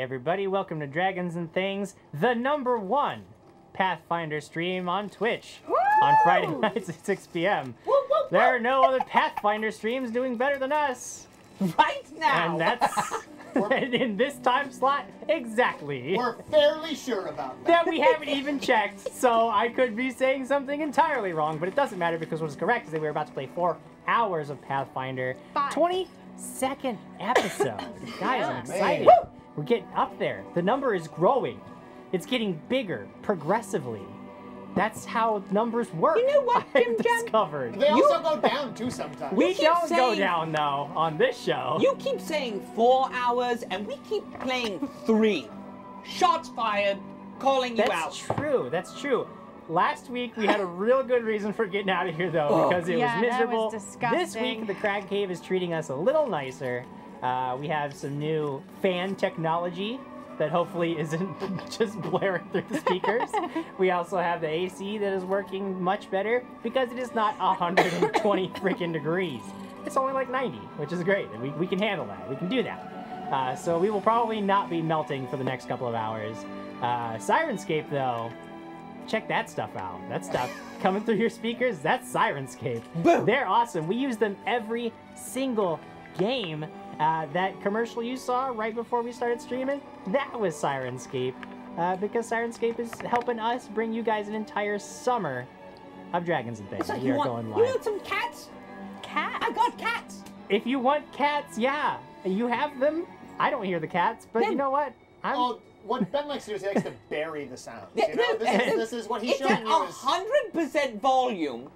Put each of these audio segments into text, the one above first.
everybody, welcome to Dragons and Things, the #1 Pathfinder stream on Twitch. Woo! On Friday nights at 6 p.m. Woo, woo, woo. There are no other Pathfinder streams doing better than us. Right now! And that's, in this time slot, exactly. We're fairly sure about that. That we haven't even checked, so I could be saying something entirely wrong, but it doesn't matter because what's correct is that we're about to play 4 hours of Pathfinder. 22nd episode. Guys, I'm excited. We're getting up there. The number is growing. It's getting bigger progressively. That's how numbers work. You know what, Jim Jam? Discovered. They also go down too sometimes. We don't go down though on this show. You keep saying 4 hours, and we keep playing 3. Shots fired, calling you out. That's true. That's true. Last week we had a real good reason for getting out of here though, because it was miserable. That was disgusting. This week the Crag Cave is treating us a little nicer. We have some new fan technology that hopefully isn't just blaring through the speakers. We also have the AC that is working much better because it is not 120 freaking degrees. It's only like 90, which is great. We can handle that. We can do that. So we will probably not be melting for the next couple of hours. Sirenscape though, check that stuff out. That stuff coming through your speakers, that's Sirenscape. Boom. They're awesome. We use them every single game. That commercial you saw right before we started streaming, that was Sirenscape. Because Sirenscape is helping us bring you guys an entire summer of Dragons and Things. So We are going live. You want some cats? Cats? I got cats. If you want cats, yeah. You have them. I don't hear the cats, but you know what? Oh, what Ben likes to do is he likes to bury the sounds. You know, this is what he's It's showing at you is... 100% volume.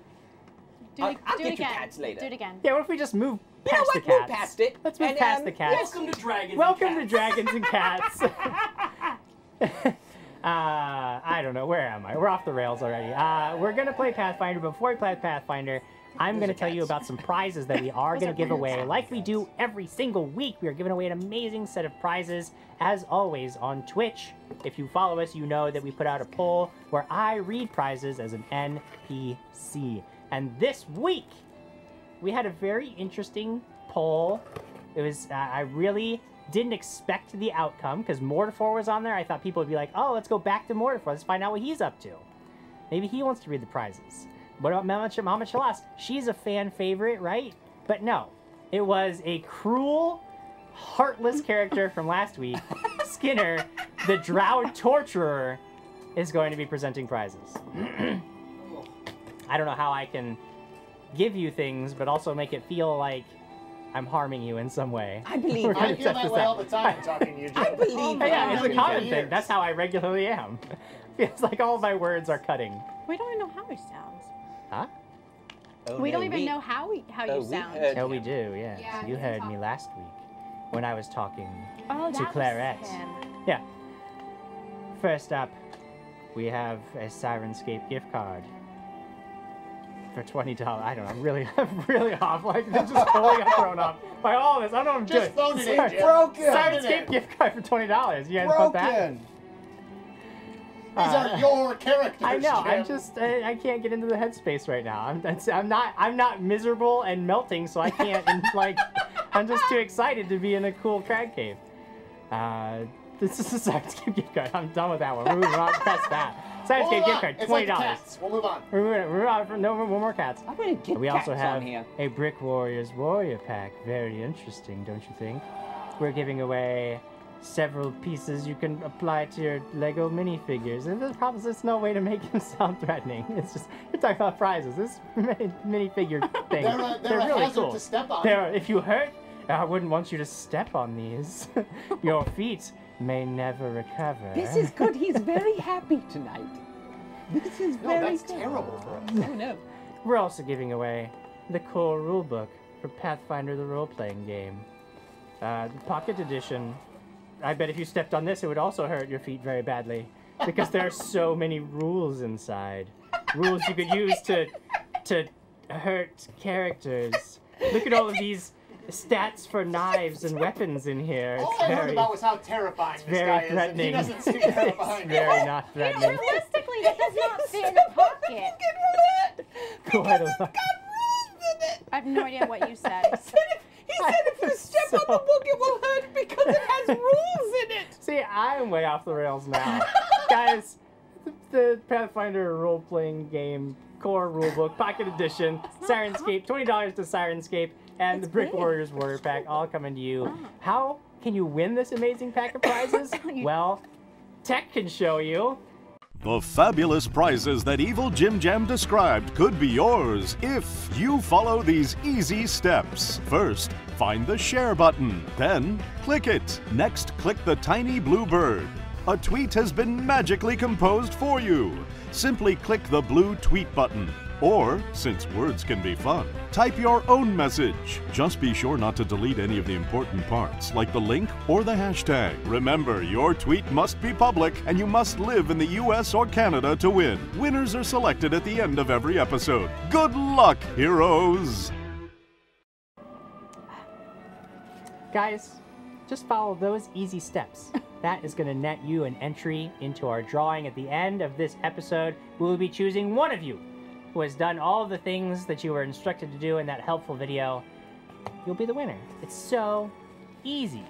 I'll get you cats later. Do it again. Yeah, what if we just move You know past the what? cats? Move past it. Let's move And, past the cats. Welcome to Dragons Welcome and to Cats. Dragons and Cats. I don't know. Where am I? We're off the rails already. We're going to play Pathfinder. Before we play Pathfinder, I'm going to tell you about some prizes that we are going to give away. Like we do every single week, we are giving away an amazing set of prizes, as always, on Twitch. If you follow us, you know that we put out a poll where I read prizes as an NPC. And this week, we had a very interesting poll. It was, I really didn't expect the outcome, because Mortifor was on there. I thought people would be like, oh, let's go back to Mortifor. Let's find out what he's up to. Maybe he wants to read the prizes. What about Mama Chalas? She's a fan favorite, right? But no, it was a cruel, heartless character from last week. Skinner, the Drow Torturer, is going to be presenting prizes. I don't know how I can give you things, but also make it feel like I'm harming you in some way. I believe I feel that way all the time I'm talking to you, Jim. I believe Yeah, it's a common years. thing. That's how I regularly am. Feels like all of my words are cutting. We don't even know how he sounds. Huh? We don't even know how you sound. Oh, we do, yeah. Yeah, You heard me last week when I was talking Oh, to that Claret. was him. Yeah. First up, we have a Sirenscape gift card for $20. I don't know. I'm really off. Like, this is totally got thrown off by all this. I don't know what I'm Just doing. phone it in, Sorry. Jim. Broken. Sirenscape gift card for $20. You guys want that? Broken. These are your characters, I know. I'm Jim. just. I can't get into the headspace right now. I'm not miserable and melting, so I can't. And, like, I'm just too excited to be in a cool crag cave. This is a Sirenscape gift card. I'm done with that one. We're moving on past that. Sirenscape gift card, It's like $20. cats. We'll move on. We're moving on for no more cats. I'm gonna get We also cats have on here. a Brick Warriors Warrior Pack. Very interesting, don't you think? We're giving away several pieces you can apply to your Lego minifigures. And the problem is there's no way to make them sound threatening. It's just, you're talking about prizes. This minifigure thing, They're a really hazard cool. to step on. If you hurt, I wouldn't want you to step on these. Your feet may never recover. This is good. He's very happy tonight. This is No, very that's good. terrible for us. Oh, no. We're also giving away the core rulebook for Pathfinder the role-playing game. The Pocket Edition. I bet if you stepped on this, it would also hurt your feet very badly, because there are so many rules inside. Rules you could use to hurt characters. Look at all of these stats for knives and weapons in here. All It's I heard very, about was how terrifying this very guy is. And he threatening. doesn't seem terrifying. It's very not You know, threatening. realistically, that does not fit in a pocket. Quite a lot. I have no idea what you said. He said if you step on the book, it will hurt because it has rules in it. See, I'm way off the rails now. Guys, the Pathfinder role-playing game core rulebook, pocket edition, Sirenscape, $20 to Sirenscape, and the Brick Warriors Warrior Pack all coming to you. How can you win this amazing pack of prizes? Well, Tech can show you. The fabulous prizes that Evil Jim Jam described could be yours if you follow these easy steps. First, find the share button, then click it. Next, click the tiny blue bird. A tweet has been magically composed for you. Simply click the blue tweet button. Or, since words can be fun, type your own message. Just be sure not to delete any of the important parts, like the link or the hashtag. Remember, your tweet must be public, and you must live in the US or Canada to win. Winners are selected at the end of every episode. Good luck, heroes! Guys, just follow those easy steps. That is going to net you an entry into our drawing at the end of this episode. We will be choosing one of you who has done all of the things that you were instructed to do in that helpful video. You'll be the winner. It's so easy.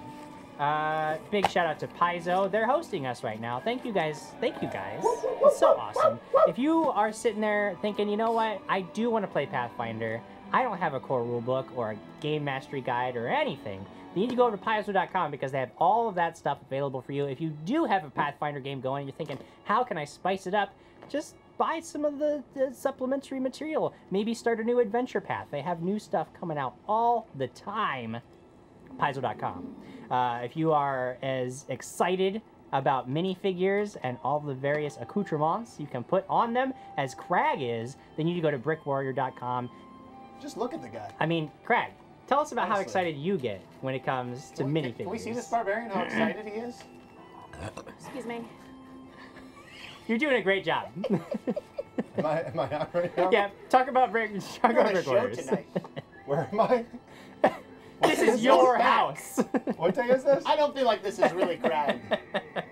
Big shout out to Paizo. They're hosting us right now. Thank you guys. Thank you guys. It's so awesome. If you are sitting there thinking, you know what, I do want to play Pathfinder. I don't have a core rulebook or a game mastery guide or anything. You need to go over to Paizo.com because they have all of that stuff available for you. If you do have a Pathfinder game going and you're thinking, how can I spice it up? Just buy some of the supplementary material. Maybe start a new adventure path. They have new stuff coming out all the time. Paizo.com. If you are as excited about minifigures and all the various accoutrements you can put on them as Crag is, then you need to go to brickwarrior.com. Just look at the guy. I mean, Crag, tell us about how Honestly. excited you get when it comes to minifigures. Can we see this barbarian, how excited he is? Excuse me. You're doing a great job. Am I not right now? Yeah, talk about Brick We're on a Brick show Warriors. tonight. Where am I? This is your house. What day is this? I don't feel like this is really Crag.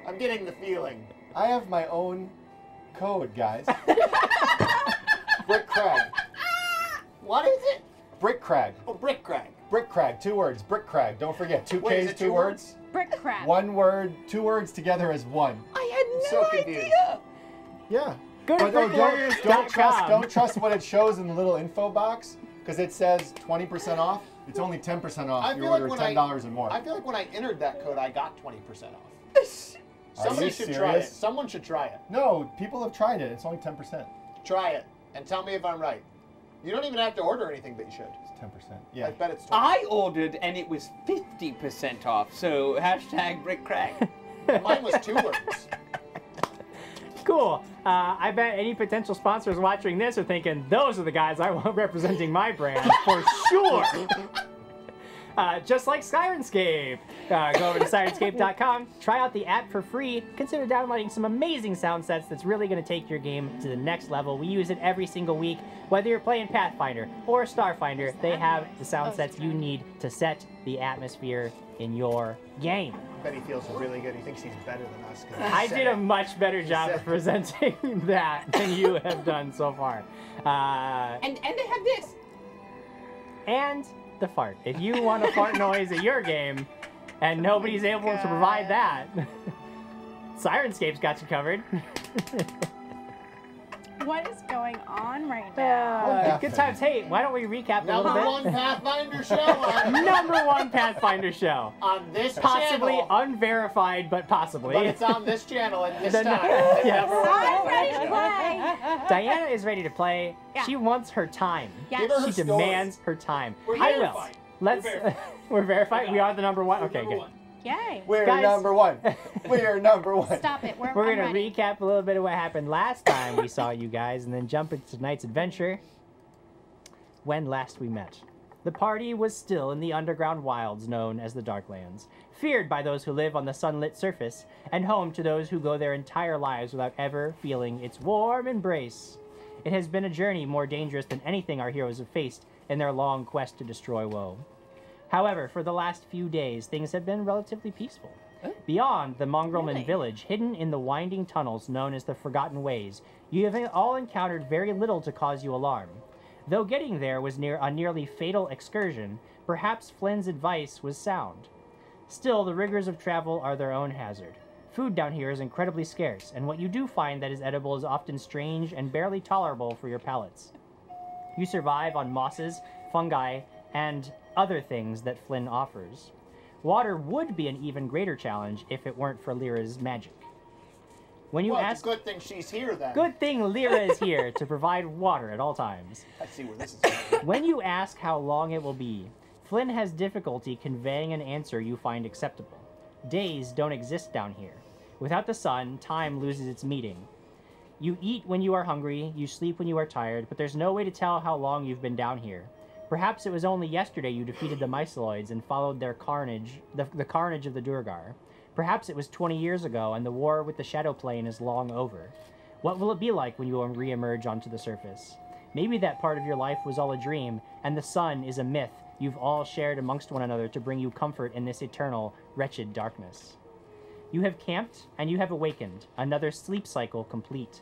I'm getting the feeling. I have my own code, guys. Brick Crag. What is it? Brick Crag. Oh, Brick Crag. Brick Crag, 2 words. Brick Crag. Don't forget, 2 Wait, is K's, it 2 2 words. Brick crab. 1 word, 2 words together is 1. I had no so confused. idea. Yeah. Go to But no, brickwarriors.com. don't trust what it shows in the little info box, because it says 20% off. It's only 10% off if you order $10 or more. I feel like when I entered that code, I got 20% off. Somebody you should try it. serious? Someone should try it. No, people have tried it. It's only 10%. Try it and tell me if I'm right. You don't even have to order anything, but you should. It's 10%. Yeah. I bet it's 20. I ordered and it was 50% off, so hashtag Brick Crag. Mine was 2 words. Cool. I bet any potential sponsors watching this are thinking, those are the guys I want representing my brand for sure. Just like Sirenscape. Go over to Sirenscape.com, try out the app for free, consider downloading some amazing sound sets that's really going to take your game to the next level. We use it every single week. Whether you're playing Pathfinder or Starfinder, they have the sound sets you need to set the atmosphere in your game. I bet he feels really good. He thinks he's better than us. 'cause he I said did a it. much better job of presenting that than you have done so far. And they have this. And the fart. If you want a fart noise at your game, and nobody's able to provide that, Sirenscape's got you covered. What is going on right now? happened? Good times. Hey, why don't we recap a little Number bit? 1 Pathfinder show on, Number 1 Pathfinder show. on this Possibly channel. unverified, but possibly. But it's on this channel at this The- time. yes. Number 1 I'm ready to Pathfinder. play. Diana is ready to play. Yeah. She wants her time. Yes. Give her She story. demands her time. We're I will. verified. Let's. We're verified. We are the number 1. Okay, good. Yay. We're Guys. number 1. We're number 1. Stop it. We're I'm going to ready. recap a little bit of what happened last time we saw you guys and then jump into tonight's adventure. When last we met, the party was still in the underground wilds known as the Darklands, feared by those who live on the sunlit surface and home to those who go their entire lives without ever feeling its warm embrace. It has been a journey more dangerous than anything our heroes have faced in their long quest to destroy woe. However, for the last few days, things have been relatively peaceful. Beyond the Mongrelman Really? village, hidden in the winding tunnels known as the Forgotten Ways, you have all encountered very little to cause you alarm. Though getting there was a nearly fatal excursion, perhaps Flin's advice was sound. Still, the rigors of travel are their own hazard. Food down here is incredibly scarce, and what you do find that is edible is often strange and barely tolerable for your palates. You survive on mosses, fungi, and other things that Flin offers. Water would be an even greater challenge if it weren't for Lyra's magic. When you Well, ask, it's a good thing she's here then. good thing Lyra is here to provide water at all times. I see where this is going. When you ask how long it will be, Flin has difficulty conveying an answer you find acceptable. Days don't exist down here. Without the sun, time loses its meaning. You eat when you are hungry, you sleep when you are tired, but there's no way to tell how long you've been down here. Perhaps it was only yesterday you defeated the Myceloids and followed their carnage, the carnage of the Durgar. Perhaps it was 20 years ago and the war with the Shadow Plane is long over. What will it be like when you re-emerge onto the surface? Maybe that part of your life was all a dream, and the sun is a myth you've all shared amongst one another to bring you comfort in this eternal, wretched darkness. You have camped, and you have awakened, another sleep cycle complete.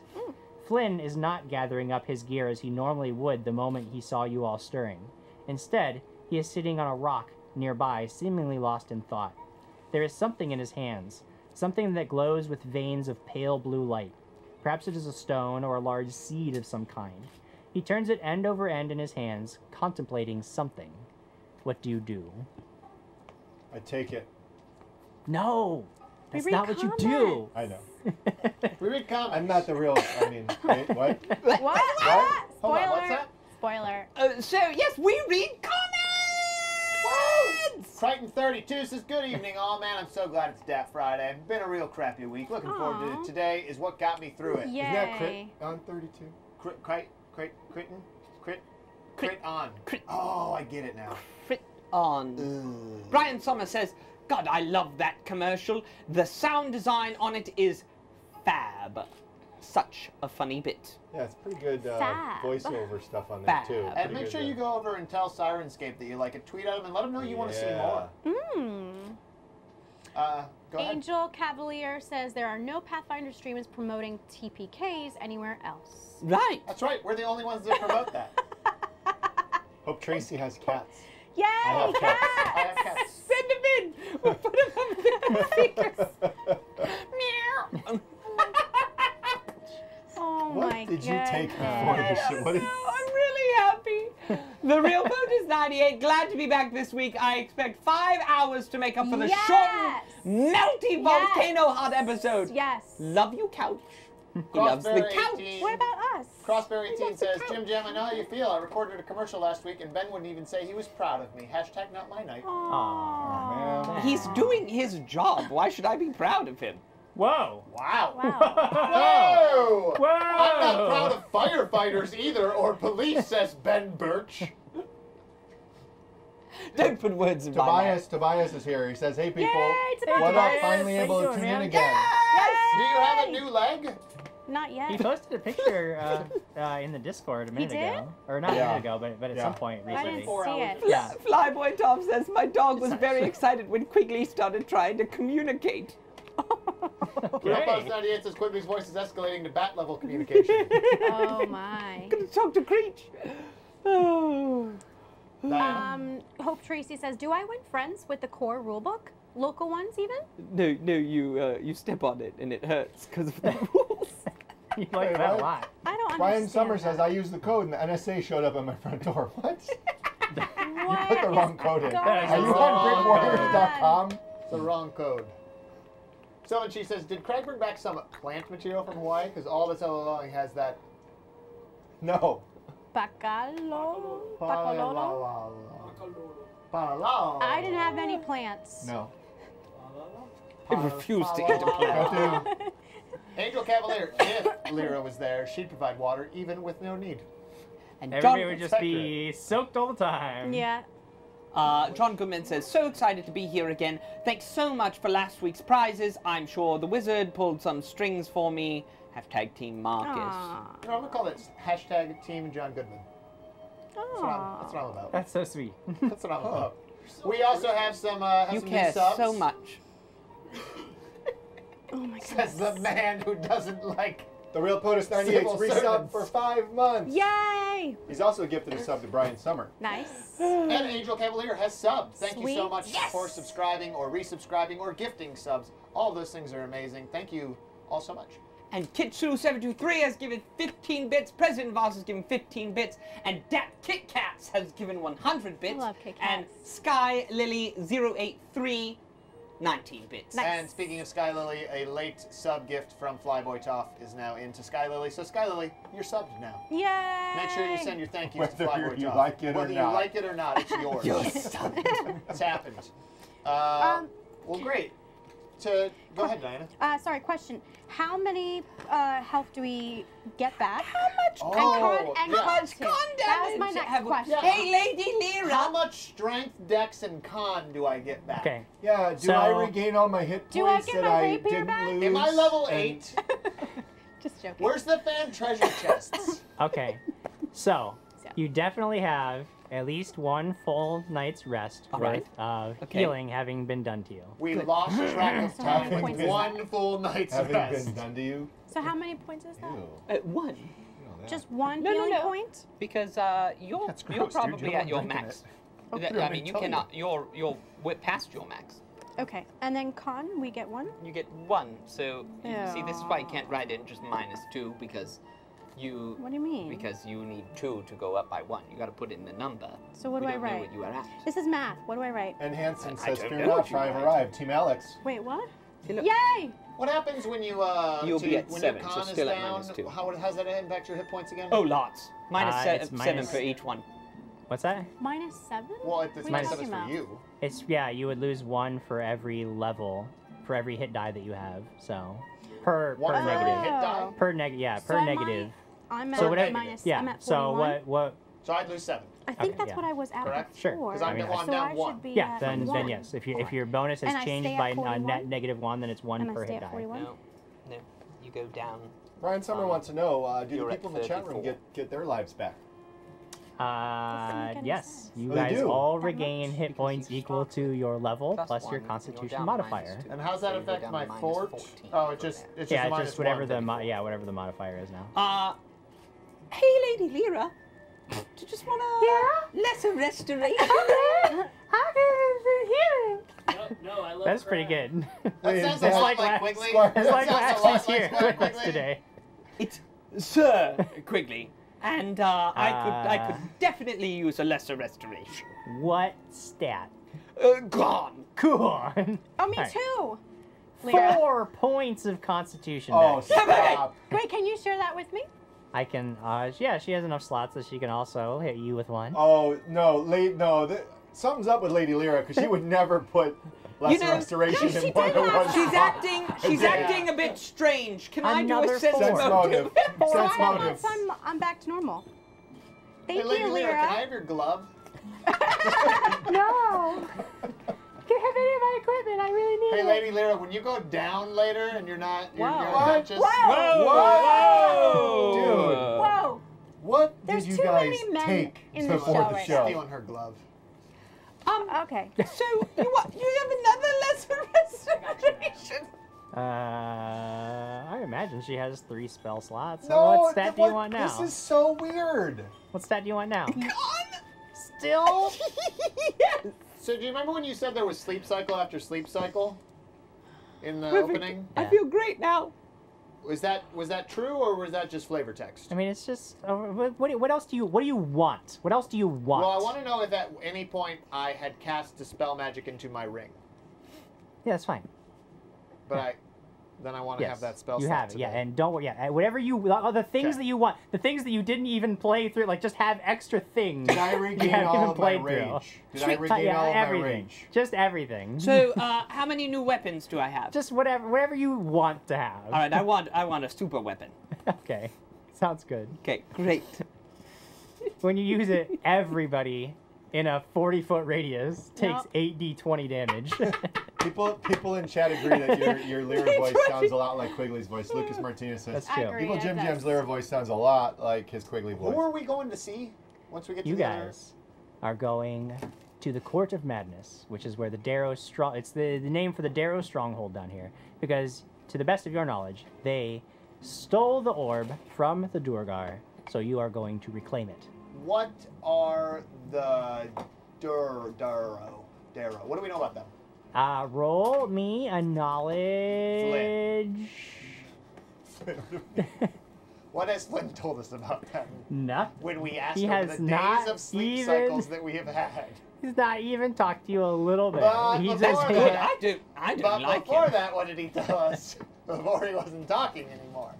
Flin is not gathering up his gear as he normally would the moment he saw you all stirring. Instead, he is sitting on a rock nearby, seemingly lost in thought. There is something in his hands, something that glows with veins of pale blue light. Perhaps it is a stone or a large seed of some kind. He turns it end over end in his hands, contemplating something. What do you do? I take it. No! That's read not what you do! I know. We read comments. I'm not the real. I mean, wait, what? What? What? Hold Spoiler. on, what's that? Spoiler. So, yes, we read comments! Crichton 32 says, good evening, all. Man, I'm so glad it's Dat Friday. It's been a real crappy week. Looking forward to Aw. it. Today is what got me through it. Yay. Is that crit on 32? Crit on. Crit. Oh, I get it now. Crit on. Ugh. Brian Sommer says, God, I love that commercial. The sound design on it is fab. Such a funny bit. Yeah, it's pretty good Fab. voiceover stuff on there Fab. too. And Pretty make good, sure you go over and tell Sirenscape that you like it. Tweet at them and let them know you want to see more. Go ahead. Angel Cavalier says there are no Pathfinder streamers promoting TPKs anywhere else. Right. That's right. We're the only ones that promote that. Hope Tracy has cats. Yay, have cats. I have cats. Send them in. We'll put them on the speakers. Meow. Oh What my did you goodness. take before this shit? What is... I'm really happy. The real vote is 98. Glad to be back this week. I expect 5 hours to make up for the Yes. shortened, melty volcano hot episode. Yes. Love you, couch. He loves the Crossberry couch. 18. What about us? Crossberry 18 says, Jim Jam, I know how you feel. I recorded a commercial last week and Ben wouldn't even say he was proud of me. Hashtag not my night. Aw. man. He's doing his job. Why should I be proud of him? Whoa! Wow. Wow. Whoa! Whoa! I'm not proud of firefighters either, or police, says Ben Birch. Don't put words in my mouth. Tobias is here. He says, hey people, Yay, Tobias. what up? Tobias. Finally How you able to doing, tune man? in again. Do you have a new leg? Not yet. He posted a picture in the Discord a minute did? ago. Or not a Yeah. minute ago, but at Yeah. some point I recently. didn't 4 see hours. it. Yeah. Flyboy Tom says, my dog was very excited when Quigley started trying to communicate. Grandpa's 98 says Quigley's voice is escalating to bat level communication. Oh my. Gonna talk to Creech. Oh. Hope Tracy says, do I win friends with the core rulebook? Local ones even? No, you step on it and it hurts because of the rules. You like Wait, that a what? lot. I don't understand. Brian Summers that. says, I used the code and the NSA showed up at my front door. What? What Put the is wrong code in. going That Are you is on wrong BigWarriors.com? It's the wrong code. Someone, she says, did Craig bring back some plant material from Hawaii? Because all this along has that. No. Bacalo? Bacololo? Palala. I didn't have any plants. No. I refuse to eat a plant. Go to Angel Cavalier, if Lyra was there, she'd provide water even with no need. And Everybody John, would just be soaked all the time. Yeah. John Goodman says, so excited to be here again. Thanks so much for last week's prizes. I'm sure the wizard pulled some strings for me. Hashtag Team Marcus. Aw. You know, I'm going to call it hashtag Team John Goodman. That's what I'm about. That's so sweet. That's what I'm about. We also have some, You some care new subs. so much. Oh my Says goodness. the man who doesn't like The Real POTUS 98's Civil resub servants. for 5 months. Yay! He's also gifted a sub to Brian Summer. Nice. And Angel Cavalier has subbed. Thank you so Sweet. much for subscribing or resubscribing or gifting subs. All those things are amazing. Thank you all so much. And Kitsu723 has given 15 bits, President Voss has given 15 bits, and Dat Kit Kats has given 100 bits. love Kit and Kats. Sky Lily 083 19 bits. Nice. And speaking of Sky Lily, a late sub gift from Flyboy Toff is now into Sky Lily. So Sky Lily, you're subbed now. Yay! Make sure you send your thank yous to Whether Flyboy you Toff. like it or Whether not. you like it or not, it's yours. You're subbed. It's happened. Well, great. Go ahead, Diana. Sorry, question. How many health do we get back? How much Oh, and yeah. con too. con That was damage my next have we- question. Hey, Lady Lyra! How much strength, dex, and con do I get back? Okay. Yeah, do So- I regain all my hit Do I points get that my I rapier didn't back? lose? Am I level and- 8? Just joking. Where's the fan treasure chests? Okay. So, you definitely have at least one full night's rest All worth right. of Okay. healing having been done to you. We lost track of So how many time points with is one full night's Having rest. been done to you? So how many points is that? Ew. One. You know that. Just one No, no, healing no. point? Because you're That's you're gross, dude. probably You at don't your drink in max. it. I I'm mean, you telling you. cannot. You're past your max. Okay. And then con, we get one? You get one. So you see, this is why you can't write in just -2 because you. What do you mean? Because you need 2 to go up by 1. You got to put in the number. So what We do I don't know write? what you are at. This is math. What do I write? And Hanson I says, don't fear know not, what you for I have write. arrived. Team Alex. Wait, what? See, look. Yay! What happens when you You'll be at when 7, your so con is still at down? -2. How's that impact your hit points again? Oh, lots. It's -7 minus- for each one. What's that? -7? Well, it's What are you minus talking 7 for about? you. It's, yeah, you would lose one for every level, for every hit die that you have. So, per One for every negative. hit die. Per negative, yeah, So per am negative. I'm So at whatever- minus. Yeah, I'm at so 41. what, So I'd lose 7. I think Okay, that's yeah. what I was at Correct? Sure. before. Because I'm, I mean, well, I'm so down I 1. should be yeah, at then 1. yes, if your bonus is And I changed stay by at a 41? net -1, then it's 1 And I per stay hit at die. 41? No, you go down. Brian Summer wants to know, do the You're at people in the chat room 34. get their lives back? make any Yes, sense. you Oh, they guys do? all That regain much? hit Because points you equal start to your level plus plus your 1, and you're Constitution down modifier. -2. And how's that So you go affect down my to fort? -14 Oh, from it's just there. it's Yeah, just it's minus just whatever 1, the whatever the modifier is now. Hey, Lady Lyra. Do you just want a lesser restoration? No, I love That's pretty good. That sounds It's a lot like like last- Quigley. Squire- It's like That sounds a lot Laxie's like here Squire with us Quigley. today. It's Sir Quigley, and I could definitely use a lesser restoration. What stat? Gone. Cool. Oh, me Alright. too. Lyra. 4 points of Constitution. Oh, dex. stop. Wait, can you share that with me? I can. Yeah, she has enough slots that she can also hit you with one. Oh, no, something's up with Lady Lyra, because she would never put lesser know, restoration she in one did of last one She's spot. She's Yeah. acting a bit strange. Can I do Another a sense four. Sense motive. So Sense I motive. once I'm back to normal. Thank Hey, Lady you, Lyra, can I Lyra. have your glove? No. Can I have any of my equipment? I really need Hey, it. Lady Lyra, when you go down later and you're Wow. unconscious. Whoa! Dude. Whoa! What There's did you too guys many men take in the before show the right show? Stealing her glove. Okay. So you have another lesser restoration? I imagine she has 3 spell slots. So No, what stat do you want now? This is so weird. What stat do you want now? Gone. Still? Yes. So do you remember when you said there was sleep cycle after sleep cycle in the Perfect. opening? I feel great now. Was that true or was that just flavor text? I mean, it's just. What else do you? What do you want? What else do you want? Well, I want to know if at any point I had cast dispel magic into my ring, Yeah, that's fine. but then I want to Yes, have that spell. you slot have it. Yeah, today. and don't worry. Yeah, whatever you. The things Okay. that you want. The things that you didn't even play through. Like, just have extra things. Did I you regain haven't all even of my played through. rage? Did I regain Yeah, all of everything. my rage? Just everything. So how many new weapons do I have? just whatever you want to have. All right, I want a super weapon. Okay, sounds good. Okay, great. When you use it, everybody in a 40-foot radius takes 8d20 damage. People in chat agree that your Lyra voice sounds a lot like Quigley's voice. Lucas Martinez says, That's I true. agree. People Yeah, Jim that's- Jam's Lyra voice sounds a lot like his Quigley voice. Who are we going to see once we get to You the other- guys are going to the Court of Madness, which is where the Derro strong. It's the name for the Derro stronghold down here, because to the best of your knowledge, they stole the orb from the Durgar, so you are going to reclaim it. What are the Derro? What do we know about them? Roll me a knowledge. What has Flynn told us about them? Nothing. When we asked He over has the days not of sleep even- cycles that we have had. He's not even talked to you a little bit. But He before just that- I don't But like before him. that, what did he tell us? Before he wasn't talking anymore.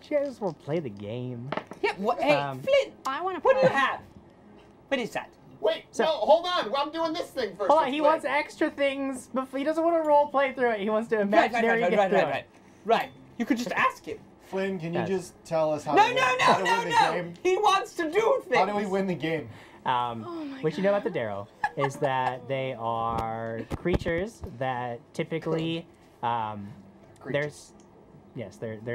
just will play the game. Yeah, what, hey, Flynn, I want to what do you have? What is that? Wait, So- no, hold on. I'm doing this thing first. Hold on, with he Flynn. wants extra things. Before, he doesn't want to role play through it. He wants to imaginary get through it. Right. You could just ask him. Flynn, can you Yes. just tell us how No, to, no, how no, to no, win the no. game? He wants to do things. How do we win the game? What you know about the Derro is that they are creatures that typically, they're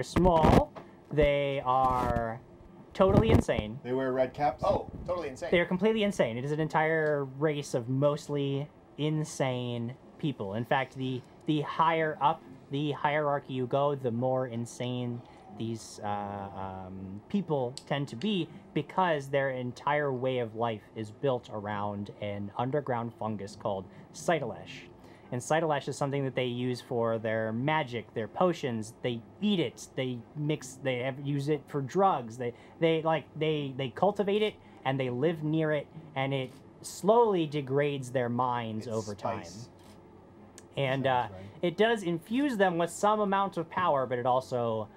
small. They are totally insane. They wear red caps? Oh, totally insane. They are completely insane. It is an entire race of mostly insane people. In fact, the higher up the hierarchy you go, the more insane these people tend to be, because their entire way of life is built around an underground fungus called cytalesh. And cytalesh is something that they use for their magic, their potions. They eat it. They use it for drugs. They cultivate it and they live near it, and it slowly degrades their minds It's over time. spice. And Sounds right. it does infuse them with some amount of power, but it also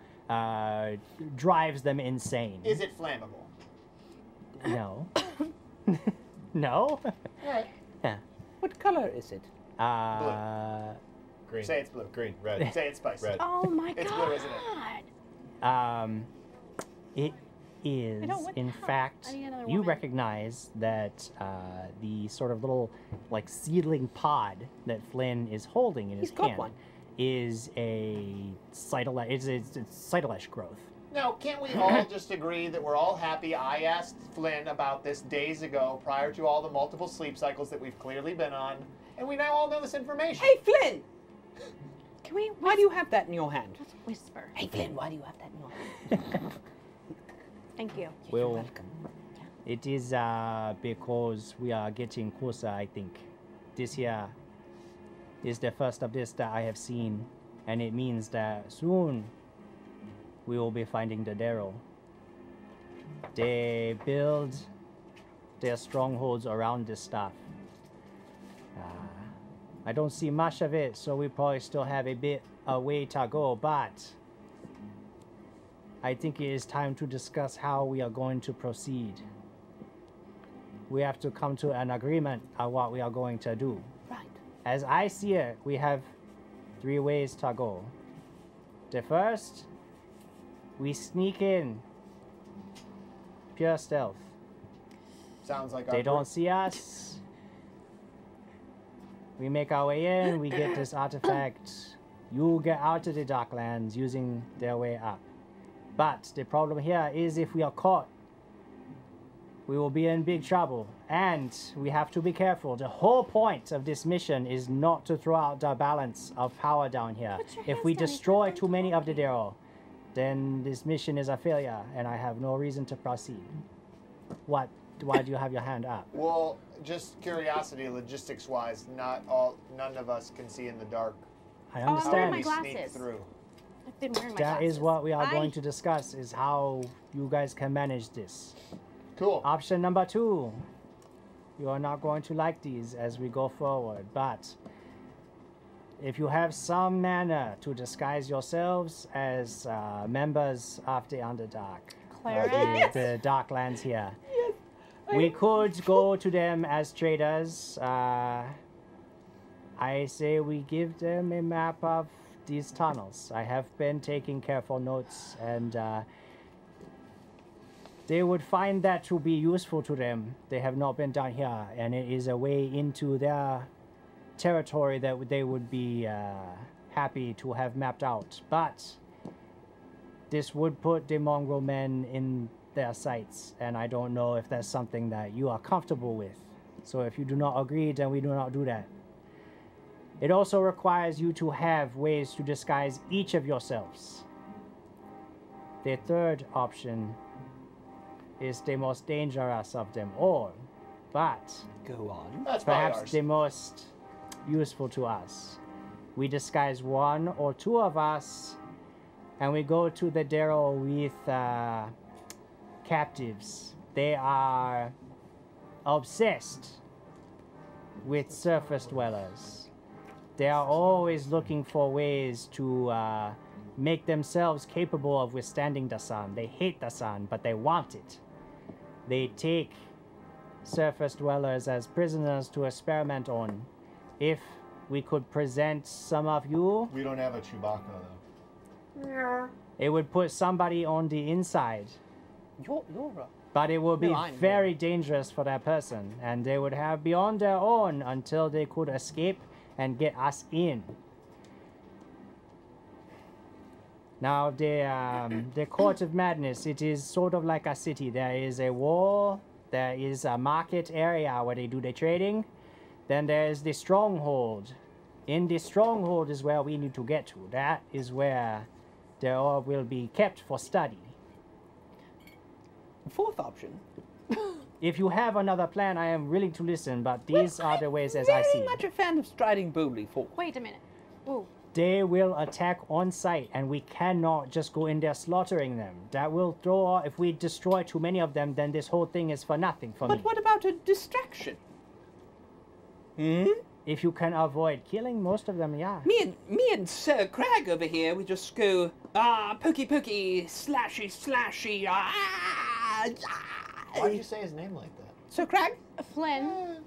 drives them insane. Is it flammable? No. No? Alright. Yeah. What color is it? Green. Say it's blue. Green. Red. Say it's spice. Red. Oh my It's god. blue, isn't It is, know what the in hell. fact, I need another you woman. recognize that the sort of little, like, seedling pod that Flynn is holding in his He's got hand one. is a cytalesh. It's cytalesh growth. Now, can't we all just agree that we're all happy? I asked Flynn about this days ago, prior to all the multiple sleep cycles that we've clearly been on, and we now all know this information. Hey, Flynn! Can we Why do you have that in your hand? whisper? Hey, Flynn, why do you have that in your hand? Thank you. You're Well, welcome. it is because we are getting closer, I think. This here is the first of this that I have seen, and it means that soon we will be finding the Derro. They build their strongholds around this stuff. I don't see much of it, so we probably still have a bit of way to go, but I think it is time to discuss how we are going to proceed. We have to come to an agreement on what we are going to do. Right. As I see it, we have 3 ways to go. The first, we sneak in. Pure stealth. Sounds like They our don't see us. We make our way in, we get this artifact. You get out of the Darklands using their way up. But the problem here is if we are caught, we will be in big trouble. And we have to be careful. The whole point of this mission is not to throw out the balance of power down here. Put your If hands we down, he's destroy not too many of the talking. Derro, then this mission is a failure, and I have no reason to proceed. What? Why do you have your hand up? Well, just curiosity, logistics-wise, none of us can see in the dark. I I'm wearing understand. Oh, my We sneak glasses. through. I've been wearing my That glasses. is what we are I- going to discuss, is how you guys can manage this. Cool. Option number 2. You are not going to like these as we go forward, but if you have some manner to disguise yourselves as members of the Underdark, Cleric. the Darklands here, we could go to them as traders. I say we give them a map of these tunnels. I have been taking careful notes, and they would find that to be useful to them. They have not been down here, and it is a way into their territory that they would be happy to have mapped out. But this would put the mongrel men in their sights, and I don't know if that's something that you are comfortable with. So if you do not agree, then we do not do that. It also requires you to have ways to disguise each of yourselves. The third option is the most dangerous of them all, but Go on. That's probably perhaps ours. the most useful to us. We disguise one or two of us, and we go to the Derro with captives. They are obsessed with surface dwellers. They are always looking for ways to make themselves capable of withstanding the sun. They hate the sun, but they want it. They take surface dwellers as prisoners to experiment on. If we could present some of you, We don't have a Chewbacca though. it would put somebody on the inside. You're But it would be No, I'm very dangerous for that person, and they would have be on their own until they could escape and get us in. Now, the Court of Madness, it is sort of like a city. There is a wall, there is a market area where they do the trading, then there is the stronghold. In the stronghold is where we need to get to. That is where they all will be kept for study. fourth option. If you have another plan, I am willing to listen, but these are the ways as I see. Very much a fan of striding boldly forward. Wait a minute. Ooh. They will attack on sight, and we cannot just go in there slaughtering them. That will throw, if we destroy too many of them, then this whole thing is for nothing for me. But what about a distraction? If you can avoid killing most of them, yeah. Me and Sir Crag over here, we just go, pokey pokey, slashy slashy, Why'd you say his name like that? Sir Crag? Flynn,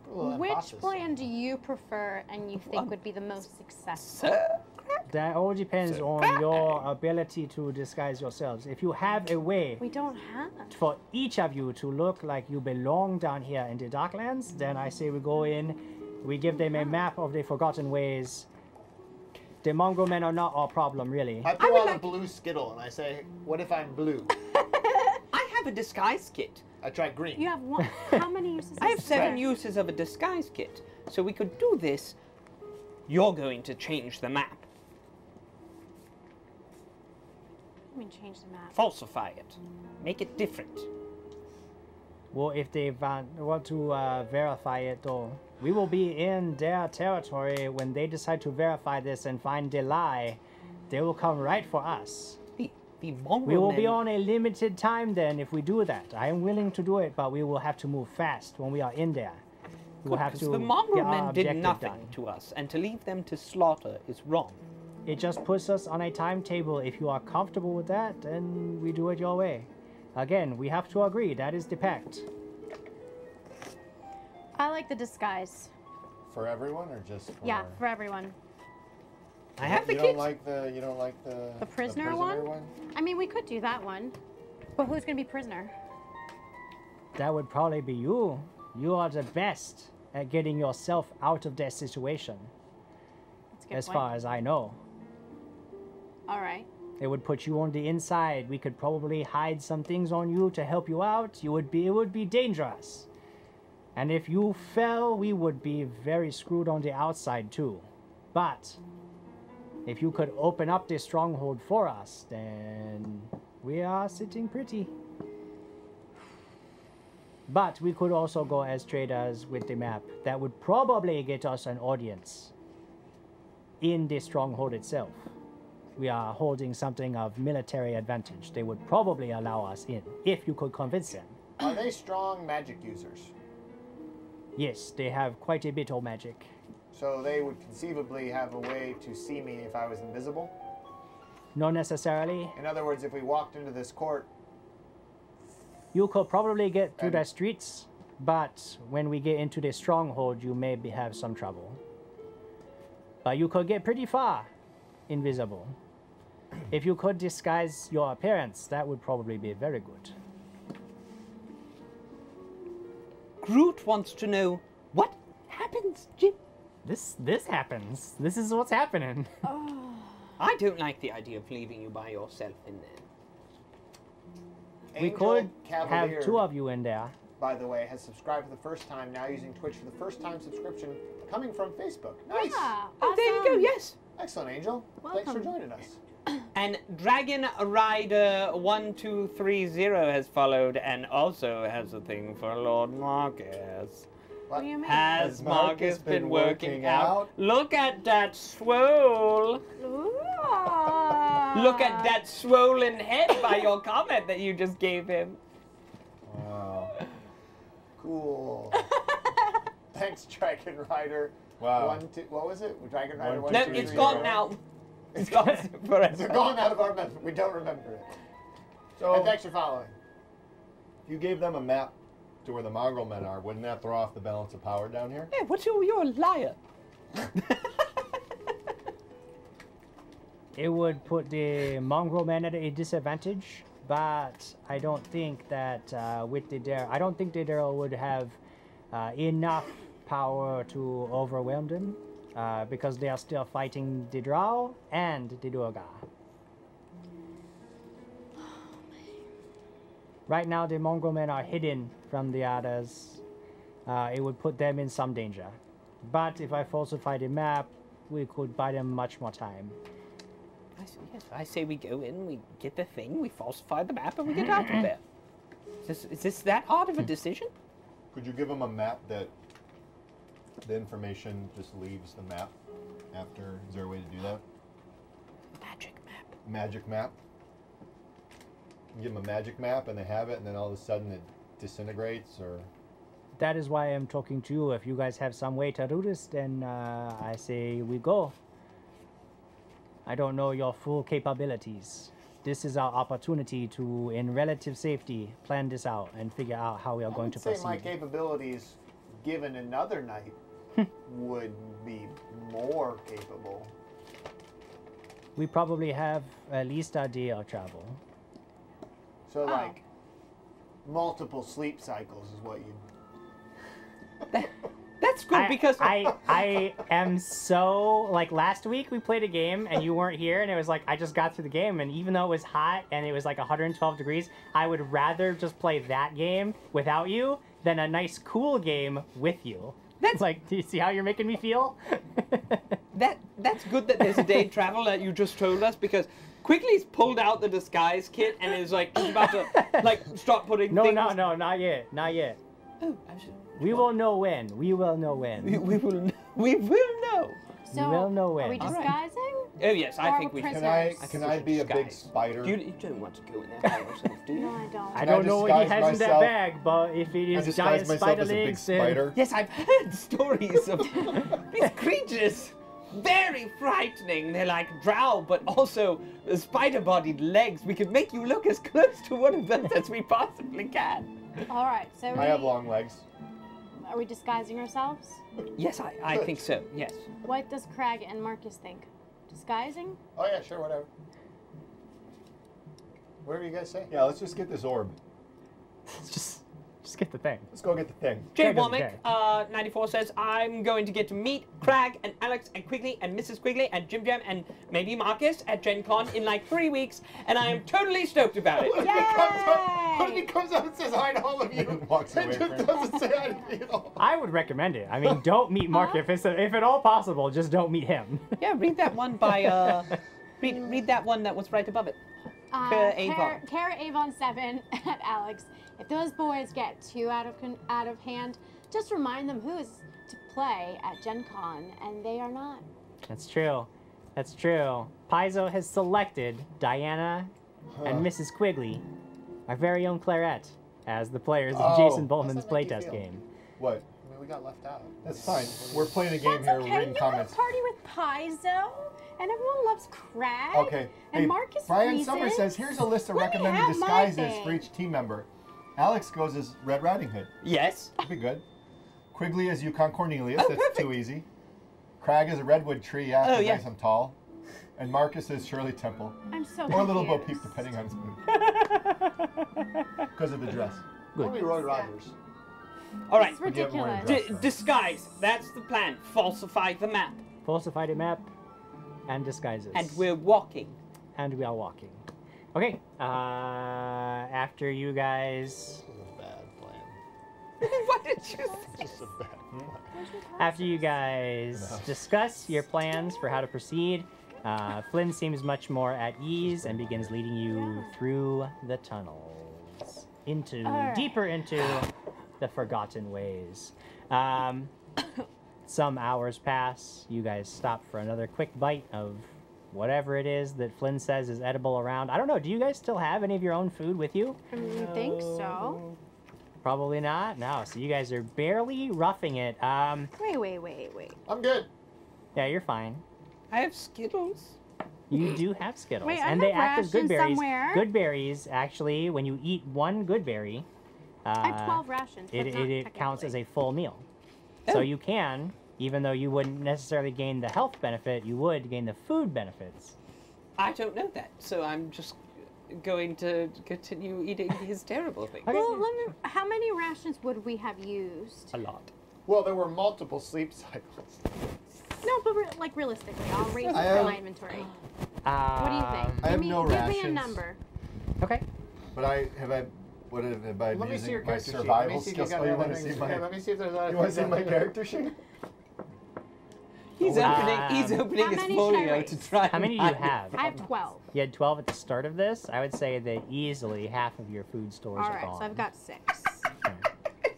Well, which emphasis. plan do you prefer and you think would be the most successful? Sir Crag? That all depends on your ability to disguise yourselves. If you have a way We don't have. for each of you to look like you belong down here in the Darklands, then I say we go in, we give them a map of the Forgotten Ways. The mongrel men are not our problem, really. I pull out a blue Skittle and I say, what if I'm blue? I have a disguise kit. I try green. You have one. How many uses? I have is 7 there? uses of a disguise kit. So we could do this. You're going to change the map. I mean, change the map. Falsify it. Make it different. Well, if they want to verify it, though, we will be in their territory when they decide to verify this and find the lie. They will come right for us. The mongrel We will be men- on a limited time then if we do that. I am willing to do it, but we will have to move fast when we are in there. We will have Because to the mongrel get our men did objective nothing done. to us, and to leave them to slaughter is wrong. It just puts us on a timetable. If you are comfortable with that, then we do it your way. Again, we have to agree. That is the pact. I like the disguise. For everyone or just for... Yeah, for everyone. I have the you kit. don't like the you don't like the prisoner one? I mean, we could do that one. But who's going to be prisoner? That would probably be you. You are the best at getting yourself out of that situation, That's a good as point. far as I know. All right. It would put you on the inside. We could probably hide some things on you to help you out. It would be dangerous. And if you fell, we would be very screwed on the outside too. But if you could open up this stronghold for us, then we are sitting pretty. But we could also go as traders with the map. That would probably get us an audience in the stronghold itself. We are holding something of military advantage. They would probably allow us in, if you could convince them. Are they strong magic users? Yes, they have quite a bit of magic. So they would conceivably have a way to see me if I was invisible? Not necessarily. In other words, if we walked into this court, You could probably get through And- the streets, but when we get into the stronghold, you may have some trouble. But you could get pretty far invisible. If you could disguise your appearance, that would probably be very good. Groot wants to know what happens, Jim. This happens. This is what's happening. I don't like the idea of leaving you by yourself in there. We Angel could Cavalier, have 2 of you in there. by the way, has subscribed for the first time, now using Twitch for the first time subscription, coming from Facebook. Nice! Yeah. Oh, there you go. awesome. Yes. Excellent, Angel. Thanks for Welcome. joining us. And Dragon Rider 1230 has followed and also has a thing for Lord Marcus. What do you mean? Has Marcus been working out? Look at that swole. Ooh. Look at that swollen head by your comment that you just gave him. Wow. Cool. Thanks, Dragon Rider. Wow. What was it? Dragon Rider 1, No, 2, it's 3, gone 0. now. It's gone forever. It's gone out of our memory. We don't remember it. So, And thanks for following. if you gave them a map to where the mongrel men are, wouldn't that throw off the balance of power down here? Hey, you're a liar. It would put the mongrel men at a disadvantage, but I don't think that with the Derro, I don't think the Derro would have enough power to overwhelm them because they are still fighting the Drow and the Durga. Right now, the mongrel men are hidden from the others. It would put them in some danger. But if I falsify the map, we could buy them much more time. I say we go in, we get the thing, we falsify the map, and we get out of there. Is this that hard of a decision? Could you give them a map that the information just leaves the map after? Is there a way to do that? Magic map. Magic map? You give them a magic map and they have it, and then all of a sudden it disintegrates, or? That is why I'm talking to you. If you guys have some way to do this, then I say we go. I don't know your full capabilities. This is our opportunity to, in relative safety, plan this out and figure out how we are going to I would say proceed. my capabilities, given another night, would be more capable. We probably have at least a day of travel. So, like, multiple sleep cycles is what you... That's good because I am so, like, last week we played a game and you weren't here, and it was like I just got through the game, and even though it was hot and it was like 112 degrees, I would rather just play that game without you than a nice cool game with you. That's like, do you see how you're making me feel? that's good that there's a day travel that you just told us, because Quigley's pulled out the disguise kit and is like he's about to like start putting No, things. no, not yet, not yet. Oh, I'm sure. We will know when. We will know when. We will know. So, will know when. are we All right. disguising? Oh yes, I Or think we prisoners? should. Can I be a big Disguise. spider? You don't want to go in there by yourself, do you? No, I don't. I Can don't I know what he disguise has in that myself? bag, but if it I is disguise giant myself spider as a big legs, then spider. Yes, I've heard stories of these creatures. Very frightening. They're like drow, but also spider-bodied legs. We could make you look as close to one of them as we possibly can. All right, so I have long legs. are we disguising ourselves? Yes, I think so. Yes. What does Crag and Marcus think? Disguising? Oh, yeah, sure, whatever. Whatever you guys say. Yeah, let's just get this orb. just get the thing. Let's go get the thing. Jay doesn't Womack, 94 says, I'm going to get to meet Crag and Alex and Quigley and Mrs. Quigley and Jim Jam and maybe Marcus at Gen Con in like 3 weeks, and I am totally stoked about it. What if he comes up and says hi to all of you? And walks away just from it. doesn't say hi to me at all. I would recommend it. I mean, don't meet Mark if at all possible. Just don't meet him. Yeah, read that one by, read that one that was right above it. Avon. Kara Avon 7 at Alex. If those boys get too out of hand, just remind them who is to play at Gen Con, and they are not. That's true. That's true. Paizo has selected Diana and Mrs. Quigley, our very own Claret, as the players of Oh. Jason Bowman's How's that make you playt's feel? game. What? I mean, we got left out. That's fine. We're playing a game here. We're Okay, reading you comments. have a party with Paizo, and everyone loves Crag. Okay. And Hey, Marcus Brian freezes. Summer says, here's a list of Let me recommended have my disguises thing. for each team member. Alex goes as Red Riding Hood. Yes. That'd be good. Quigley as Yukon Cornelius. Oh, That's perfect. too easy. Crag as a redwood tree. Yeah, Oh, 'cause yeah. nice and tall. And Marcus as Shirley Temple. I'm so Or Little Bo confused. Peep, depending on his mood. Because of the dress. Or we Roy Rogers. All right. It's We get more ridiculous. dress. Disguise. That's the plan. Falsify the map. Falsified a map and disguises. And we're walking. And we are walking. Okay. After you guys... This is a bad plan. What did you say? It's just a bad plan. After you guys discuss your plans for how to proceed, Flynn seems much more at ease and begins leading you through the tunnels, deeper into the Forgotten Ways. Some hours pass. You guys stop for another quick bite of whatever it is that Flynn says is edible around. I don't know. Do you guys still have any of your own food with you? I think so. Probably not. No. So you guys are barely roughing it. Wait. I'm good. Yeah, you're fine. I have Skittles. You do have Skittles, Wait, I and they have act as good rations berries. somewhere. Good berries, actually, when you eat one good berry, I have 12 rations. But it counts as a full meal. Oh. So you can, even though you wouldn't necessarily gain the health benefit, you would gain the food benefits. I don't know that, so I'm just going to continue eating his terrible things. Okay. Well, how many rations would we have used? A lot. Well, there were multiple sleep cycles. No, but realistically, I'll raise it I from have- my inventory. What do you think? I have give me, no give me a rations. number. Okay. But have I Let me see your using my character sheet. Let survival me see if skills? you got Oh, you want to everything. see my? Yeah, let me see if there's other You want to see things my on there. character sheet? He's opening How his many folio should I to raise? try. How many do you have? I have 12. You had 12 at the start of this. I would say that easily half of your food stores All are right, gone. so I've got 6.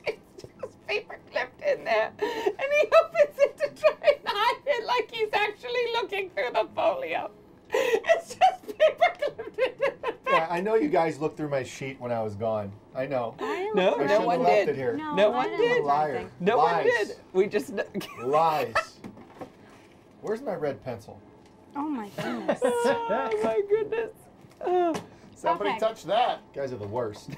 It's just paper clipped in there, and he opens it to try and hide it like he's actually looking through the folio. It's just paper clipped in there. Yeah, I know you guys looked through my sheet when I was gone. I know. No, I no shouldn't one have left did. it here. No I one didn't did. look Liar. anything. No one Lies. did. We just. Lies. Where's my red pencil? Oh my goodness. Oh my goodness. Oh. Somebody Okay. touch that. You guys are the worst.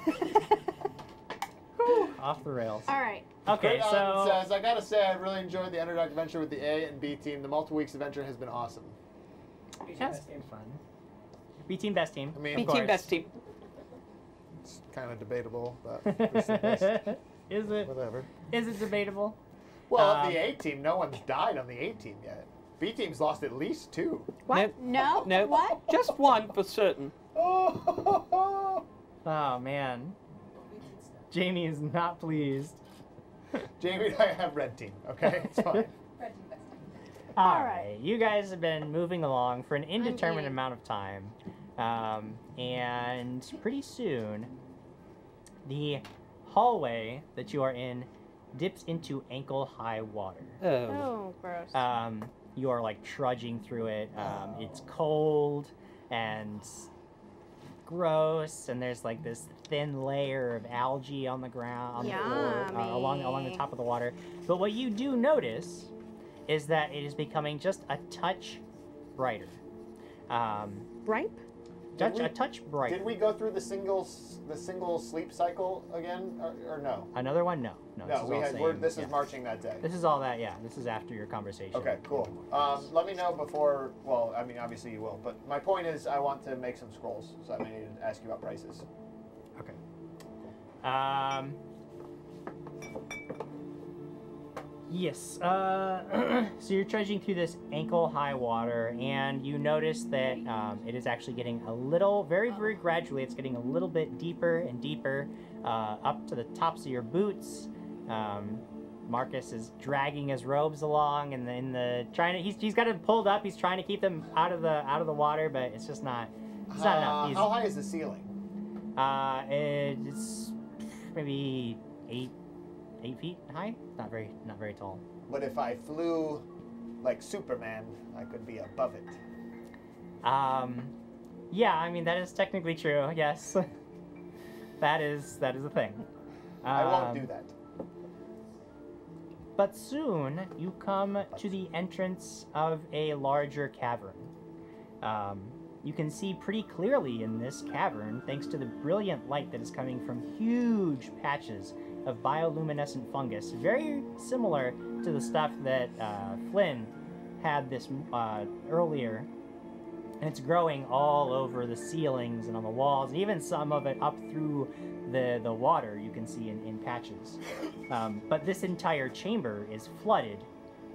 Off the rails. All right. Okay, Great so says, I gotta say, I really enjoyed the Underdog adventure with the A and B team. The multiple weeks adventure has been awesome. that's been fun. B team, best team. I mean, B of team, course, best team. It's kind of debatable, but it's the best. Is it? Whatever. Is it debatable? Well, the A team, no one's died on the A team yet. B team's lost at least 2. What? No? No. What? Just one for certain. Oh, Oh man, Jamie is not pleased. Jamie and I have red team. Okay, it's fine. All right, you guys have been moving along for an indeterminate eating. amount of time, and pretty soon, the hallway that you are in dips into ankle-high water. Oh. Oh, gross. You are like trudging through it. It's cold and gross, and there's like this thin layer of algae on the ground, along the top of the water. But what you do notice is that it is becoming just a touch brighter. Ripe? A touch brighter. Did we go through the single sleep cycle again, or no? Another one? No. No, this is we all had. same, This yeah. is marching that day. This is all that. Yeah, this is after your conversation. Okay, cool. Let me know before. Well, I mean, obviously you will, but my point is, I want to make some scrolls, so I may need to ask you about prices. Okay. Yes. So you're trudging through this ankle-high water, and you notice that it is actually getting a little, very, very gradually, it's getting a little bit deeper and deeper up to the tops of your boots. Marcus is dragging his robes along, and he's got it pulled up. He's trying to keep them out of the water, but it's just not. It's not enough. How high is the ceiling? It's maybe 8 feet high. Not very tall. But if I flew like Superman, I could be above it. Yeah, I mean that is technically true. Yes, that is a thing. I won't do that. But soon you come to the entrance of a larger cavern. You can see pretty clearly in this cavern thanks to the brilliant light that is coming from huge patches of bioluminescent fungus, very similar to the stuff that Flynn had this earlier. And it's growing all over the ceilings and on the walls, and even some of it up through the water you can see in patches. But this entire chamber is flooded,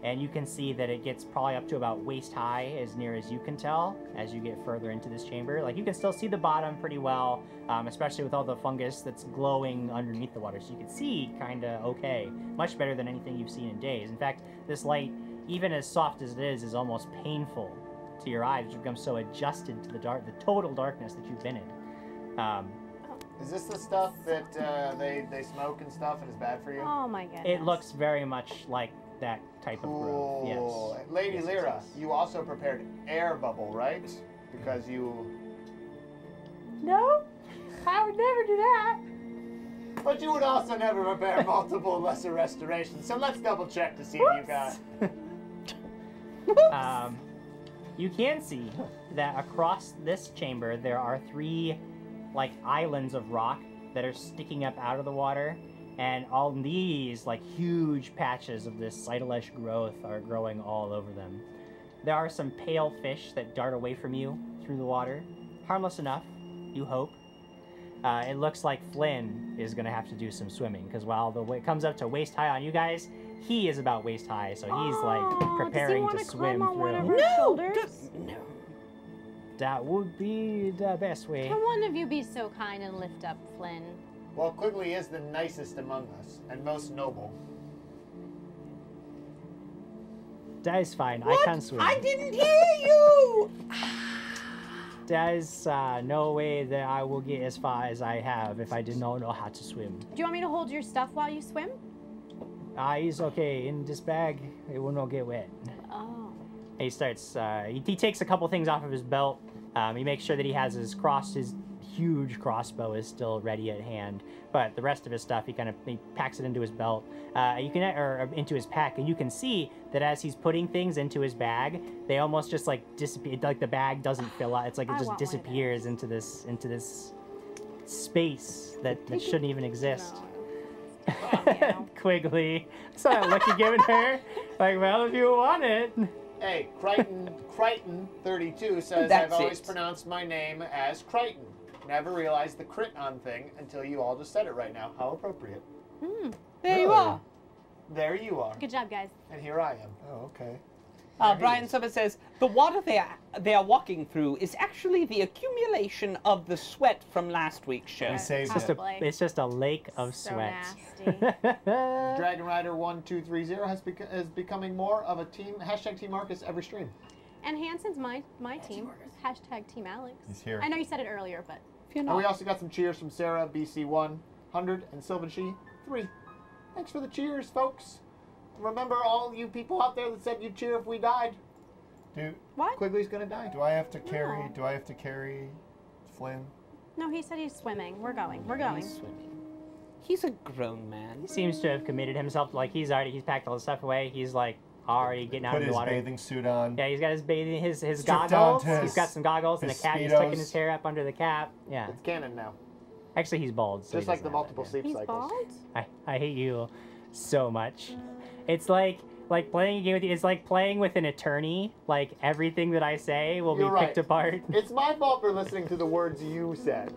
and you can see that it gets probably up to about waist high, as near as you can tell, as you get further into this chamber. Like, you can still see the bottom pretty well, especially with all the fungus that's glowing underneath the water. So you can see kind of okay, much better than anything you've seen in days. In fact, this light, even as soft as it is almost painful to your eyes, which become so adjusted to the total darkness that you've been in. Is this the stuff that they smoke and stuff and is bad for you? Oh my goodness. It looks very much like that type of growth. Yes. Cool. Lady Lyra, you also prepared air bubble, right? Because you... No, I would never do that. But you would also never prepare multiple lesser restorations, so let's double check to see if you got... You can see that across this chamber there are 3 like islands of rock that are sticking up out of the water, and all these like huge patches of this cytalesh growth are growing all over them. There are some pale fish that dart away from you through the water. Harmless enough, you hope. It looks like Flin is going to have to do some swimming, because while it comes up to waist high on you guys, he is about waist high, so he's like preparing to swim climb on one of through. her shoulders? No. That would be the best way. Can one of you be so kind and lift up Flin? Well, Quigley is the nicest among us, and most noble. That is fine. What? I can swim. I didn't hear you! There is no way that I will get as far as I have if I did not know how to swim. Do you want me to hold your stuff while you swim? It's okay. In this bag, it will not get wet. Oh. He starts, he takes a couple things off of his belt. He makes sure that he has his huge crossbow is still ready at hand. But the rest of his stuff, he packs it into his belt. Or into his pack, and you can see that as he's putting things into his bag, they almost just like disappear. Like the bag doesn't fill out. It's like it just disappears into this space that shouldn't even exist. No. Quigley. I saw that look you're giving her. Like, well, if you want it. Hey, Crichton32 says, That's I've always it. pronounced my name as Crichton. Never realized the crit on thing until you all just said it right now. How appropriate. There you are. There you are. Good job, guys. And here I am. Oh, okay. Brian Summers says, the water they are walking through is actually the accumulation of the sweat from last week's show. We saved It's it. it's just a lake of So sweat. nasty. Dragon Rider 1230 is becoming more of a team. Hashtag Team Marcus every stream. And Hanson's my team. Hashtag Team Alex. He's here. I know you said it earlier, but And we also got some cheers from Sarah, BC100, and Sylvan She 3. Thanks for the cheers, folks. Remember all you people out there that said you'd cheer if we died. what? Quigley's gonna die. Do I have to carry? No. Do I have to carry Flin? No, he said he's swimming. We're going. We're going. He's swimming. He's a grown man. He seems to have committed himself. Like he's packed all the stuff away. He's like already getting out Put of the his water. bathing suit on. Yeah, he's got his Stripped goggles. on to He's got some goggles and a his cap. He's tucking Speedos. his hair up under the cap. Yeah. It's canon now. Actually, he's bald. So Just he like the doesn't have multiple that, sleep He's cycles. bald? I hate you so much. It's like playing a game with you. It's like playing with an attorney. Like everything that I say will You're be right. picked apart. It's my fault for listening to the words you said.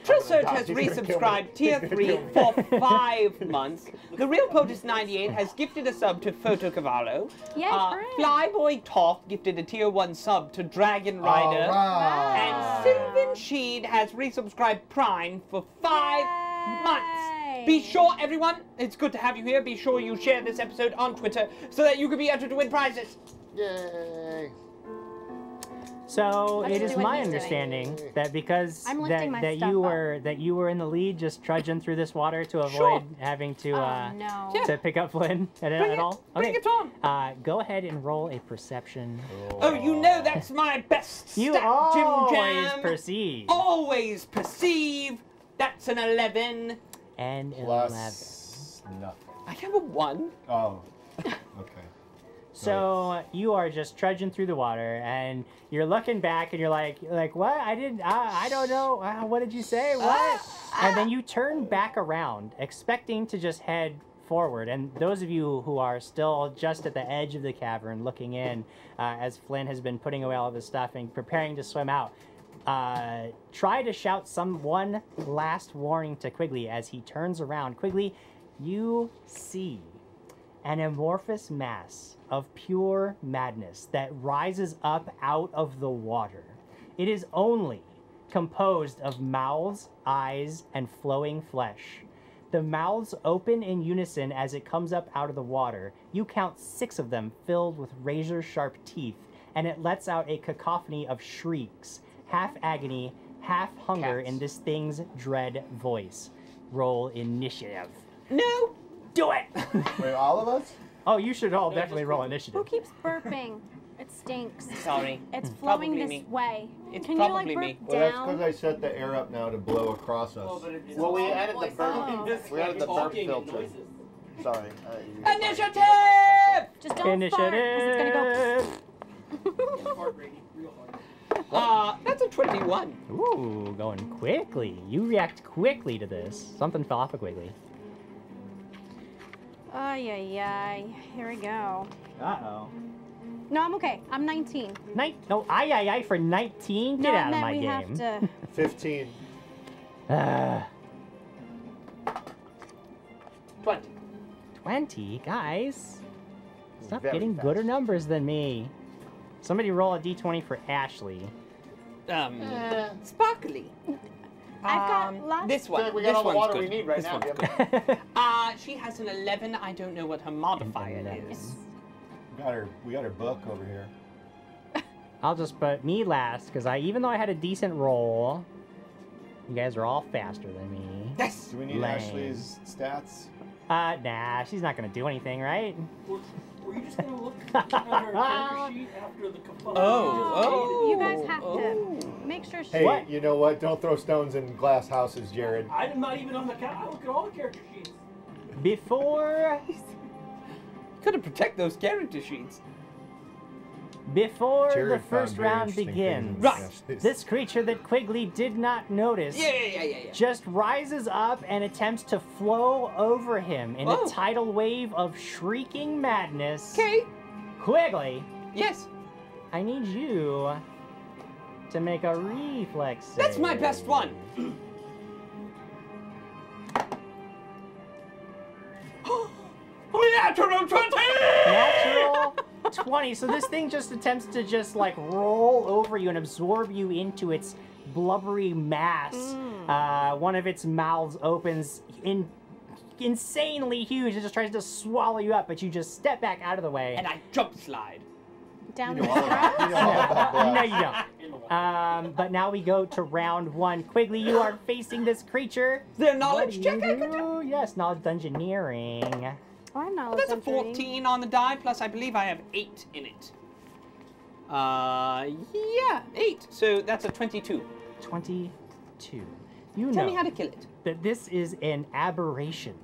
Trissert He's has gonna kill me. resubscribed tier 3 for 5 months. The Real POTUS 98 has gifted a sub to Photo Cavallo. Yes, correct. Flyboy Toff gifted a tier 1 sub to Dragon Rider. All right. And Sylvan Sheed has resubscribed Prime for 5 months. Be sure, everyone, it's good to have you here. Be sure you share this episode on Twitter so that you can be entered to win prizes. Yay. So Let's it do is what my he's doing. understanding that because I'm lifting my stuff that you were in the lead, just trudging through this water to avoid having to Oh, no. to pick up Flynn at all. Bring it on. Go ahead and roll a perception. Oh, you know that's my best You stat, Jim always Jam. perceive. Always perceive. That's an 11. And 11. Plus nothing. I have a 1. Oh. Okay. So you are just trudging through the water, and you're looking back, and you're like what? I don't know. What did you say? What? And then you turn back around, expecting to just head forward. And those of you who are still just at the edge of the cavern, looking in, as Flynn has been putting away all of his stuff and preparing to swim out, try to shout one last warning to Quigley as he turns around. Quigley, you see an amorphous mass of pure madness that rises up out of the water. It is only composed of mouths, eyes, and flowing flesh. The mouths open in unison as it comes up out of the water. You count 6 of them filled with razor-sharp teeth, and it lets out a cacophony of shrieks, half agony, half hunger in this thing's dread voice. Roll initiative. No! Do it! Wait, all of us? Oh, you should all definitely roll Who initiative. keeps burping? It stinks. Sorry. It's flowing Probably this me. way. It's Can you like probably burp me. Well, that's because down? I set the air up now to blow across us. Well, we added the burp. Oh. We added the burp Talking and filter. noises. Sorry. Initiative! Just don't fart, 'cause it's gonna go. Hard, Rady. Real hard. That's a 21. Ooh, going quickly. You react quickly to this. Something fell off of Quigley. Ay, ay, ay. Here we go. Uh-oh. No, I'm okay. I'm 19. No, aye for 19? Get no, out of and my then we game. have to... 15. 20. 20? Guys. Stop Very getting fast. gooder numbers than me. Somebody roll a d20 for Ashley. Sparkly. I've got lots. This one. We this got all the one's water good. we need right This now. one's Jim. good. She has an 11. I don't know what her modifier is. We got her book over here. I'll just put me last, because even though I had a decent roll, you guys are all faster than me. Yes! Do we need Lame. Ashley's stats? Nah, she's not gonna do anything, right? Were you just gonna look at her character sheet after the kerfuffle? Oh. You guys have to make sure she... Hey, What? you know what? Don't throw stones in glass houses, Jared. I'm not even on the count. I look at all the character sheets. Before Gotta protect those character sheets. Jared the found first very round interesting begins, things in Right. Ashley's- this creature that Quigley did not notice Yeah. just rises up and attempts to flow over him in Whoa. a tidal wave of shrieking madness. Okay. Quigley, Yes. I need you to make a reflex save. That's my best one. Natural 20! Natural 20. So this thing just attempts to just like roll over you and absorb you into its blubbery mass. One of its mouths opens insanely huge. It just tries to swallow you up, but you just step back out of the way. And I jump slide. Down You the know all about, you know all about No, that. you don't. But now we go to round one. Quigley, you are facing this creature. Is there a What knowledge do check I you could do? do? Yes, knowledge dungeoneering. Oh, I know. That's a 14 on the die, plus I believe I have 8 in it. Yeah, 8. So that's a 22. 22. You Tell know me how to kill it. that this is an aberration.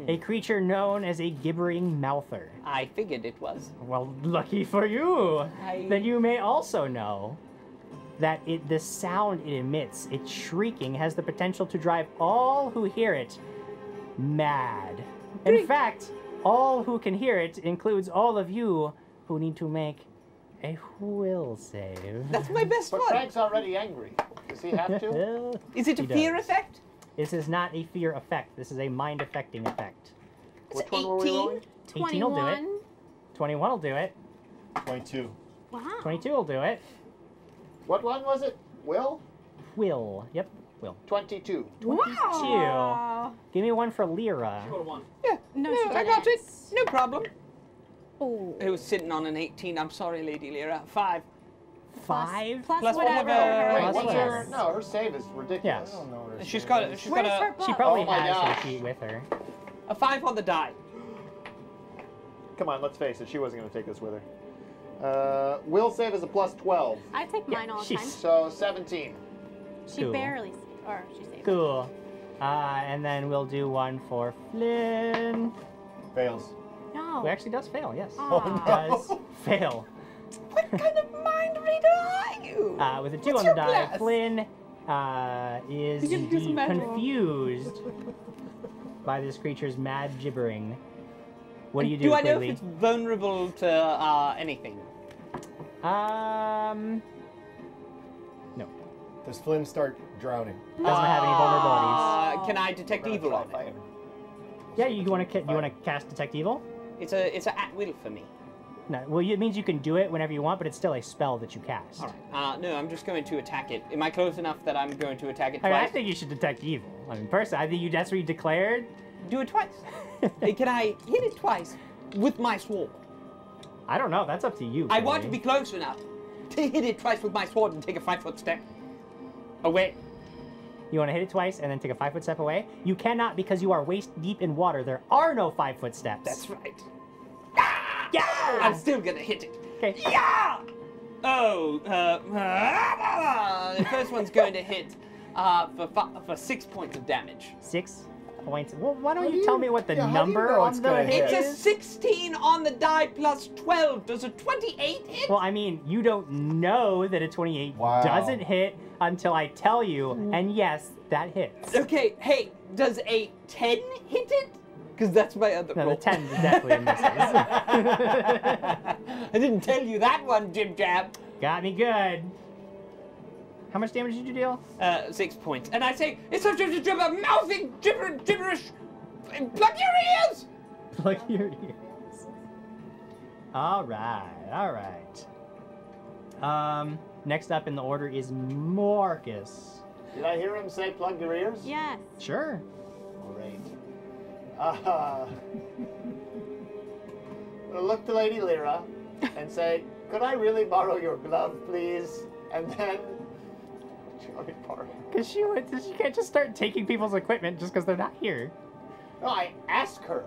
A creature known as a gibbering mouther. I figured it was. Well, lucky for you. I- Then you may also know that the sound it emits, its shrieking, has the potential to drive all who hear it mad. In fact, all who can hear it includes all of you who need to make a will save. That's my best But one. Craig's already angry. Does he have to? Is it a He fear does. effect? This is not a fear effect. This is a mind affecting effect. It's Which one were we 18. rolling? 18 will do it. 21. 21 will do it. 22. Wow. 22 will do it. What one was it? Will? Will. Yep, will. 22. 22. Wow. Give me one for Lyra. She would've won. Yeah. No, No, she I got it. didn't. No problem. Oh. It was sitting on an 18. I'm sorry, Lady Lyra. 5. 5? Plus Plus whatever. whatever. Wait, Plus what's whatever. her? No, her save is ridiculous. Yes. I don't know what her She's save got is. she's Where's got her a, book? She probably Oh my has gosh. her sheet with her. a 5 on the die. Come on, let's face it. She wasn't going to take this with her. Will save is a plus 12. I take mine all the she's- time. So 17. She Cool. barely, or she saved. Cool. And then we'll do one for Flynn. Fails. No. Who actually does fail, yes. Aw. Does fail. What kind of mind reader are you? With a 2 What's on the your die, class? Flynn is You can do some indeed math roll. confused by this creature's mad gibbering. What do you do, Do I know Quigley? if it's vulnerable to anything? No. Does Flynn start drowning? Doesn't have any vulnerabilities. Can I detect evil on it? Yeah, you want to cast Detect Evil? It's a at will for me. No. Well, it means you can do it whenever you want, but it's still a spell that you cast. All right. No, I'm just going to attack it. Am I close enough that I'm going to attack it I mean, I twice? think you should Detect Evil. I mean, personally, I think that's what you declared. Do it twice. Can I hit it twice with my sword? I don't know. That's up to you. I want to Quigley. be close enough. to hit it twice with my sword and take a 5-foot step away. You want to hit it twice and then take a 5-foot step away? You cannot because you are waist deep in water. There are no 5-foot steps. That's right. Yeah! I'm still gonna hit it. Okay. Yeah! Oh, the first one's going to hit for 6 points of damage. 6 points. Well, why don't you tell me what the how do you number know on it's the gonna hit hit? It's a is? 16 on the die plus 12. Does a 28 hit? Well, I mean, you don't know that a 28 Wow. doesn't hit until I tell you, and yes, that hits. Okay, hey, does a 10 hit it? Because that's my other No, roll. the 10 definitely misses. I didn't tell you that one, Jim Jam. Got me good. How much damage did you deal? 6 points. And I say, it's such a mouthing gibberish. Plug your ears! Plug your ears. All right. Next up in the order is Marcus. Did I hear him say plug your ears? Yes. Sure. Great. I'm gonna look to Lady Lyra and say, could I really borrow your glove, please? And then... Because she can't just start taking people's equipment just because they're not here. No, I ask her.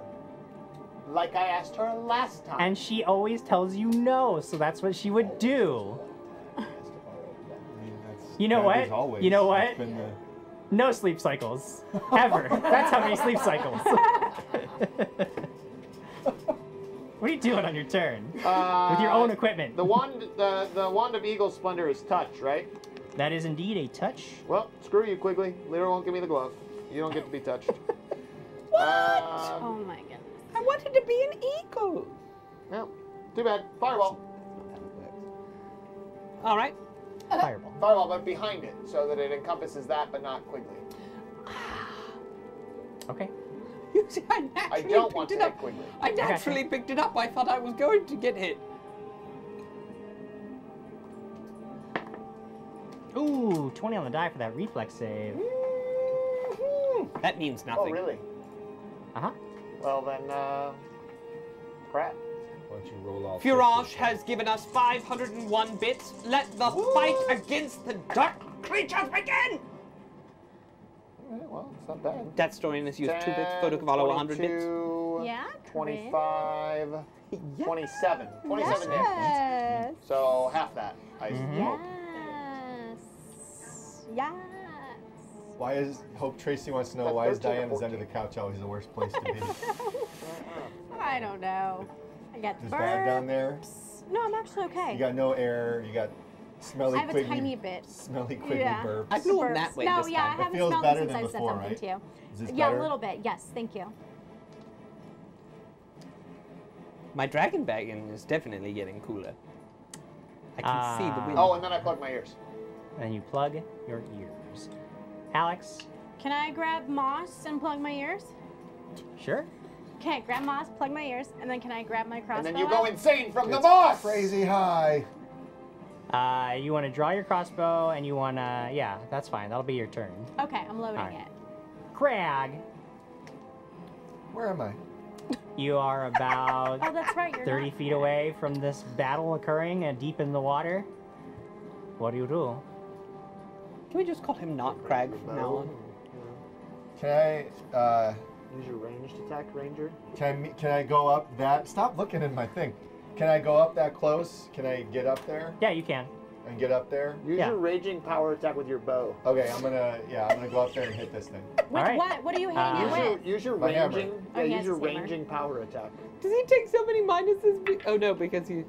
Like I asked her last time. And she always tells you no, so that's what she would do. You know what? You know what? No sleep cycles. Ever. That's how many sleep cycles. What are you doing on your turn? With your own equipment. The wand of Eagle Splendor is touch, right? That is indeed a touch. Well, screw you, Quigley. Lyra won't give me the glove. You don't get to be touched. Oh my goodness. I wanted to be an eagle. No, too bad. Fireball. All right. Fireball. Fireball, but behind it, so that it encompasses that, but not Quigley. Okay. You see, I naturally don't want picked to it hit up. Quigley. I naturally picked it up. I thought I was going to get hit. Ooh, 20 on the die for that reflex save. That means nothing. Oh, really? Uh-huh. Well, then, crap. Why don't you roll off? Furage has given us 501 bits. Let the fight against the dark creatures begin! Okay, well, it's not bad. That story is used 2 bits. Photocavallo 100 bits. 22, Yeah. 25, Yeah. 27. 27 damage. Yes. So half that, I Mm-hmm. hope. Yes. Why is Hope Tracy wants to know That's why is 13 or Diana's 14. under the couch always the worst place to be? I don't know. I got It's bad down there. No, I'm actually okay. You got no air. You got smelly I have a Quigley. tiny bit. Smelly Quigley Yeah. burps. I flew him Burps. that way No, this yeah, I time. haven't feels smelled better it since than I said before, something right? to you. Is this Yeah, better? a little bit. Yes, thank you. My dragon bagging is definitely getting cooler. I can see the wind. Oh, and then I plug my ears. And you plug your ears. Alex? Can I grab moss and plug my ears? Sure. Okay, grab moss, plug my ears, and then can I grab my crossbow? And then you go out? insane from the It's boss! crazy high. You want to draw your crossbow, and you want to... Yeah, that's fine. That'll be your turn. Okay, I'm loading Alright. it. Crag, Where am I? you are about Oh, that's right. You're 30 not feet there. away from this battle occurring and deep in the water. What do you do? Can we just call him not Crag from now on? Can I? Use your ranged attack, Ranger. Can I go up that? Stop looking at my thing. Can I go up that close? Can I get up there Yeah, you can. and get up there? Use Yeah. your raging power attack with your bow. Okay, I'm gonna go up there and hit this thing. With Alright. what? What are you hitting Use it your, with? use your My hammer. ranging. Oh, Yeah, he use has your his hammer. ranging power attack. Does he take so many minuses? Oh no, because he...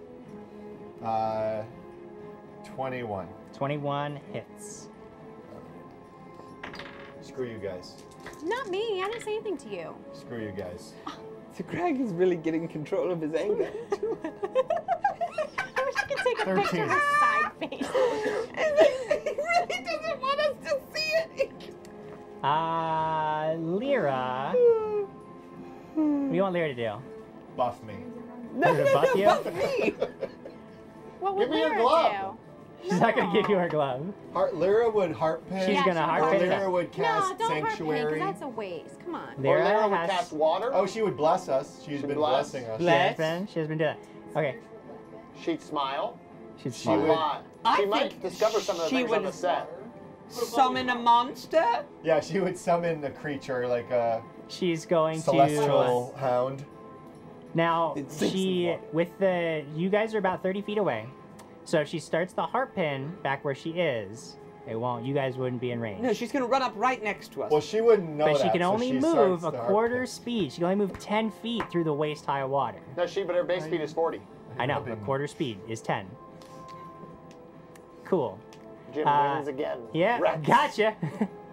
21. 21 hits. Screw you guys. Not me. I didn't say anything to you. Screw you guys. So Crag is really getting control of his anger. I wish I could take a picture of 13. his side face. He really doesn't want us to see it. Lyra. What do you want Lyra to do? Buff me. Her to buff you? Buff me. What would Give me your Lyra glove. do? She's not going to give you her glove. Lyra would heart pin. She's Yeah, gonna she'll heart Or pin it Lyra up. would cast No, don't hurt me, sanctuary. because that's a waste. Come on. Or Lyra Lyra would has... cast water. Oh, she would bless us. She's been bless. blessing us. She has been doing that. Okay. She'd smile. She's She smart. might discover some of the she things on would the set. summon a monster? Yeah, she would summon a creature like a She's going celestial hound. Now, It sinks in the water. you guys are about 30 feet away. So if she starts the heart pin back where she is, you guys wouldn't be in range. No, she's gonna run up right next to us. Well, she wouldn't know But that. she can so only she move starts a the heart quarter pin. speed. She can only move 10 feet through the waist high of water. No, but her base speed is 40. I know, but quarter speed is 10. Cool. Jim wins again. Yeah, Rats. gotcha.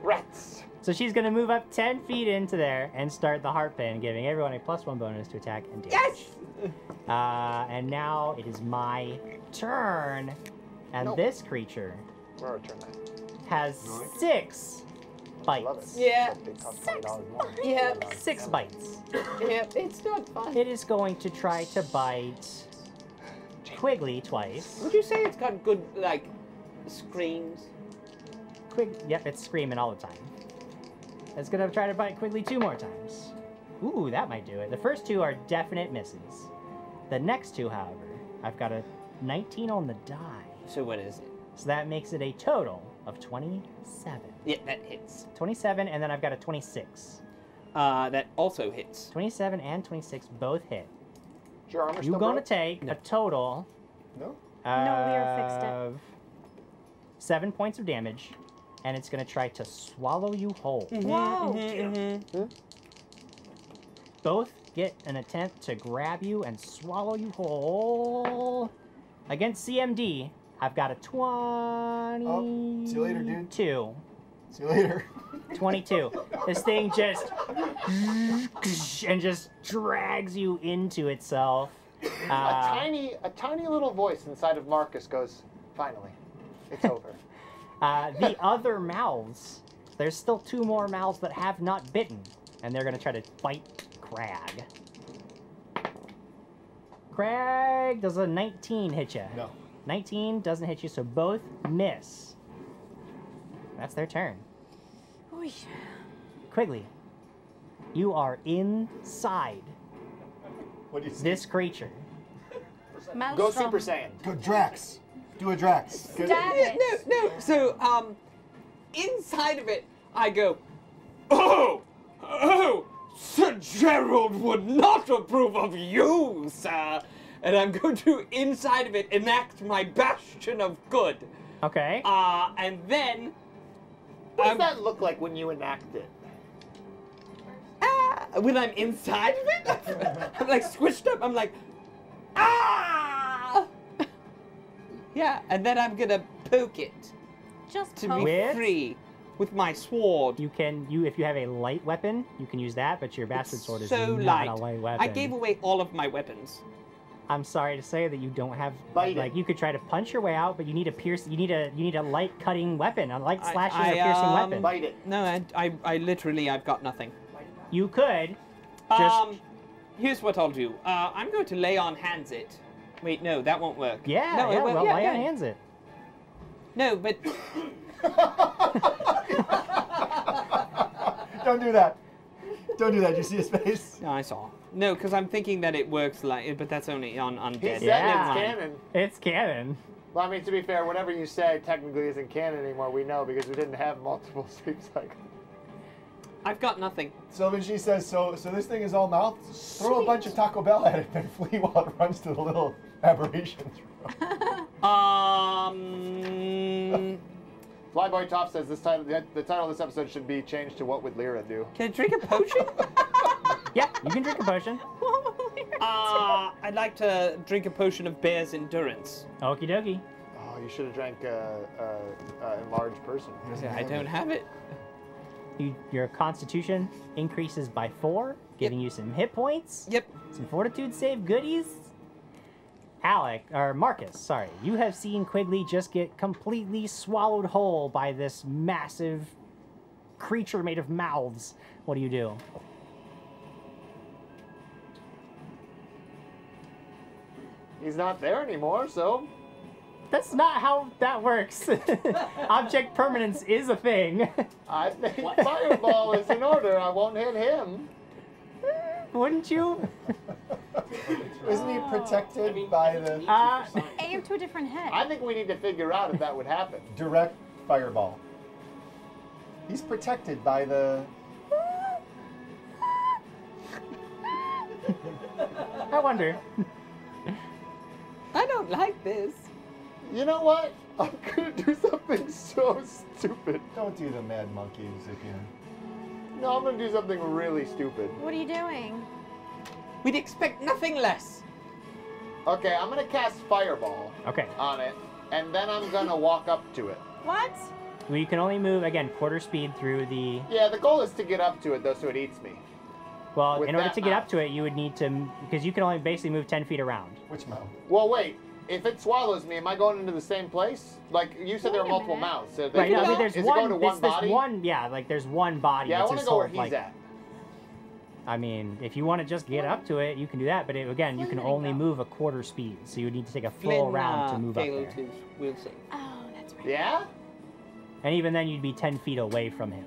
Rats. So she's going to move up 10 feet into there and start the heart pin, giving everyone a +1 bonus to attack and damage. Yes! And now it is my turn. And Nope. this creature We're our turn now. has 6 I love it. bites. Yeah. They cost $20 more. Yeah. 6 bites. Yeah, it's not fun. It is going to try to bite Quigley twice. Would you say it's got good, like, screams? Yep, it's screaming all the time. It's gonna try to bite Quigley 2 more times. Ooh, that might do it. The first 2 are definite misses. The next 2, however, I've got a 19 on the die. So what is it? So that makes it a total of 27. Yeah, that hits. 27, and then I've got a 26. That also hits. 27 and 26 both hit. Is your armor You're still gonna broke? take No. a total No? No, we are fixed it. of 7 points of damage, and it's gonna try to swallow you whole. Whoa. Both get an attempt to grab you and swallow you whole. Against CMD, I've got a 22. Oh, see you later, dude. 22. See you later. 22. This thing just and just drags you into itself. a tiny little voice inside of Marcus goes, "Finally, it's over." The other mouths, there's still 2 more mouths that have not bitten, and they're gonna try to bite Crag. Crag, does a 19 hit you? No. 19 doesn't hit you, so both miss. That's their turn. Oy. Quigley, you are inside What do you say? this creature. Go Maelstrom. Super Saiyan. Go Drax. Do a Drax. Stab Yeah, it. no. So, inside of it, I go, oh, Sir Gerald would not approve of you, sir. And I'm going to, inside of it, enact my bastion of good. Okay. And then, What does that look like when you enact it? when I'm inside of it, I'm like squished up. I'm like, ah! Yeah, and then I'm gonna poke it Just to poke. be With? free with my sword. If you have a light weapon, you can use that, but your bastard It's sword is so not light. a light weapon. I gave away all of my weapons. I'm sorry to say that you don't have Bite like it. you could try to punch your way out, but you need a light cutting weapon, a light slashing I, or piercing um, weapon. Bite it. No, I literally, I've got nothing. You could just Here's what I'll do. I'm going to lay on hands it. Wait, no, that won't work. yeah, no, yeah, it won't. well, yeah, lay yeah. on hands it. No, but Don't do that. Don't do that. You see his face? no, I saw. No, because I'm thinking that it works like, but that's only on He undead. said Yeah. it's canon. It's canon. Well, I mean, to be fair, whatever you say technically isn't canon anymore. We know because we didn't have multiple sleep cycles. I've got nothing. Sylvan, she says, so this thing is all mouth? Throw a bunch of Taco Bell at it and flee while it runs to the little aberrations. Flyboy Top says the title of this episode should be changed to "What Would Lyra Do?" Can I drink a potion? Yeah, you can drink a potion. I'd like to drink a potion of bear's endurance. Okie dokie. Oh, you should have drank enlarged person. I don't have it. Your constitution increases by 4, giving you some hit points. Yep. Some fortitude save goodies. Marcus, sorry. You have seen Quigley just get completely swallowed whole by this massive creature made of mouths. What do you do? He's not there anymore, so That's not how that works. Object permanence is a thing. I think Fireball is in order. I won't hit him. Wouldn't you? Isn't he protected I mean, by I think the we need to for science. Aim to a different head. I think we need to figure out if that would happen. direct fireball? He's protected by the. I wonder. I don't like this. You know what? I'm gonna do something so stupid. Don't do the mad monkeys again. No, I'm gonna do something really stupid. What are you doing? We'd expect nothing less. Okay, I'm gonna cast Fireball Okay. on it, and then I'm gonna walk up to it. What? Well, you can only move, again, quarter speed through the... Yeah, the goal is to get up to it, though, so it eats me. Well, With in order that to get up mouth. to it, you would need to... Because you can only basically move 10 feet around. Which mouth? Well, wait. If it swallows me, am I going into the same place? Like, you said there were Wait a multiple minute. mouths. So Right, no, I mean, there's is one... it going to one there's body? one... Yeah, like, there's one body. Yeah, I that's want to his go where whole, he's like, at. I mean, if you want to just get up to it, you can do that. But again, you can Flin only go. move a quarter speed. So you would need to take a full Flin, round to move up failed there. his will save. Oh, that's right. Yeah? And even then, you'd be 10 feet away from him.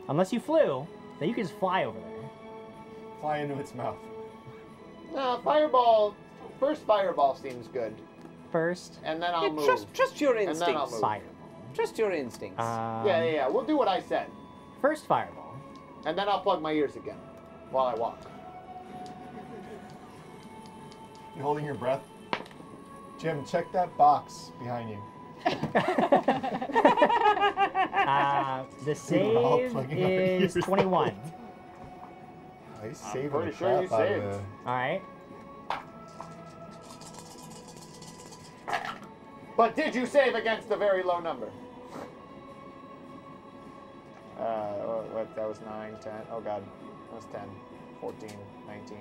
Unless you flew, then you could just fly over there. Fly into its mouth. No, Fireball. First Fireball seems good. First, And then I'll Yeah, move. trust your then I'll instincts. move. fireball. Trust your instincts. Yeah. We'll do what I said. First fireball. And then I'll plug my ears again while I walk. You holding your breath? Jim, check that box behind you. The were all save plugging our is ears. 21. Oh, he's saving pretty the sure you crap out saved. of the... All right. But did you save against a very low number? What? That was 9, 10. Oh, God. That was 10, 14, 19,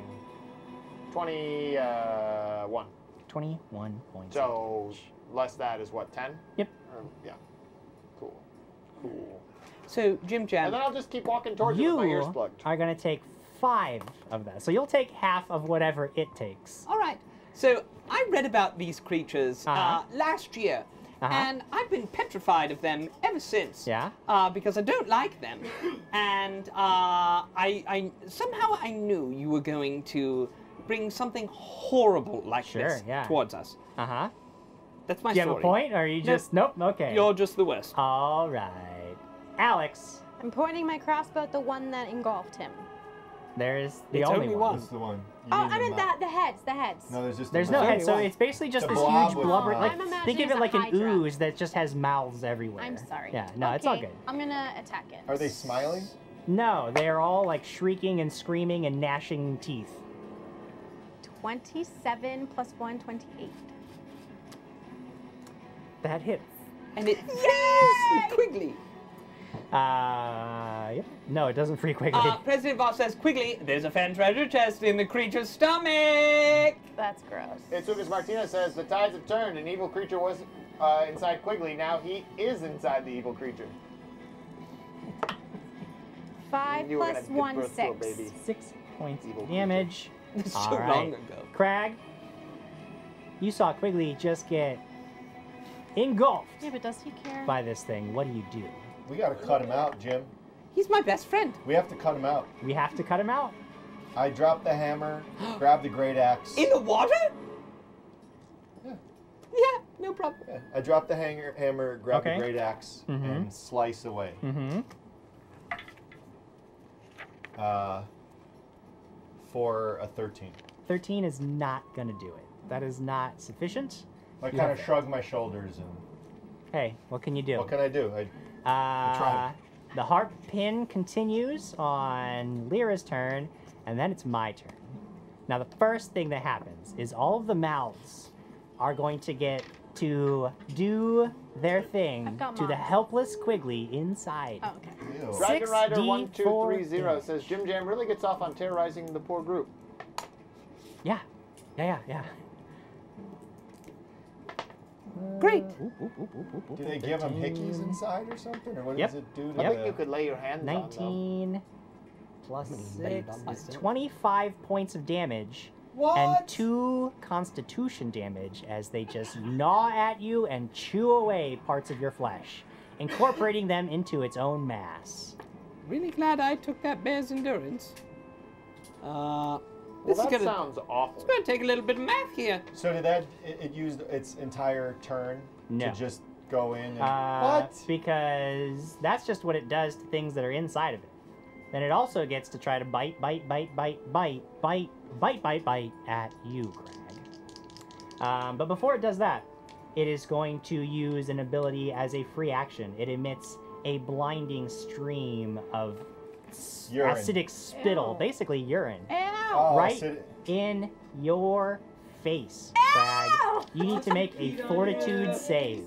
21. 21 points. So, less that is what, 10? Yep. Yeah. Cool. Cool. So, Jim And Jam, then I'll just keep walking towards it with my ears You plugged. are going to take 5 of that. So you'll take half of whatever it takes. all right. So, I read about these creatures Uh-huh. last year, Uh-huh. and I've been petrified of them ever since. Yeah? Because I don't like them, and I somehow I knew you were going to bring something horrible like Sure, this yeah. towards us. Uh-huh. That's my Do you have story. a point, or are you just... Nope, okay. You're just the worst. All right. Alex, I'm pointing my crossbow at the one that engulfed him. there's the It's only only one. one. That's the one. You Oh, mean I the meant mouth. the heads, the heads. No, there's just There's the no mouth. head, so one. it's basically just The this blob huge with blubber. the- Like, I'm imagining think of it's it a like an hydra. ooze that just has mouths everywhere. I'm sorry. Yeah, no, it's all Okay, good. I'm gonna attack it. Are they smiling? No, they are all like shrieking and screaming and gnashing teeth. 27 plus 1, 28. That hits. And it frees Quigley. Yep. No, it doesn't free Quigley. President Voss says, Quigley, there's a fan treasure chest in the creature's stomach. That's gross. Itsukas Martinez says the tides have turned. An evil creature was inside Quigley. Now he is inside the evil creature. 5 You were plus gonna give 1, birth to a 6. baby. 6 points Evil of damage. That's All so right. long ago. Crag, you saw Quigley just get engulfed Yeah, but does he care? by this thing. What do you do? We gotta cut him out, Jim. He's my best friend. We have to cut him out. We have to cut him out. I drop the hammer, grab the great axe. In the water? Yeah. Yeah, no problem. Yeah, I drop the hammer, grab Okay. the great axe, Mhm. and slice away. Mm-hmm. For a 13. 13 is not going to do it. That is not sufficient. I You kind have of to- shrug my shoulders and Hey, what can you do? what can I do? tried. The harp pin continues on Lyra's turn, and then it's my turn. Now, the first thing that happens is all of the mouths are going to get to do their thing I've got to the mouths. helpless Quigley inside. Oh, okay. Ew. Dragon Rider 6d4 1230 says Jim Jam really gets off on terrorizing the poor group. Yeah. Great. Do they give him hickeys inside or something? Or what Yep. does it do to I Yep. think you could lay your hands on them. 19 plus many 6 belly is buttons? 25 points of damage. What? And 2 constitution damage as they just gnaw at you and chew away parts of your flesh, incorporating them into its own mass. Really glad I took that bear's endurance. This Well, is that gonna, sounds awful. it's gonna take a little bit of math here. So did that? It used its entire turn No. to just go in. And, What? Because that's just what it does to things that are inside of it. Then it also gets to try to bite at you, Greg. But before it does that, it is going to use an ability as a free action. It emits a blinding stream of Urine. acidic spittle, Ew. basically urine, Ew. Oh, right acid- in your face, Crag. You need to make a fortitude save.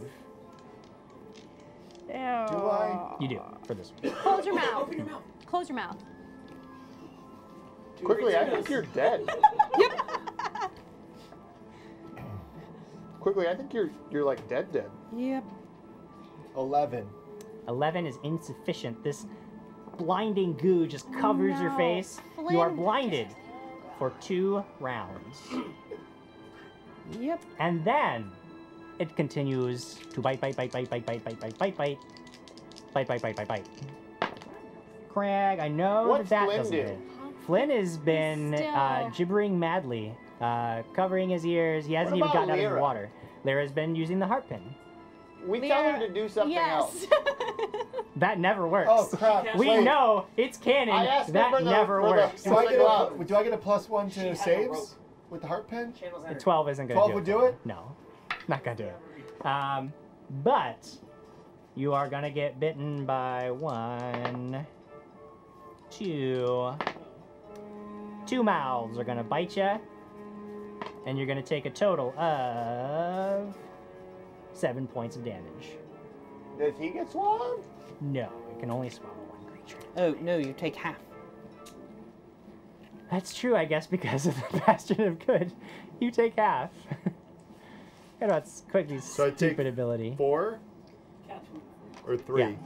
Ew. Do I? You do, for this one. Close your mouth. Open your mouth. Close your mouth. Quigley, I think you're dead. Quigley, I think you're like dead. Yep. 11. 11 is insufficient. This blinding goo just covers your No. face. You are Flin. blinded for 2 rounds. Yep. And then it continues to bite. Craig, I know What's that Flin doesn't do? hit. Flin has been Still. gibbering madly, covering his ears. He hasn't What even about gotten out of the Lyra? water. Lyra's been using the heart pin. We tell her Lyra- to do something else. Yes. That never works. Oh crap! We Wait. know it's canon. I asked That him for the- never for the- works. Do I get Glove. do I get a +1 She to has a saves rope. with the heart pin? Channels The energy. 12 isn't going to 12 do would it. do it? No, not going to do it. But you are going to get bitten by 1, 2. 2 mouths are going to bite you. And you're going to take a total of 7 points of damage. Does he get swallowed? No, it can only swallow 1 creature. Oh, no, you take half. That's true, I guess, because of the Bastion of Good. You take half. I know it's Quigley's So I take stupid ability. 4 Cat's food. or 3?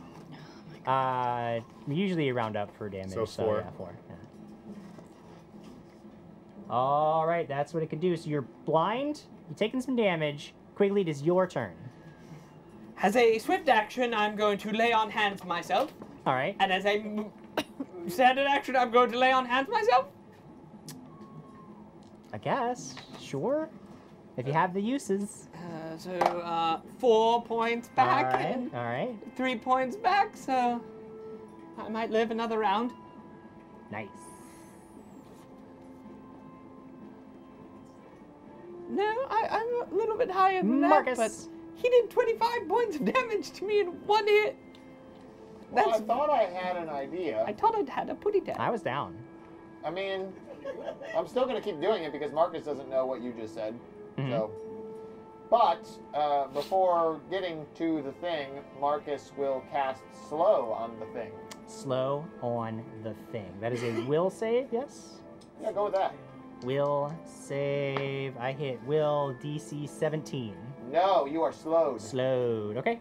Usually you round up for damage. So 4. Yeah, 4. Yeah. All right, that's what it can do. So you're blind. You're taking some damage. Quigley, it is your turn. As a swift action, I'm going to lay on hands myself. All right. And as a standard action, I'm going to lay on hands myself. I guess. Sure. If you have the uses. So 4 points back All right. and All right. 3 points back, so I might live another round. Nice. No, I'm a little bit higher than Marcus. that, but he did 25 points of damage to me in 1 hit. Well, I That's, thought I had an idea. I thought I'd had a putty down. I was down. I mean, I'm still going to keep doing it because Marcus doesn't know what you just said. Mhm. So, but before getting to the thing, Marcus will cast slow on the thing. Slow on the thing. That is a will save, yes? Yeah, go with that. Will save. I hit will DC 17. No, you are slowed. Slowed. Okay.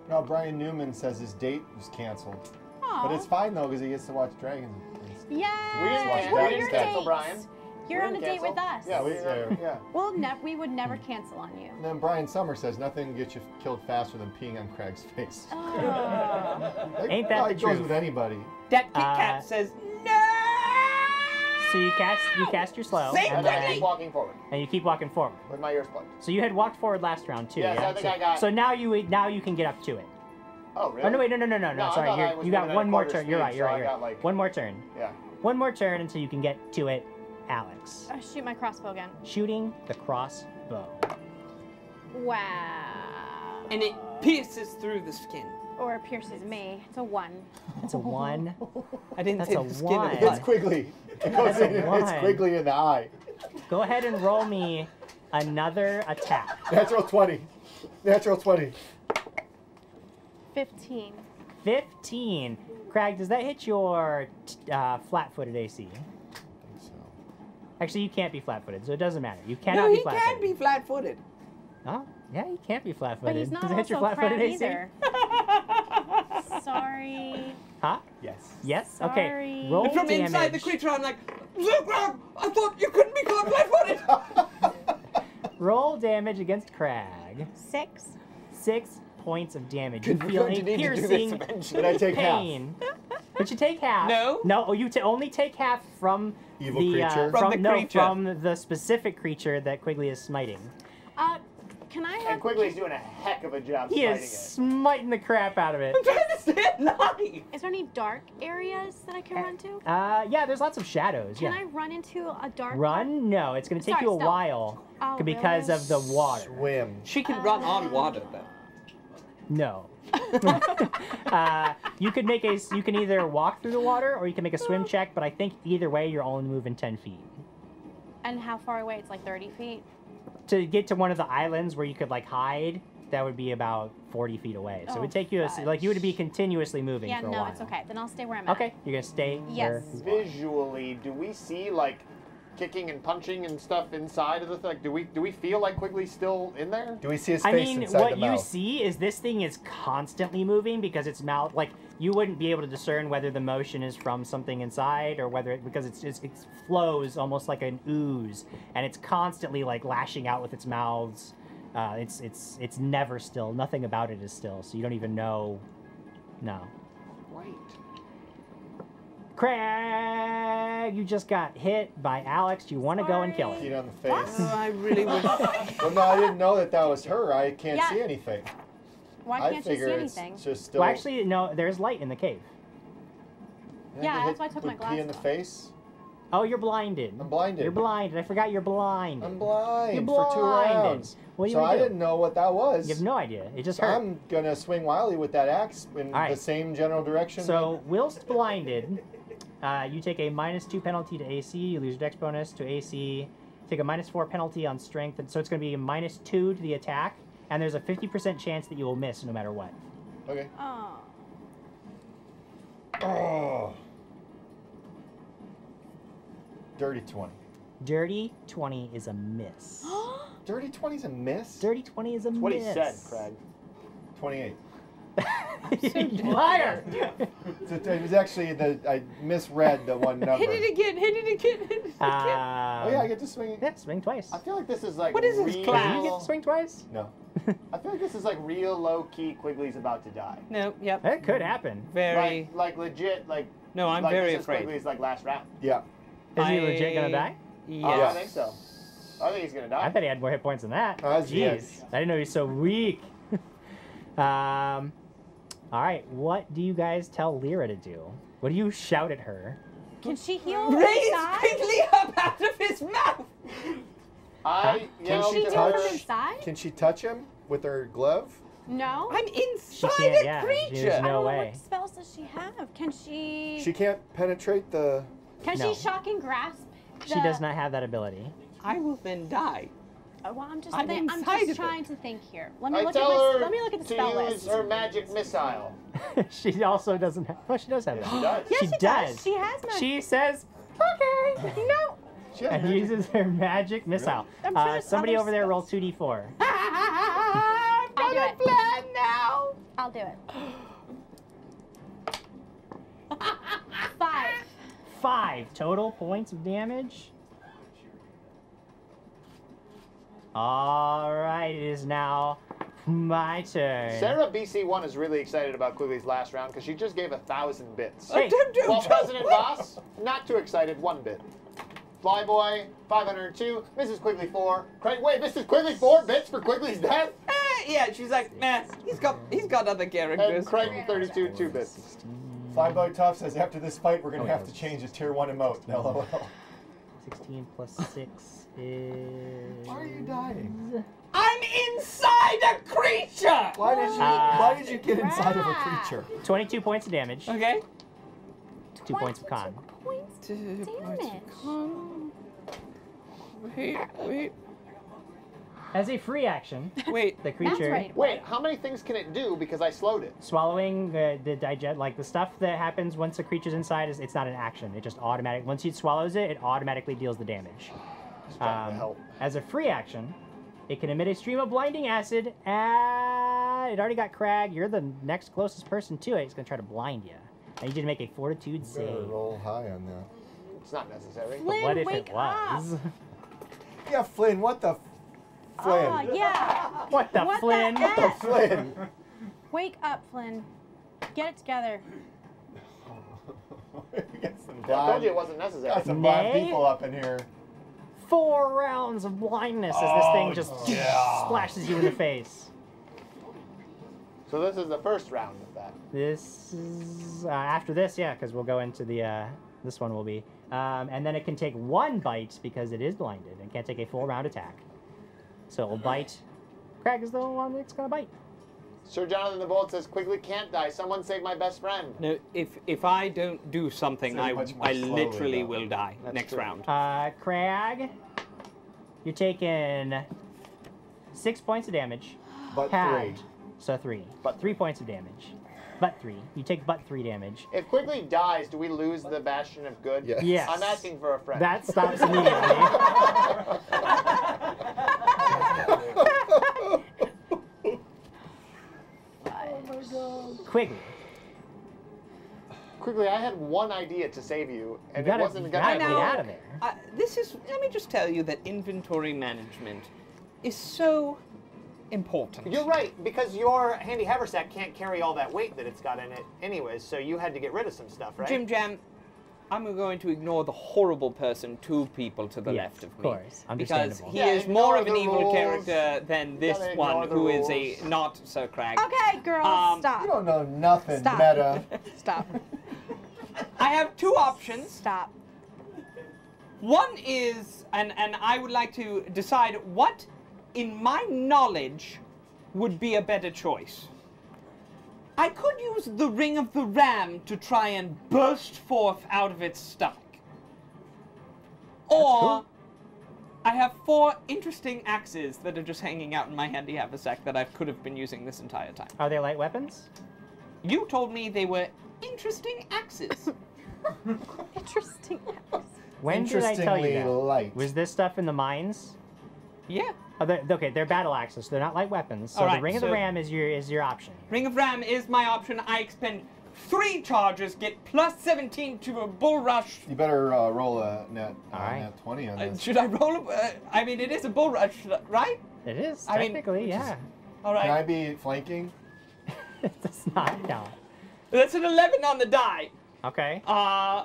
No, Brian Newman says his date was canceled. But it's fine though because he gets to watch Dragon. We Yay! didn't What are cancel your cancel, dates? Brian. You're We on a didn't date with us. Yeah, Yeah. We would never cancel on you. And then Brian Summer says nothing gets you killed faster than peeing on Craig's face. Oh. Ain't that probably the goes truth? with anybody. That Kit Kat says, no! So you cast your slow, Save And and, then I then, keep walking forward and you keep walking forward. with my ears plugged. So you had walked forward last round too. Yes, yeah. I think so, I got- So now you can get up to it. Oh, really? Oh no wait no No, I sorry thought I you was got moving at one a more quarter turn. You're speed, right. You're so right. I You're got, right. like- One more turn. Yeah. One more turn until you can get to it, Alex. Shoot my crossbow again. Shooting the crossbow. Wow. And it pierces through the skin. Or it pierces me. It's a 1. It's a 1. I didn't That's say a the skin of one. the It's butt. Quigley. It goes in and hits one. Quigley in the eye. Go ahead and roll me another attack. Natural 20. Natural 20. 15. 15. Craig, does that hit your flat-footed AC? Actually, you can't be flat-footed, so it doesn't matter. You cannot No, be he flat-footed. can be flat-footed. Oh, yeah, he can't be flat-footed. But he's not Does it hit your also flat-footed crab AC? either. Sorry. Huh? Yes. Yes? Sorry. Okay. Roll And from damage. inside the creature, I'm like, Zugrab, I thought you couldn't be caught flat-footed. Roll damage against Crag. 6. 6 points of damage. You We're feel going to a need to do this piercing eventually. Did I take half? pain. But you take half. No. No, you only take half from Evil the creature? From the creature. from the specific creature that Quigley is smiting. Can I And have... Quigley's doing a heck of a job He fighting is it. smiting the crap out of it. I'm trying to stay alive. Is there any dark areas that I can run to? Yeah, there's lots of shadows. Can yeah. I run into a dark... Run? No, it's going to take Sorry, you a stop. while Oh, because really? of the water. Swim. She can run on water though. No. You could make you can either walk through the water or you can make a swim check, but I think either way you're only moving 10 feet. And how far away? It's like 30 feet? To get to one of the islands where you could like hide, that would be about 40 feet away. So it would take you like you would be continuously moving Yeah, for a no, while. it's okay. Then I'll stay where I'm at. Okay, you're gonna stay Yes. where you are. Visually, do we see like kicking and punching and stuff inside of the thing? Do we feel like Quigley's still in there? Do we see his I face mean, inside what the you mouth? see is this thing is constantly moving because its mouth, like, you wouldn't be able to discern whether the motion is from something inside or whether because it flows almost like an ooze, and it's constantly like lashing out with its mouths. It's never still. Nothing about it is still, so you don't even know. No. Right. Craig, you just got hit by Alex. Do you want to go and kill Feet it? on the face. Oh, I really wish. Well, no, I didn't know that was her. I can't Yeah. see anything. Why I can't you figure see it's anything? just still. Well, actually, no. There's light in the cave. Yeah, that's why I took my Put pee in the glasses off. face. Oh, you're blinded. I'm blinded. You're blinded. I forgot you're blinded. I'm blind You're for 2 blinded. rounds. What are you So gonna I do? didn't know what that was. You have no idea. It just So hurt. I'm gonna swing wildly with that axe in All right. the same general direction. So, whilst blinded, you take a -2 penalty to AC. You lose your dex bonus to AC. Take a -4 penalty on strength, and so it's going to be a -2 to the attack. And there's a 50% chance that you will miss no matter what. Okay. Oh. Oh. Dirty 20. Dirty 20 is a miss. Dirty 20's a miss? Dirty 20 is a What miss. he said, Craig. 28. You liar! It was actually I misread the one number. Hit it again. Hit it again. Hit it again. Oh yeah, I get to swing. Yeah, swing twice. I feel like this is like What is this real... class? You get to swing twice? No. I feel like this is like real low key. Quigley's about to die. No. Yep. That could happen. Very. Like legit. Like No, I'm like very this is afraid. Quigley's like last round. Yeah. Is he legit gonna die? Yes. I think so. I think he's gonna die. I bet he had more hit points than that. Jeez. Jeez. I didn't know he was so weak. All right, what do you guys tell Lyra to do? What do you shout at her? Can she heal Raise inside? Quigley up out of his mouth. I Can yelled she to do it her. from inside? Can she touch him with her glove? No. I'm She inside can't, a yeah. creature. There's I no don't know way. what spells does she have? Can she? She can't penetrate the. Can No. she shock and grasp? She does not have that ability. I will then die. Well, I'm just I'm I'm inside of just it. trying to think here. Let me I look at tell my. her Let me look at the to spell use list. her magic missile. She also doesn't have. Well, she does have She that. does. Yes, she she does. She has magic. She says, okay, no. She has And magic. uses her magic missile. I'm sure there's Somebody other over there roll spells. 2d4. I've I'll do got a it. plan now. I'll do it. 5. 5 total points of damage. All right, it is now my turn. Sarah BC1 is really excited about Quigley's last round because she just gave 1,000 bits. Hey. While President Voss, not too excited, 1 bit. Flyboy, 502. Mrs. Quigley, 4. Craig, wait, Mrs. Quigley, 4 bits for Quigley's death? Yeah, she's like, meh. He's got other characters. And Craig, 32, 2 bits. Flyboy Tough says after this fight we're gonna have to change his tier 1 emote. LOL. 16 plus 6 is... Why are you dying? I'm inside a creature. Why did you get inside of a creature? 22 points of damage. Okay. 2 points of con. Points 2 points damage. of con. Wait. As a free action, Wait. the That's creature right. Wait, how many things can it do because I slowed it? swallowing the digest, like the stuff that happens once the creature's inside is it's not an action. It just automatic. Once it swallows it, it automatically deals the damage. trying to help. As a free action, it can emit a stream of blinding acid. It already got Crag. You're the next closest person to it. It's gonna try to blind you. I need you to make a fortitude Better save. roll high on that. It's not necessary. But what if wake it was? Yeah, Flynn, what the Flynn? Oh, yeah. What the What the Flynn? F? Flynn. Wake up, Flynn. Get it together. We got some I blind, told you it wasn't necessary. got some blind Nay? people up in here. 4 rounds of blindness as this thing just splashes you in the face. So this is the first round of that. This is after this, yeah, because we'll go into the this one will be, and then it can take 1 bite because it is blinded and can't take a full round attack. So it will bite. Craig is the one that's gonna bite. Sir Jonathan the Bold says, Quigley can't die. Someone save my best friend. No, if I don't do something, So I much more slowly, literally though. will die That's next true. round. Craig, you're taking 6 points of damage. But Halved. 3. So 3. But 3 points of damage. But 3. You take but 3 damage. If Quigley dies, do we lose the Bastion of Good? Yes. Yes. I'm asking for a friend. That stops immediately. Quigley. Quigley, I had one idea to save you, You and gotta, it wasn't you gonna gotta get know. out of there. Let me just tell you that inventory management is so important. You're right, because your handy haversack can't carry all that weight that it's got in it anyways, so you had to get rid of some stuff, right? Jim Jam, I'm going to ignore the horrible person 2 people to the Yes, left of of me. course. Because Understandable. he Yeah, is more of an ignore the evil rules. character than this Gotta one, ignore the who is a rules. not so Crag. Okay, girls, Um, You stop. don't know nothing, Stop. meta. Stop. I have 2 options. Stop. One is, and I would like to decide what, in my knowledge, would be a better choice. I could use the Ring of the Ram to try and burst forth out of its stomach. Or, cool. I have 4 interesting axes that are just hanging out in my handy haversack that I could have been using this entire time. Are they light weapons? You told me they were interesting axes. Interesting. When did I tell you Interestingly that? light. Was this stuff in the mines? Yeah. Oh, okay, they're battle axes. They're not light weapons. So All the right, Ring of the so- Ram is your option. Ring of Ram is my option. I expend 3 charges, get plus 17 to a bull rush. You better roll a net, Alright. net 20 on this. Should I roll? I mean, it is a bull rush, right? It is I mean, technically, which is- yeah. All Can I right. be flanking? It does not count. That's an 11 on the die. Okay.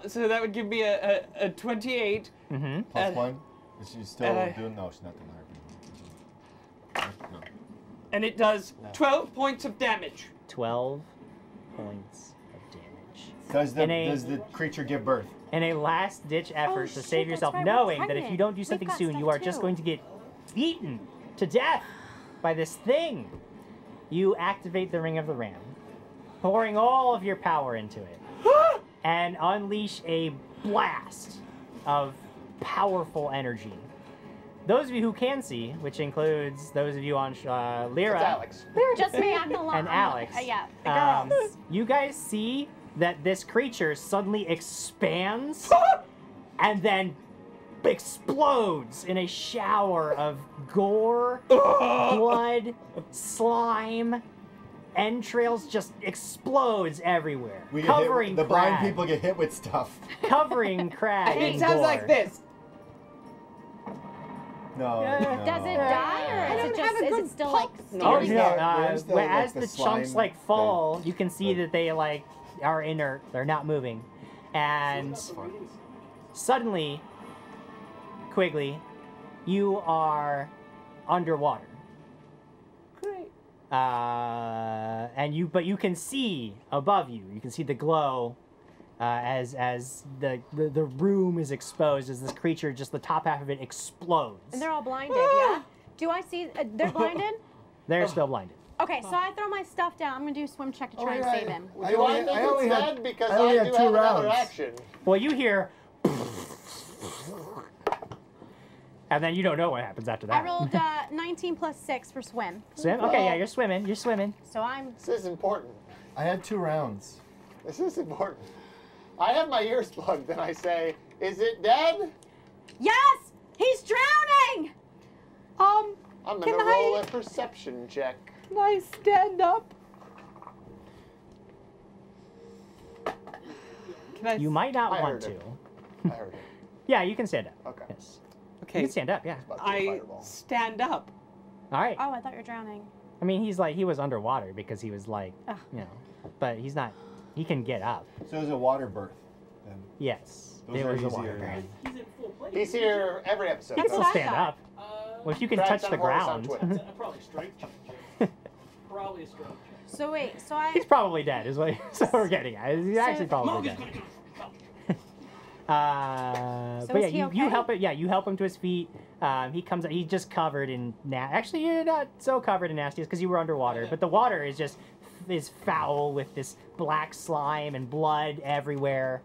So that would give me a 28. Mm-hmm. Plus 1? Is she still uh, doing? No, she's not doing her. No. And it does 12 points of damage. 12 points of damage. Does In a- the creature give birth? In a last-ditch effort to shit, save that's yourself, right, we're knowing that if pregnant. you don't do We've something got soon, stuff you are just too. going to get eaten to death by this thing. You activate the Ring of the Ram, pouring all of your power into it, and unleash a blast of powerful energy. Those of you who can see, which includes those of you on Lyra It's Alex. Just me, I'm the and Alex, yeah, the girls. you guys see that this creature suddenly expands and then explodes in a shower of gore, blood, slime, entrails, just explodes everywhere, We get hit, covering the blind Crag, people get hit with stuff. covering Crag in It sounds gore. like this. No. Yeah. no. Does it die, or I is don't it have just a is good it still pulse. like No, Oh, Where's no, the- where's the, like, as the the slime chunks like fall, thing? you can see that they like are inert. They're not moving, and suddenly, Quigley, you are underwater. Great. But you can see above you. You can see the glow as the room is exposed as this creature, just the top half of it explodes. And they're all blinded, yeah? Do I see? They're blinded? They're still blinded. Okay, so I throw my stuff down. I'm gonna do a swim check to try and save him. Do I think it's dead? Because I only I had do 2 have another rounds. action. Well, you hear, and then you don't know what happens after that. I rolled 19 plus 6 for swim. Swim? Okay, yeah, you're swimming. You're swimming. So I'm. This is important. I had 2 rounds. This is important. I have my ears plugged and I say, is it dead? Yes! He's drowning! I'm gonna Can roll I- a perception check. Can I stand up? Can I? You might not I want heard to. it. I heard it. Yeah, you can stand up. Okay. Yes. You Okay. can stand up, yeah. About to do a I fireball. stand up. All right. Oh, I thought you were drowning. I mean, he was underwater because he was like, you know, but he's not. He can get up. So it was a water birth. Then. Yes, Those it are was a easier water than- birth. He's in full plate. He's here every episode. He can so- That's still what I stand thought. up. Well, if you can Crash touch on the Horus on ground. Twitter. Probably strike check. Probably a strike check. So wait, so I He's probably dead, is what so we're getting at. He's actually probably Morgan's dead. gonna get But is yeah, he you okay? help it. Yeah, you help him to his feet. He comes. He's just covered in. Actually, you're not so covered in nastiness because you were underwater. But the water is just is foul with this black slime and blood everywhere.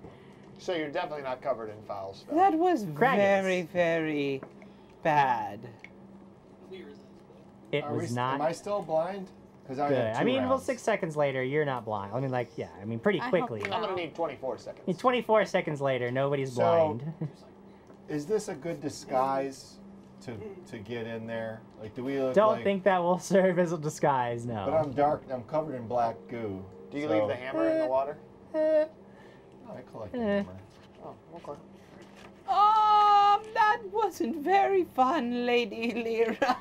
So you're definitely not covered in foul stuff. That was Crag very, is. very bad. clear as It was not Am I still blind? Because I good. have 2 I mean, well, rounds. 6 seconds later, you're not blind. I mean, like, yeah. I mean, pretty I hope quickly. you I'm gonna need 24 seconds. I mean, 24 seconds later, nobody's So- blind. Is this a good disguise to get in there? Like, do we look Don't like... think that will serve as a disguise. No. But I'm dark. I'm covered in black goo. Do you so- leave the hammer in the water? Eh, I collect the Eh. hammer. Oh, okay. That wasn't very fun, Lady Lyra.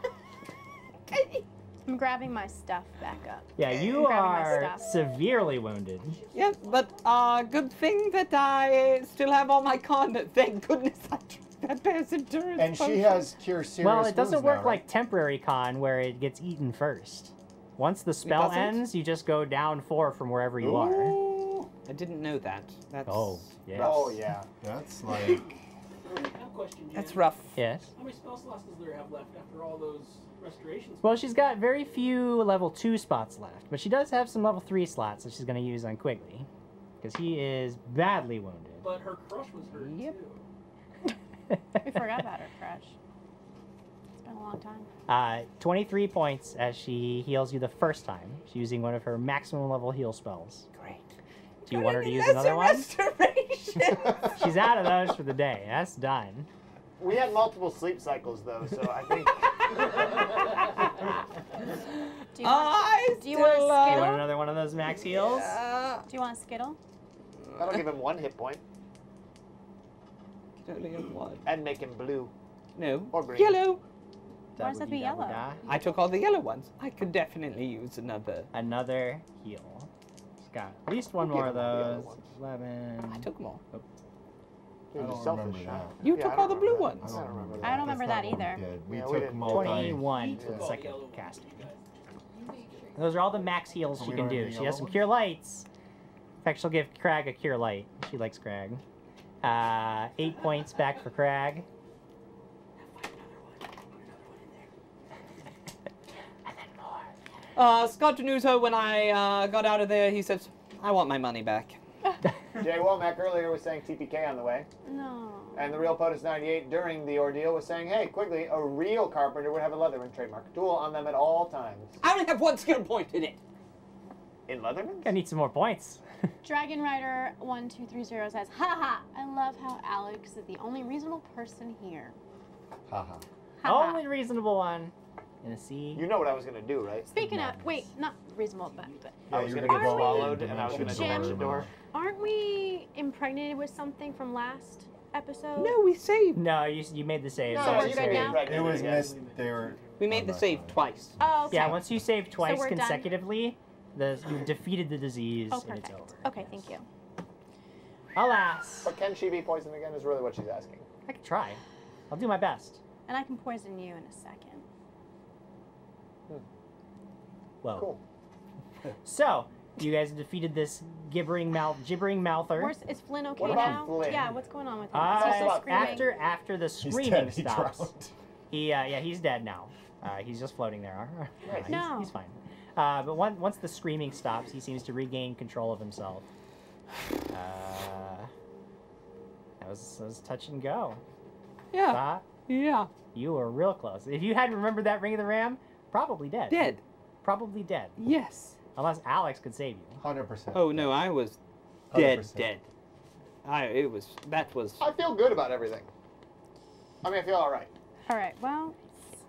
I'm grabbing my stuff back up. yeah, you Grabbing my are stuff. severely wounded. Yeah, but good thing that I still have all my con. Thank goodness I drank that bear's endurance. And she potion. has cure serious Well, it doesn't wounds work now, like right? temporary con where it gets eaten first. Once the spell doesn't? ends, you just go down 4 from wherever you are. Ooh, I didn't know that. That's Oh, yes. Oh, yeah. That's like... I have a question, Jen. That's rough. Yes. How many spell slots does there have left after all those restorations? Well, she's got very few level 2 spots left, but she does have some level 3 slots that she's going to use on Quigley. Because he is badly wounded. But her crush was hurt Yep. too. We forgot about her crush. It's been a long time. 23 points as she heals you the first time. She's using one of her maximum level heal spells. Great. Do you want her to use Lesser another one? restoration. She's out of those for the day. That's done. We had multiple sleep cycles, though, so I think... Do you want, I do you want a still, You want skittle? another one of those max heals? Do you want a skittle? That'll give him 1 hit point Could only have one. and make him blue. No. Or green. Yellow. Why does that be yellow? Da-ba-dee-da-ba-da. I took all the yellow ones. I could definitely use another. Another heal. She's got at least one We'll more give of him all the other those. ones. 11. I took them all. I You're don't selfish, remember huh? that. You Yeah, took I all the don't blue remember ones. that. I don't remember I that. don't remember That's that not what either. We did. We Yeah, we took didn't. multi... 21 You for took the all second yellow ones, casting. you guys. Those are all the max heals Oh, she we can don't have do. the She has yellow some ones? cure lights. In fact, she'll give Crag a cure light. She likes Crag. 8 points back for Crag. And then more. Scott Denuso, when I got out of there, he says, I want my money back. Jay Womack earlier was saying TPK on the way, No. and the real POTUS98 during the ordeal was saying, hey, Quigley, a real carpenter would have a Leatherman trademark tool on them at all times. I only have 1 skill point in it. In Leatherman? I need some more points. Dragon Rider 1230 says, haha, I love how Alex is the only reasonable person here. Haha. Haha. Only reasonable one in a sea. You know what I was going to do, right? Speaking of, wait, not reasonable, but I Yeah, was you going were to get gonna go swallowed, in and I was going to Jim? dimension door. aren't we impregnated with something from last episode? No, we saved. No, you made the save. No, so we're it's you good can saved. get now? pregnant It was again. missed. They were... We made the save twice. Oh, okay. Yeah, once you save twice we're done? consecutively, you've defeated the disease Oh, and it's perfect. over. Okay, thank you. Alas. But can she be poisoned again is really what she's asking. I can try. I'll do my best. And I can poison you in a second. Whoa. Cool. So, you guys have defeated this gibbering mouther. Is Flin okay What about now? Flin? Yeah, what's going on with him? Is he still screaming? After the He's screaming dead. He stops, drowned. he's dead now. He's just floating there. Nice. No. He's fine. But once the screaming stops, he seems to regain control of himself. That was touch and go. Yeah. Dot, Yeah. you were real close. If you hadn't remembered that Ring of the Ram, probably dead. Dead. Probably dead. Yes. Unless Alex could save you. 100%. Oh no, I was dead. 100%. Dead. That was. I feel good about everything. I mean, I feel all right. All right, well,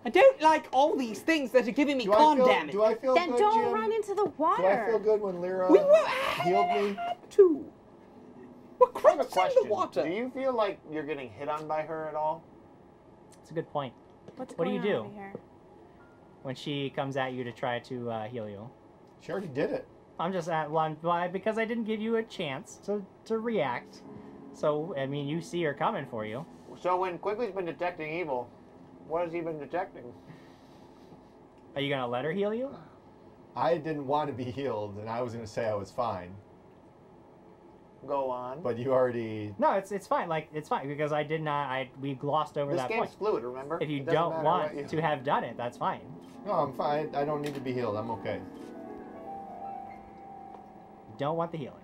I don't like all these things that are giving me con damage. Do I feel then good, don't Jim? run into the water. Do I feel good when Lyra We were healed me? to. We're I have a crushed in question. the water. Do you feel like you're getting hit on by her at all? That's a good point. What's What do going you on do? over here? when she comes at you to try to heal you. She already did it. I'm just at one because I didn't give you a chance to react. So I mean, you see her coming for you. So when Quigley's been detecting evil, what has he been detecting? Are you gonna let her heal you? I didn't want to be healed, and I was going to say I was fine. Go on. But you already... No, it's fine. Like it's fine because I did not. We glossed over this that game's point. fluid, remember? If you It doesn't don't matter want what you- to have done it, that's fine. No, I'm fine. I don't need to be healed. I'm okay. Don't want the healing.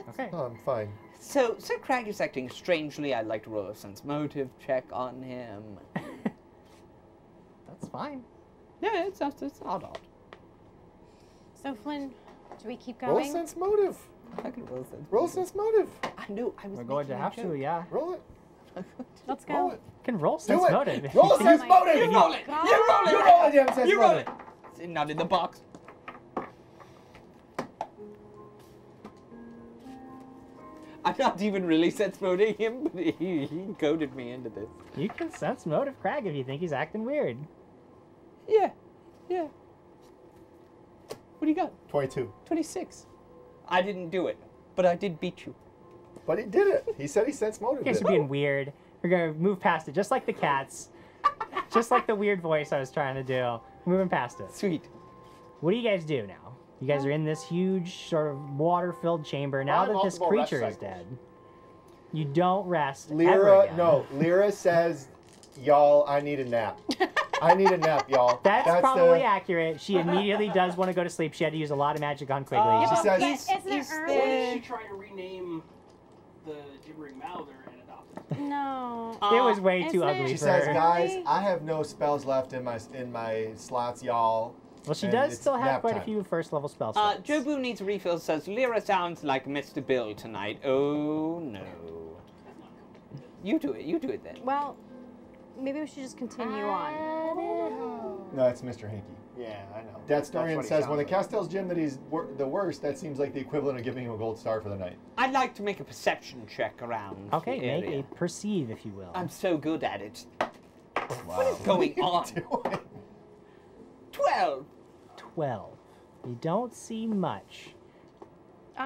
Okay. No, I'm fine. So Crag is acting strangely. I'd like to roll a sense motive check on him. That's fine. Yeah, it's odd. So Flynn, do we keep Roll a going? sense motive. I can roll a sense. Roll a sense motive. I knew I was. We're going to making a have to, joke. yeah. Roll it. Let's go. Roll it. You can roll sense it. motive. if Roll you a think- sense motive. You roll it. God. You roll it. You roll it, damn sense You roll motive. it. It's not in the box. I'm not even really sense moting him, but he goaded me into this. You can sense motive Crag if you think he's acting weird. Yeah. What do you got? 22. 26. I didn't do it, but I did beat you. But he did it. He said he sense motive. You guys are being weird. We're gonna move past it, just like the cats. Just like the weird voice I was trying to do. Moving past it. Sweet. What do you guys do now? You guys are in this huge sort of water-filled chamber. Now Probably that this multiple rest creature is cycles. dead, you don't rest. ever Lyra, again. no. Lyra says, y'all, I need a nap. I need a nap, y'all. That's probably the... accurate. She immediately does want to go to sleep. She had to use a lot of magic on Quigley. Yeah, She but says- Isn't it early? What if she tried to rename the gibbering mouther and adopt it? No. It was way too Isn't it- ugly She for says, her. guys, Really? I have no spells left in my slots, y'all. Well, she and does it's still have nap quite a time. few first-level spell slots. Jobu needs a refill. Says Lyra sounds like Mr. Bill tonight. Oh no. You do it. You do it then. Well, maybe we should just continue on. No, it's Mr. Hanky. Yeah, I know. Datstarian what he says, when the sounds cast tells Jim that he's the worst, that seems like the equivalent of giving him a gold star for the night. I'd like to make a perception check around. Okay, the make area. a perceive, if you will. I'm so good at it. What is going on? 12. 12. You don't see much.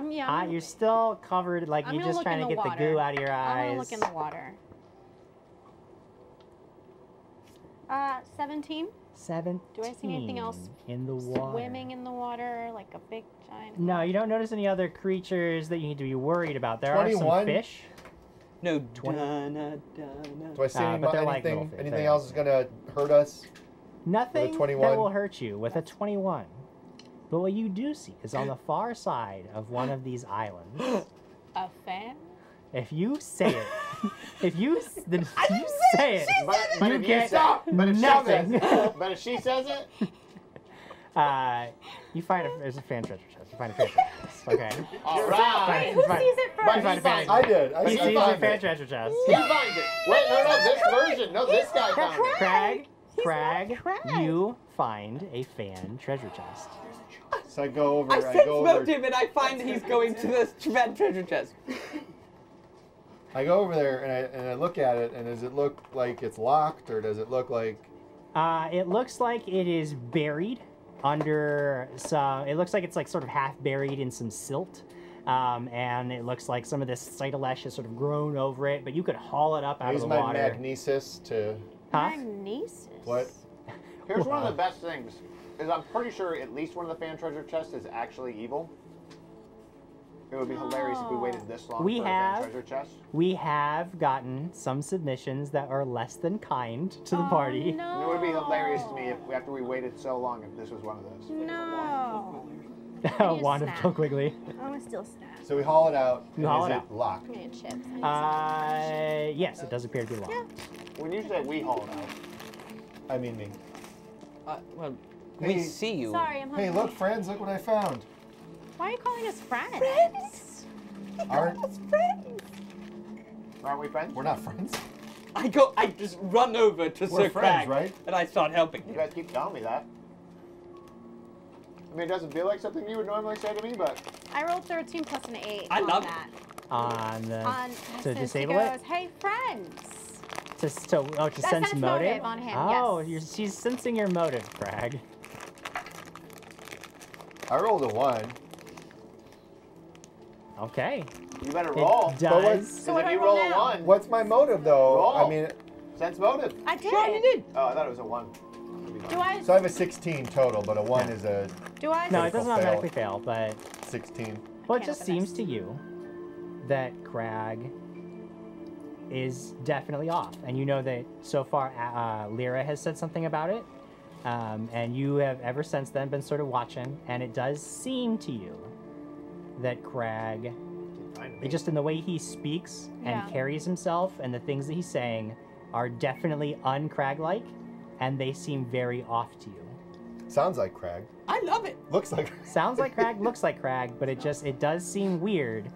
Yeah. You're still covered, like I'm you're gonna just look trying in to the get the water. goo out of your I'm eyes. gonna look in the water. 17. 17. Do I see anything else in the water? Swimming in the water, like a big giant. No, you don't notice any other creatures that you need to be worried about. There are 21? some fish. No. 20. Do I see but they're like anything? little fish. Anything They else are. is gonna hurt us? Nothing With a 21? that will hurt you with a 21. But what you do see is on the far side of one of these islands. A fan? If you say it, if you say it, But you if get stop. But if nothing. She says, but if she says it, You find there's a fan treasure chest. You find a fan treasure chest. Okay. all right. You Who find- sees it you first? find a fan. I did. I He see sees a behind fan it. treasure chest. He finds it. Wait, no, this version. No, this guy found it. Crag, Crag. you find a fan treasure chest. So I go over. I I sense go smoked over. him and I find he's going to the treasure chest. I go over there and I look at it. And does it look like it's locked, or does it look like? It looks like it is buried under some. It looks like it's like sort of half buried in some silt, and it looks like some of this cytalesh has sort of grown over it. But you could haul it up out Use of the my water. magnesis to. Huh? Magnesis. What? Here's one of the best things. Is I'm pretty sure at least one of the fan treasure chests is actually evil. It would be hilarious if we waited this long We for a have- fan treasure chest. We have gotten some submissions that are less than kind to the party. No. It would be hilarious to me if after we waited so long if this was one of those. No. A need a wand of snack. Bill Quigley. I want to steal a snack. So we haul it out. You and haul is it out. locked? I need chips. I need Yes, it does appear to be locked. When you say we haul it out, I mean me. Well, Hey. we see you. Sorry, I'm hungry. Hey, look, friends! Look what I found. Why are you calling us friends? Aren't aren't we friends? we're not friends? I just run over to We're Sir friends, Crag, right? and I start helping You him. guys keep telling me that. I mean, it doesn't feel like something you would normally say to me, but I rolled 13 plus an 8 I on love that. On the On to since disable he it. goes, hey friends. To That sense motive? on him, Oh, yes. she's sensing your motive, Crag. I rolled a 1. Okay. You better roll. It But does. what's- So what if do I you roll roll a now? 1, What's my motive, though? Roll. I mean, sense motive. I did. Sure, you did. Oh, I thought it was a 1. Do I? so I have a 16 total, but a 1 is a Do I? No, it doesn't Critical automatically fail, but 16. well, it Can't just open seems this. to you that Crag is definitely off, and you know that so far Lyra has said something about it, and you have ever since then been sort of watching, and it does seem to you that Crag, just in the way he speaks and Yeah. carries himself and the things that he's saying, are definitely un-Crag-like, and they seem very off to you. Sounds like Crag. I love it. Looks like. Sounds like Crag, looks like Crag, but it does seem weird.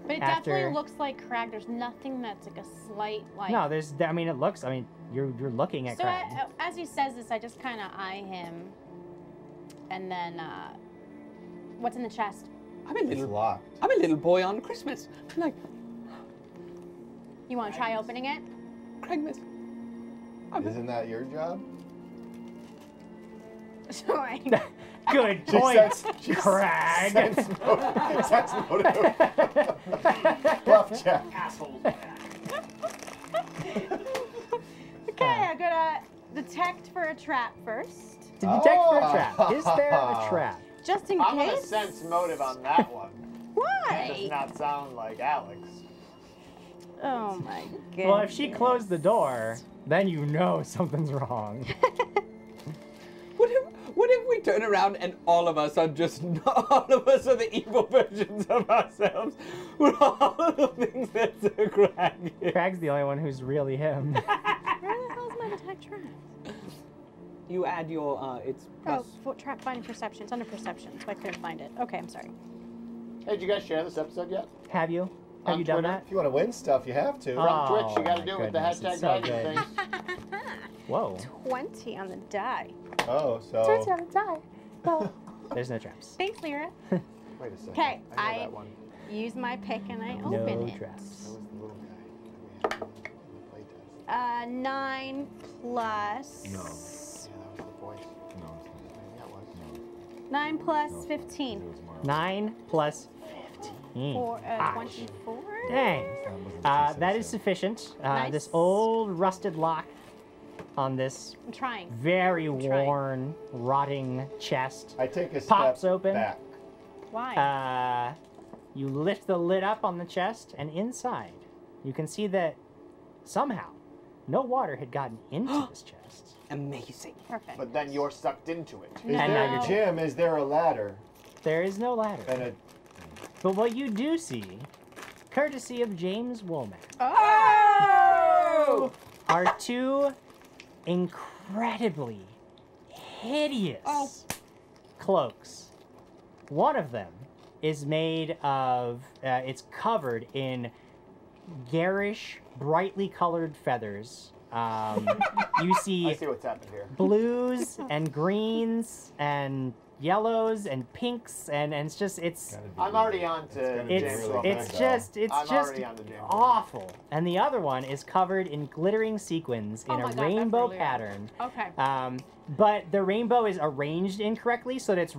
But it after- definitely looks like Crag. There's nothing that's like a slight like. No, you're looking at So Crag. as he says this, I just kind of eye him, and then what's in the chest? I'm a It's little, locked. I'm a little boy on Christmas. I'm like, You want to try opening it? Cragmas. Isn't that your job? So I. Good She point, she Crag. sense motive. Sense motive. Bluff check. Assholes. Okay, I'm gonna detect for a trap first, To detect for a trap. Is there a trap? just in I'm case. gonna sense motive on that one. That does Why? not sound like Alex. Oh my god. Well, if she closed the door, then you know something's wrong. What if we turn around and all of us are just, all of us are the evil versions of ourselves? We're all the things that Crag is. Crag's the only one who's really him. Where the hell's my detect trap? You add your, it's plus. Trap finding perception. It's under perception, so I couldn't find it. Okay, I'm sorry. Hey, did you guys share this episode yet? Have you? Have On you done Twitter? that? If you want to win stuff, you have to. From Oh, Twitch, you gotta my do it with the goodness, hashtag it's so dragon good. thing. Whoa. 20 on the die. Oh, so. There's no traps. Thanks, Lyra. Wait a second. Okay, I know that one. use my pick and I No open it. traps. That was the little guy that we had in the playtest. 9 plus. No. Yeah, that was the voice. No, Maybe that was. 9 plus 15. 9 plus 15. Gosh. 24. Dang. That is sufficient. Nice. This old rusted lock on this I'm trying. very trying. worn, rotting chest. I take a step Pops open. back. Why? You lift the lid up on the chest, and inside, you can see that somehow no water had gotten into this chest. Amazing. Perfect. But then you're sucked into it. Is And now there, you're Jim, is there a ladder? There is no ladder. And a. But what you do see, courtesy of James Womack, Oh! are two incredibly hideous cloaks. One of them is made of, it's covered in garish, brightly colored feathers. You I see see what's happened here. blues and greens and yellows and pinks, and it's just, it's I'm already on to gotta be James really Romack. bad, it's though. just it's I'm just already on the James Romack. awful. And the other one is covered in glittering sequins in Oh my a God, that's rainbow really pattern. Okay. But the rainbow is arranged incorrectly, so that it's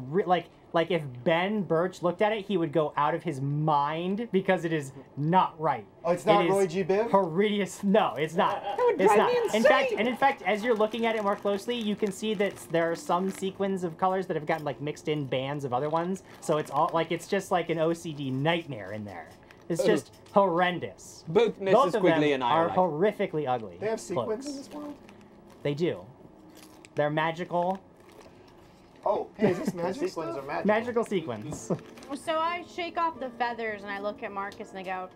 like if Ben Birch looked at it, he would go out of his mind because it is not right. Oh, it's not It is Roy G. Biv? Horrendous. No, it's not. would It's drive not. me In fact, insane. as you're looking at it more closely, you can see that there are some sequins of colors that have gotten like mixed in bands of other ones. So it's all like it's just like an OCD nightmare in there. It's just horrendous. Both Both Mrs. of Quigley them and I are are like, horrifically ugly. They have sequins cloaks. in this world? They do. They're magical. Oh, Hey, is this the magic sequins stuff? are magical. Magical sequins. So I shake off the feathers and I look at Marcus and I go,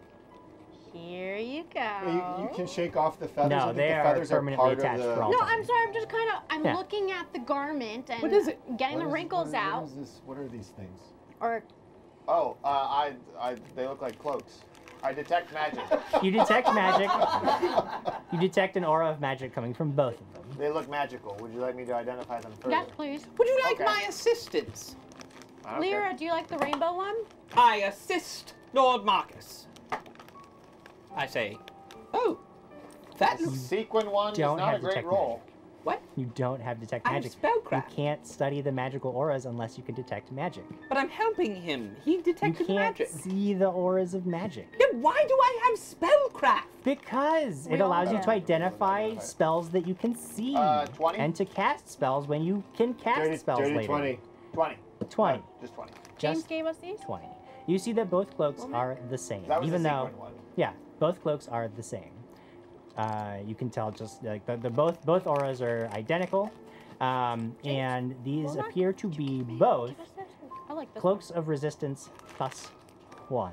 "Here you go." Well, you can shake off the feathers. No, I think they the are feathers permanently part attached of the... for all No, time. I'm sorry. I'm just kind of. I'm Yeah. looking at the garment and What is it? getting the What is- wrinkles what out. is this? What are these things? Or Oh, they look like cloaks. I detect magic. You detect magic. You detect an aura of magic coming from both of them. They look magical. Would you like me to identify them further? yes, please. would you like Okay. my assistance? I don't care. Lyra, do you like the rainbow one? I assist Lord Marcus. I say, oh, That The looks... sequin one is Don't not a have great detect roll. magic. What? You don't have detect I have magic. You spellcraft. can't study the magical auras unless you can detect magic. But I'm helping him. He You detected can't magic. see the auras of magic. Then why do I have spellcraft? Because We it all allows you do. to identify spells that you can see. 20? And to cast spells when you can cast spells later. 20. 20. 20. Just 20. James Just gave us these. 20. You see that both cloaks are the same. That was even the though, sequin one. yeah, both cloaks are the same. You can tell just like the both auras are identical, and these Well, appear to be both I like this cloaks of resistance plus 1.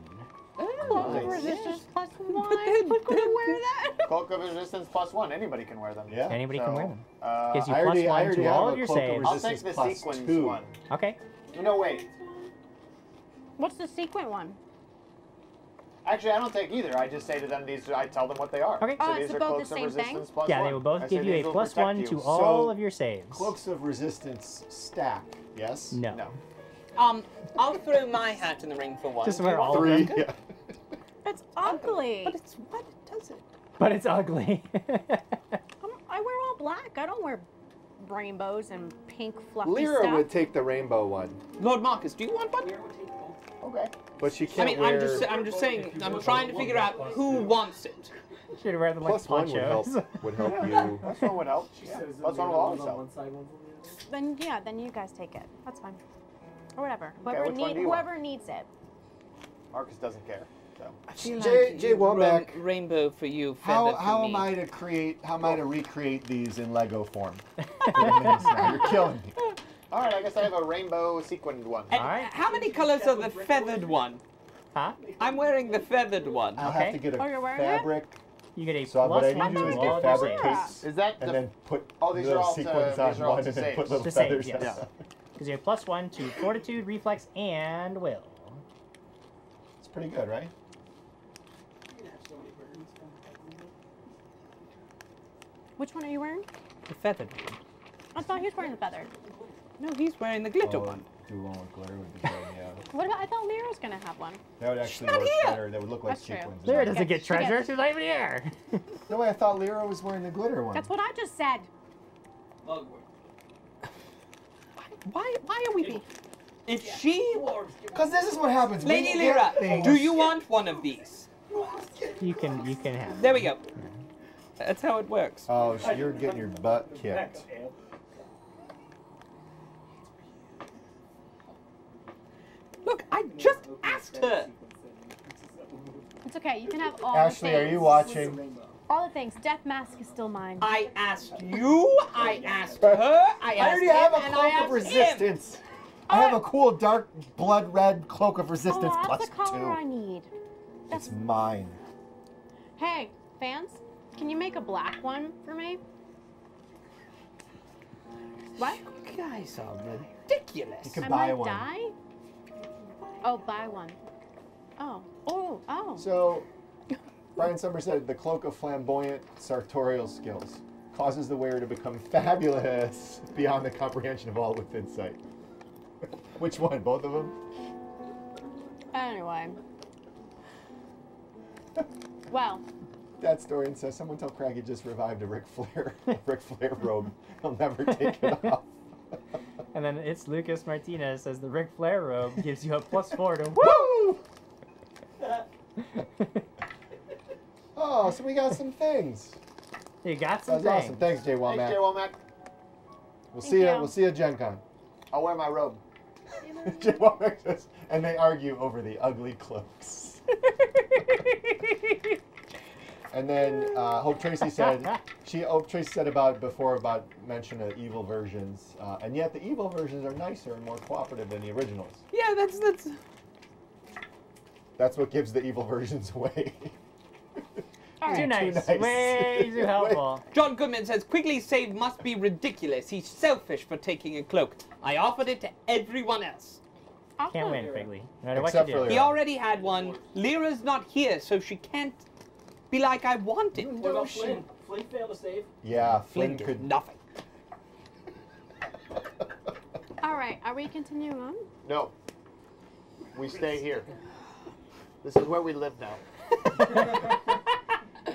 Cloak of Nice. resistance plus then- 1. Who's gonna wear that? Cloak of resistance plus 1. Anybody can wear them. Yeah. Anybody can wear them. Gives you I plus already 1 have to all a of your cloak of saves. I'll take resistance the plus sequins 2. one. Okay. No, wait. What's the sequin one? Actually, I don't take either. I just say to them these. I tell them what they are. Okay. Oh, So these it's are both the cloaks of same thing? resistance plus Yeah, 1. they will both I give say you these a will plus protect 1 you. to all So, of your saves. Cloaks of resistance stack, yes? No. No. I'll throw my hat in the ring for one. Just Do you wear want all of Three. them. Yeah. That's ugly. But it's what does it? But it's ugly. I wear all black. I don't wear rainbows and pink fluffy Lyra stuff. would take the rainbow one, Lord Marcus, do you want one? Okay. but she I can't mean, wear. I'm just saying. I'm trying to figure out who wants it. Should wear them like Plus 1 would help. ponchos. Would help you. Plus 1 would help. Yeah. Plus 1 will always help. Then yeah, then you guys take it. That's fine. Or whatever. which one do you want? Whoever needs it. Marcus doesn't care. So. I feel Jay Womack, rainbow for you, feather How for am me. I to create? How am I to recreate these in Lego form? You're killing me. All right. I guess I have a rainbow sequined one. And Alright. how many colors are the feathered one? Huh? I'm wearing the feathered one. I'll Okay. have to get Oh, you're a wearing it? fabric, You get a so what I plus need to 1 do is to all get of your fabric saves. tapes Is that and the? then put Oh, these are little all to- sequins these on are all one to and then saves. put little To saves, feathers. yes. on. Because you have plus 1 to fortitude, reflex, and will. It's pretty good, right? Which one are you wearing? The feathered one. I thought he was wearing the feathered. No, he's wearing the glitter Oh, one. do one with glitter would be good, yeah. What about? I thought Lyra was gonna have one. That would actually not work here. better. That would look like That's true. sequins. Lyra Okay. doesn't get She treasure. gets- She's not even here. No way, I thought Lyra was wearing the glitter one. That's what I just said. Why are we being... If she... Because this is what happens. when Lady you get Lyra, things- do you want one of these? You can have. There we go. That's how it works. Oh, so you're getting your butt kicked. Look, I just asked her. It's okay. You can have all Ashley, the are things. you watching? All the things. Death mask is still mine. I asked you, I asked her, I I asked already him, have a and I cloak asked of resistance. I have a cool dark blood red cloak of resistance oh, plus that's the color 2. I need. It's mine. Hey, fans, can you make a black one for me? What? You guys are ridiculous. You can I buy might one. die? Oh, buy one. Oh. Oh, oh. So, Brian Summers said the cloak of flamboyant sartorial skills causes the wearer to become fabulous beyond the comprehension of all with insight. Which one? Both of them? Anyway. Well, That historian says someone tell Craig he just revived a Ric Flair robe. He'll never take it off. And then it's Lucas Martinez says the Ric Flair robe gives you a plus 4 to Woo! Oh, so we got some things. You got That some was things. awesome. Thanks, Jay Womack. Thanks, Jay Womack. We'll Thank see you. you. We'll see you at Gen Con. I'll wear my robe. Jay Womack says, and they argue over the ugly cloaks. And then Hope Tracy said, Hope Tracy said about mention of evil versions, and yet the evil versions are nicer and more cooperative than the originals. Yeah, that's... That's what gives the evil versions away. all Too right. nice. nice. Way too helpful. John Goodman says, Quigley's save must be ridiculous. He's selfish for taking a cloak. I offered it to everyone else. Can't Awesome. win, Quigley. No matter what Except you do. for He Yeah. already had one. Lyra's not here, so she can't be like, I want it. What about Flynn? Flynn failed to save. Yeah, Flynn Flynn did could. nothing. All right, are we continuing on? No. We stay here. This is where we live now.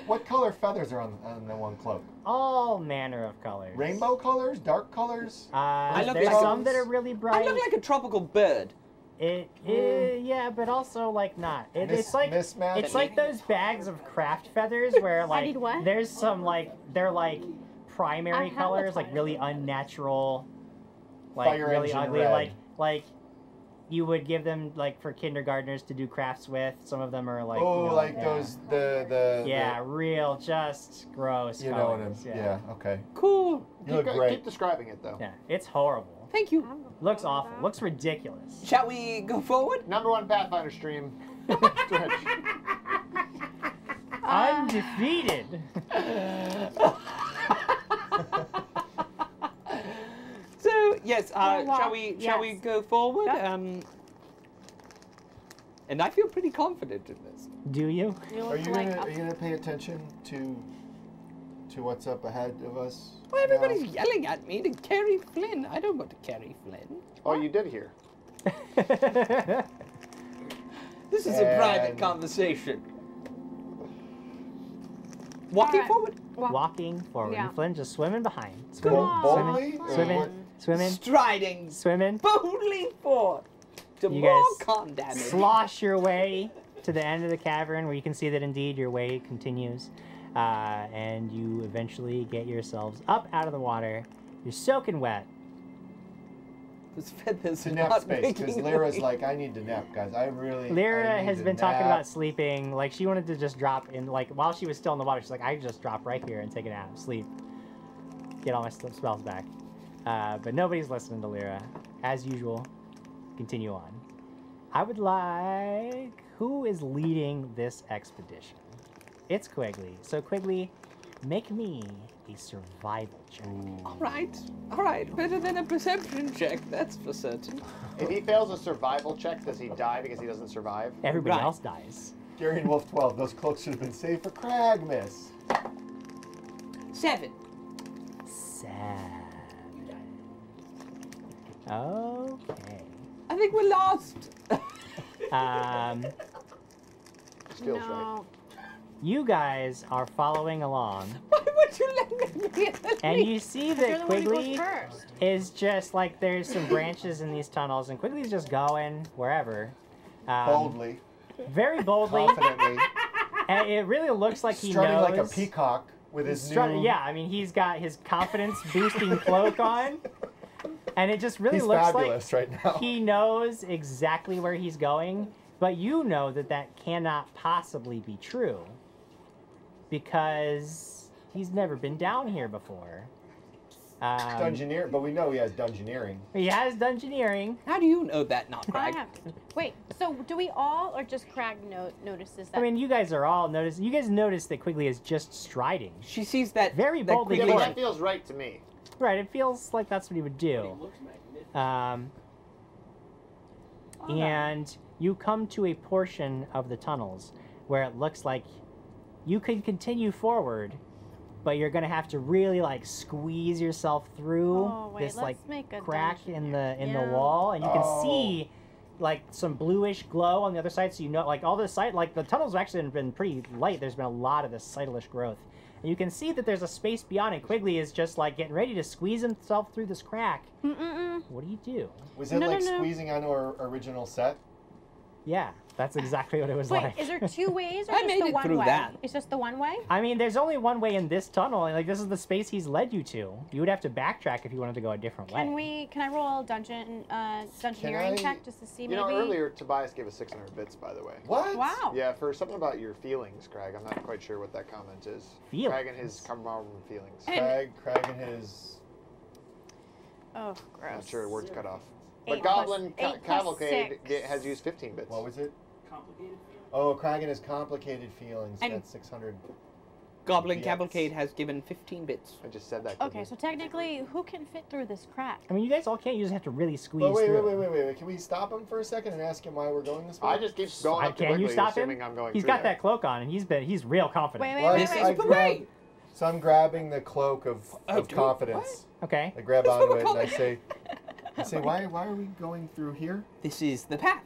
What color feathers are on the one cloak? All manner of colors. Rainbow colors? Dark colors? look There's like some that are really I bright. look like a tropical bird. Yeah, but also like not. It's like mismatch. it's like those bags of craft feathers where like need what? there's some like they're like primary I have colors, a like really unnatural, like Fire really engine ugly, red. like you would give them like for kindergartners to do crafts with. Some of them are like Oh, you know, like yeah. those the Yeah, real just gross. You know what colors, I'm. Yeah. Okay. Cool. You look great. Keep describing it though. Yeah, it's horrible. Thank you. Looks awful. Looks ridiculous. Shall we go forward? #1 Pathfinder stream. Stretch. Undefeated. So yes, We'll walk, shall we yes. go forward? Yep. And I feel pretty confident in this. Do you? You Are look you like gonna pay attention to what's up ahead of us? Well, everybody's yelling at me to carry Flynn. I don't want to carry Flynn. Oh, you did hear. This is a private And- conversation. Walking Alright. forward. Walking forward. Yeah. And Flynn just swimming behind. Come Swimming, on. Boldly? or swimming, what? swimming, Striding swimming. boldly forward to You more guys con damage. Slosh your way to the end of the cavern where you can see that indeed your way continues. And you eventually get yourselves up out of the water. You're soaking wet. Those feathers To are nap not space, because making Lyra's way. like, I need to nap, guys. I Lyra need has to been talking nap. about sleeping. Like, she wanted to just drop in, like, while she was still in the water, she's like, I just drop right here and take a nap, sleep, get all my spells back. But nobody's listening to Lyra. As usual, continue on. I would like... Who is leading this expedition? It's Quigley. So, Quigley, make me a survival check. All right. Better than a perception check, that's for certain. If he fails a survival check, does he die because he doesn't survive? Everybody Right. else dies. Gary and Wolf 12. Those cloaks should have been saved for Cragmas. 7. Sad. Okay. I think we're lost. Feels right. no. You guys are following along, Why would you let me and you see You're that the one who goes Quigley first. is just like there's some branches in these tunnels, and Quigley's just going wherever. Boldly, Very boldly. confidently, And it really looks like he strutting knows. like a peacock with his Strutting, new. yeah, I mean, he's got his confidence boosting cloak on, and it just really He's looks fabulous right now. like he knows exactly where he's going, but you know that that cannot possibly be true because he's never been down here before. Dungeoneer, but we know he has dungeoneering. He has dungeoneering. How do you know that, not I Craig? have. Wait, so do we all, or just Crag notices that? I mean, you guys are all notice. You guys notice that Quigley is just striding. She sees that Very that boldly Yeah, Quigley- but going. that feels right to me. Right, it feels like that's what he would It do. looks magnificent. And you come to a portion of the tunnels where it looks like you could continue forward, but you're gonna have to really like squeeze yourself through Oh, wait, this let's like make a crack dungeon in here. the Yeah. wall, and you can Oh. see like some bluish glow on the other side. So you know, like all this site, like the tunnels have actually been pretty light. There's been a lot of this cytlish growth, and you can see that there's a space beyond it. Quigley is just like getting ready to squeeze himself through this crack. Mm-mm-mm. What do you do? Was it No, like no, no. squeezing onto our original set? Yeah, that's exactly what it was Wait, like. is there two ways or I just made the it one through way? that. It's just the one way? I mean, there's only one way in this tunnel, and like this is the space he's led you to. You would have to backtrack if you wanted to go a different way. Can I roll a dungeoneering I- check just to see You maybe? know, earlier Tobias gave us 600 bits, by the way. What? Wow. Yeah, for something about your feelings, Craig. I'm not quite sure what that comment is. Feelings? Craig and his camaraderie feelings. Craig and his. Oh, gross. Not sure, words cut off. 8 But Goblin plus- 8 plus Cavalcade 6. has used 15 bits. What was it? Complicated. Oh, Craig and his complicated feelings. And- That's 600. Goblin Yes. Cavalcade has given 15 bits. I just said that. Okay, so technically, who can fit through this crack? I mean, you guys all can't. You just have to really squeeze But wait, through. wait. Can we stop him for a second and ask him why we're going this way? I just keep going up to Can you Quigley, stop him? assuming I'm going He's through got there. that cloak on, and he's real confident. Wait, Well, wait, This wait, is I wait. the grab- way. So I'm grabbing the cloak of Oh, confidence. Okay. I grab That's what onto we're it and I calling say, why are we going through here? This is the path.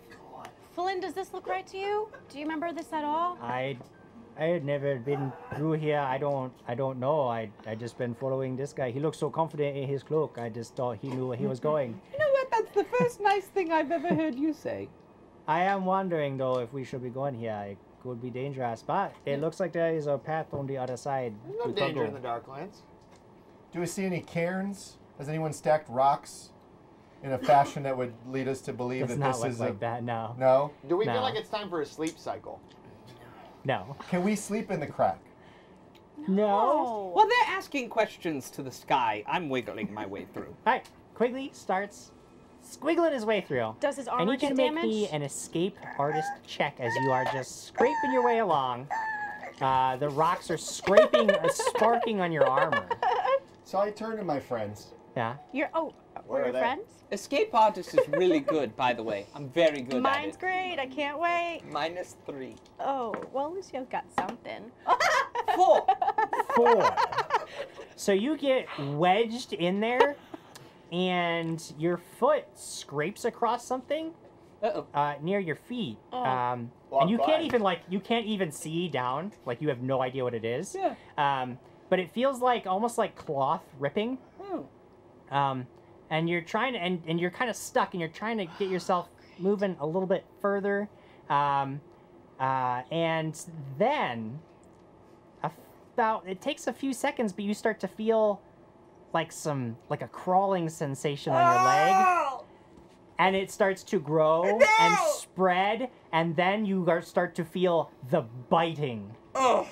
Flynn, does this look right to you? Do you remember this at all? I had never been through here. I don't know. I just been following this guy. He looked so confident in his cloak. I just thought he knew where he was going. You know what? That's the first nice thing I've ever heard you say. I am wondering though if we should be going here. It could be dangerous, but it looks like there is a path on the other side. There's no we could danger go. in the Darklands. Do we see any cairns? Has anyone stacked rocks in a fashion that would lead us to believe Does that not this look is like that. No. No? Do we No. feel like it's time for a sleep cycle? No. Can we sleep in the crack? No. Well, they're asking questions to the sky. I'm wiggling my way through. All right. Quigley starts squiggling his way through. Does his I armor need you get to make damaged? me an escape artist check as you are just scraping your way along. The rocks are scraping, sparking on your armor. So I turn to my friends. Yeah. You're Where we're are your they? friends? Escape artist is really good, by the way. I'm very good Mine's at great. I can't wait. it. -3. Oh, well, Lucio's got something. 4. 4. So you get wedged in there, and your foot scrapes across something Uh-oh. near your feet. Oh. Walk And you can't by. even see down. Like you have no idea what it is. Yeah. But it feels like almost like cloth ripping. Oh. And you're trying to, and you're kind of stuck, and you're trying to get yourself moving a little bit further. And then, it takes a few seconds, but you start to feel like a crawling sensation on your leg. And it starts to grow and spread, and then you start to feel the biting. Oh.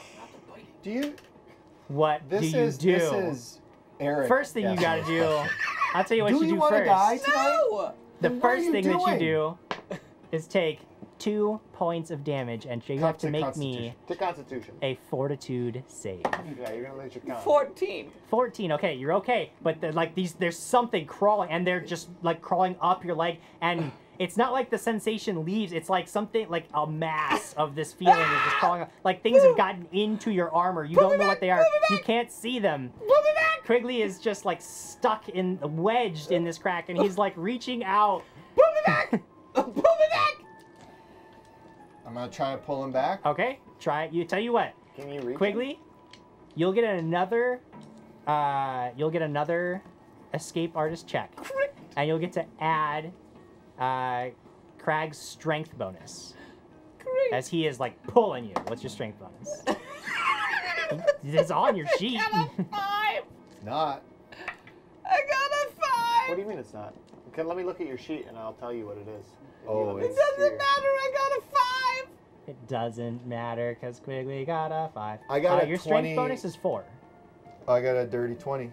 Do you? What This do you is do? this is Eric. First thing you gotta do, I'll tell you what Do you you do want to first. die tonight? No! The Then what are first you thing that you doing? do is take 2 points of damage, and you have to make me To Constitution. a fortitude save. Yeah, you're gonna lose your con. 14. 14, okay, you're okay, but there's something crawling, and they're just like crawling up your leg, and it's not like the sensation leaves, it's like something, like a mass of this feeling is just crawling up, like things have gotten into your armor, you don't know what they are, you can't see them. Quigley is just like wedged in this crack, and he's like reaching out. Pull me back! Pull me back! I'm gonna try to pull him back. Okay, try it. Tell you what, Can you reach? Quigley, you'll get another escape artist check, and you'll get to add Crag's strength bonus Great. as he is like pulling you. What's your strength bonus? It's on your sheet. I got a 5! It's not. I got a 5! What do you mean it's not? Okay, let me look at your sheet and I'll tell you what it is. Oh, It doesn't matter, I got a 5! It doesn't matter because Quigley got a 5. I got a your 20. strength bonus is 4. I got a dirty 20.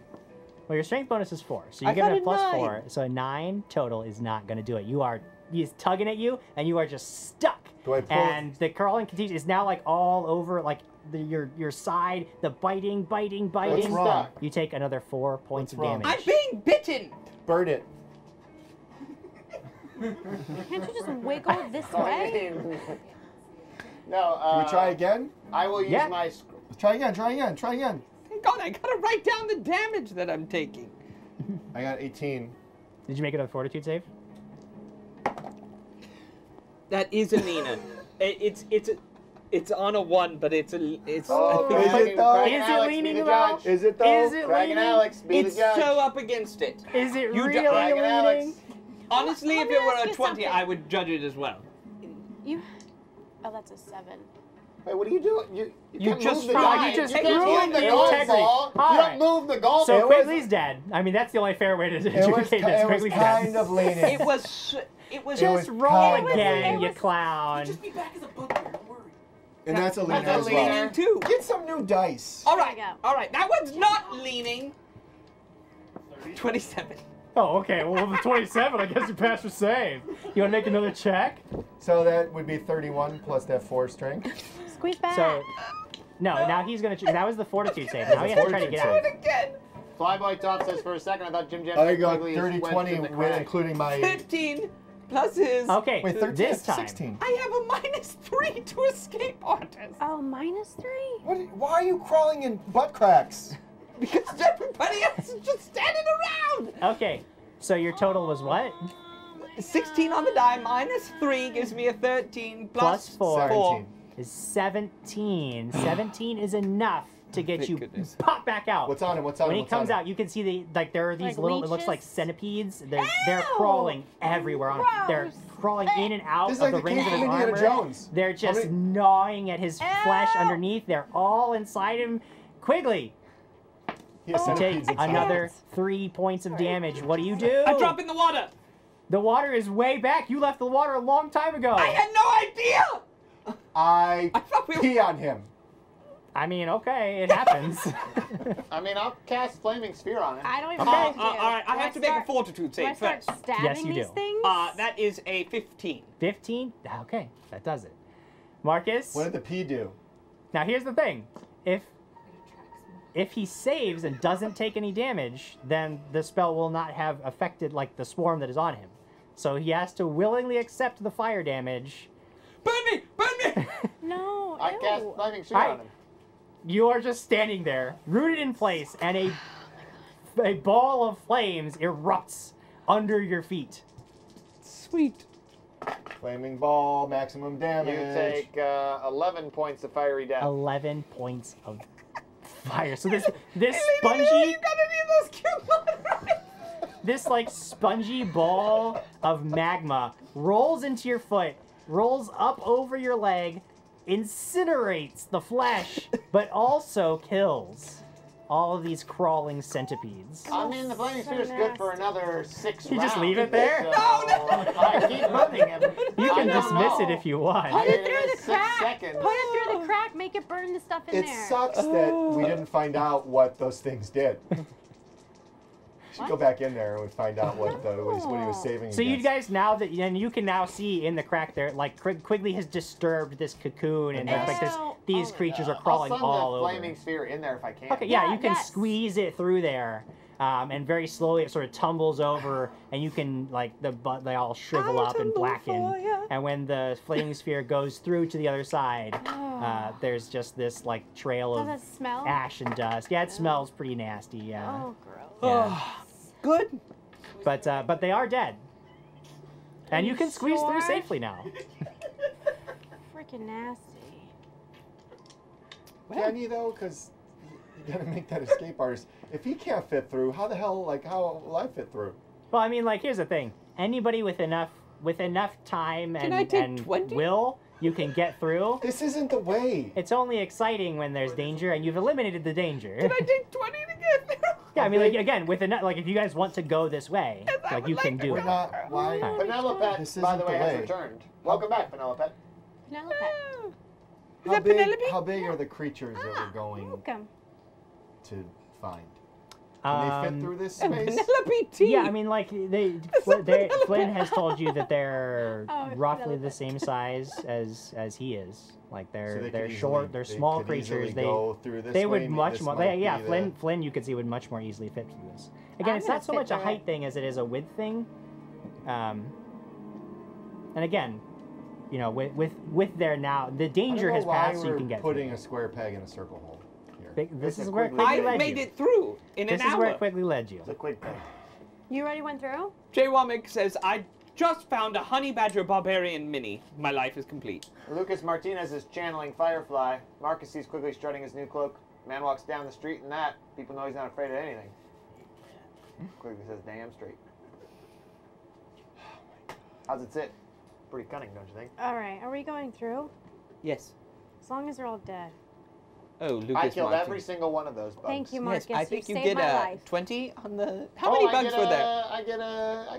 Well, your strength bonus is 4, so you I get got a a plus 9. 4. So a 9 total is not going to do it. He's tugging at you, and you are just stuck. Do I pull? And the crawling continues. Is now like all over, like your side. The biting. What's wrong? You take another 4 points What's wrong? of damage. I'm being bitten! Burn it. Can't you just wiggle this way? No, Can we try again? I will use Yeah. my... Try again. Thank God, I gotta write down the damage that I'm taking. I got 18. Did you make it a fortitude save? That is a Nina. It's on a 1, but it's. Oh, I think is Craig, it though? Craig Is and it Alex, leaning be the though? judge. Is it though? Is it Craig and leaning? Alex, be it's the judge. so up against it. Is it You really don't- Craig and Alex. leaning? Honestly, Let if me it were ask a you 20, something. I would judge it as well. You. Oh, that's a 7. Wait, what are you doing? You You can't just move the tried- golf. you just You can't ruined move the golf integrity. ball. All You right. don't move the golf So ball. Quigley's dead. I mean, that's the only fair way to educate this. Quigley's kind dead. of leaning. It was. It Just was roll kind of again, leaning. you clown. Just be back as a bugbear, don't worry. And that's a leaner That's as a well. leaner. Too. Get some new dice. All There right, we go. all right. That one's not leaning. 27. Oh, okay. Well, the 27, I guess you passed your save. You want to make another check? So that would be 31 plus that 4 strength. Squeeze back. So, no, now he's going to... That was the fortitude save. Now he has to try to get out. Fortitude Again. Flyboy Top says for a second I thought Jim Jam I got Quigley is 30, wedged 20, in the with, crack. including my... 15 plus his. Okay, Wait, 13? this time. 16. I have a -3 to escape artist. Oh, -3? Why are you crawling in butt cracks? Because everybody else is just standing around. Okay, so your total was what? 16 on the die, -3 gives me a 13 Plus 4. 17. is 17. 17 is enough to get Thank you goodness. pop back out. What's on him? What's on When him? he What's on comes him? out, you can see there are these Like little, it looks like leeches? centipedes. They're crawling everywhere on him. They're Gross. crawling in and out This is of like the the rings cave of his from Indiana armor. Jones. They're just many- gnawing at his flesh Ew. underneath. They're all inside him. Quigley, He has you take centipedes inside. another 3 points of damage. What do? I drop in the water. The water is way back. You left the water a long time ago. I had no idea. I thought we were... pee on him. I mean, okay, it happens. I mean, I'll cast Flaming Sphere on him. I don't even Okay. know what to do. all right, I have to make a fortitude Do I save start first. stabbing Yes, you these do. things? That is a 15. 15? Okay, that does it. Marcus? What did the pee do? Now here's the thing. If he saves and doesn't take any damage, then the spell will not have affected like the swarm that is on him. So he has to willingly accept the fire damage. Burn me! Burn me! No. I cast ew. Flaming Sphere Alright. on him. You are just standing there, rooted in place, and a ball of flames erupts under your feet. Sweet. Flaming ball, maximum You damage. take 11 points of fiery death. 11 points of fire. So this You spongy, got any of those cute monitors? this like spongy ball of magma rolls into your foot, rolls up over your leg, incinerates the flesh, but also kills all of these crawling centipedes. I mean, the Flaming So Sphere is good for nasty. another 6 You rounds. just leave it there? So No, I keep burning him. You I can don't dismiss it know. if you want. I Put it mean, through the it's 6 crack. seconds. Put it through the crack. Make it burn the stuff in It there. sucks that we didn't find out what those things did. Should go back in there and find out what he was saving. So you against. guys and you can now see in the crack there, like Quigley has disturbed this cocoon, and like these creatures are crawling I'll send all the over. Flaming Sphere in there if I can. Okay, yeah, Yeah, you can yes. squeeze it through there, and very slowly it sort of tumbles over, and you can like they all shrivel up and blacken. And when the flaming sphere goes through to the other side, there's just this like trail Does of it smell? ash and dust. Yeah, it smells pretty nasty. Yeah, Oh, gross. yeah. Good. But they are dead, and you can squeeze through sure? safely now. Freaking nasty. Can you though? Because you gotta make that escape artist. If he can't fit through, how will I fit through? Well, I mean, like here's the thing: anybody with enough time Can I take and 20? will, you can get through. This isn't the way. It's only exciting when there's danger, and you've eliminated the danger. Did I take 20 to get there? Yeah, I mean, like again, with enough, like if you guys want to go this way, Yes, I like would you like can to do We're it. not. Why? Alright. Penelope, This by the isn't way, the has way. returned. Welcome back, Penelope. Penelope. Is that Penelope? How big are the creatures that we're going Welcome. to find? Can they fit through this space? Penelope T. Yeah, I mean, like Flynn has told you that they're Oh, roughly Penelope. the same size as he is. Like So they're they they're could short, easily- they're they small could easily creatures. They go through this they way, would and much this more. might Yeah, be the- Flynn you could see would much more easily fit through this. Again, I'm it's gonna not so fit much a through height it. thing as it is a width thing. And again, you know, with there now, the danger has passed, so you can get putting through. a square peg in a circle hole here. This It's is a where Quigley. Quigley I led made you. it through in This an is hour. where Quigley led you. It's a quick peg. You already went through? Jay Womack says, I just found a honey badger barbarian mini. My life is complete. Lucas Martinez is channeling Firefly. Marcus sees Quigley strutting his new cloak. Man walks down the street in that. People know he's not afraid of anything. Quigley says, damn straight. How's it sit? Pretty cunning, don't you think? All right. Are we going through? Yes. As long as they're all dead. Oh, Lucas I killed Martin. every single one of those bugs. Thank you, Yes, Marcus. I think you saved get my a life. 20 on the... How Oh, many I bugs get were there? I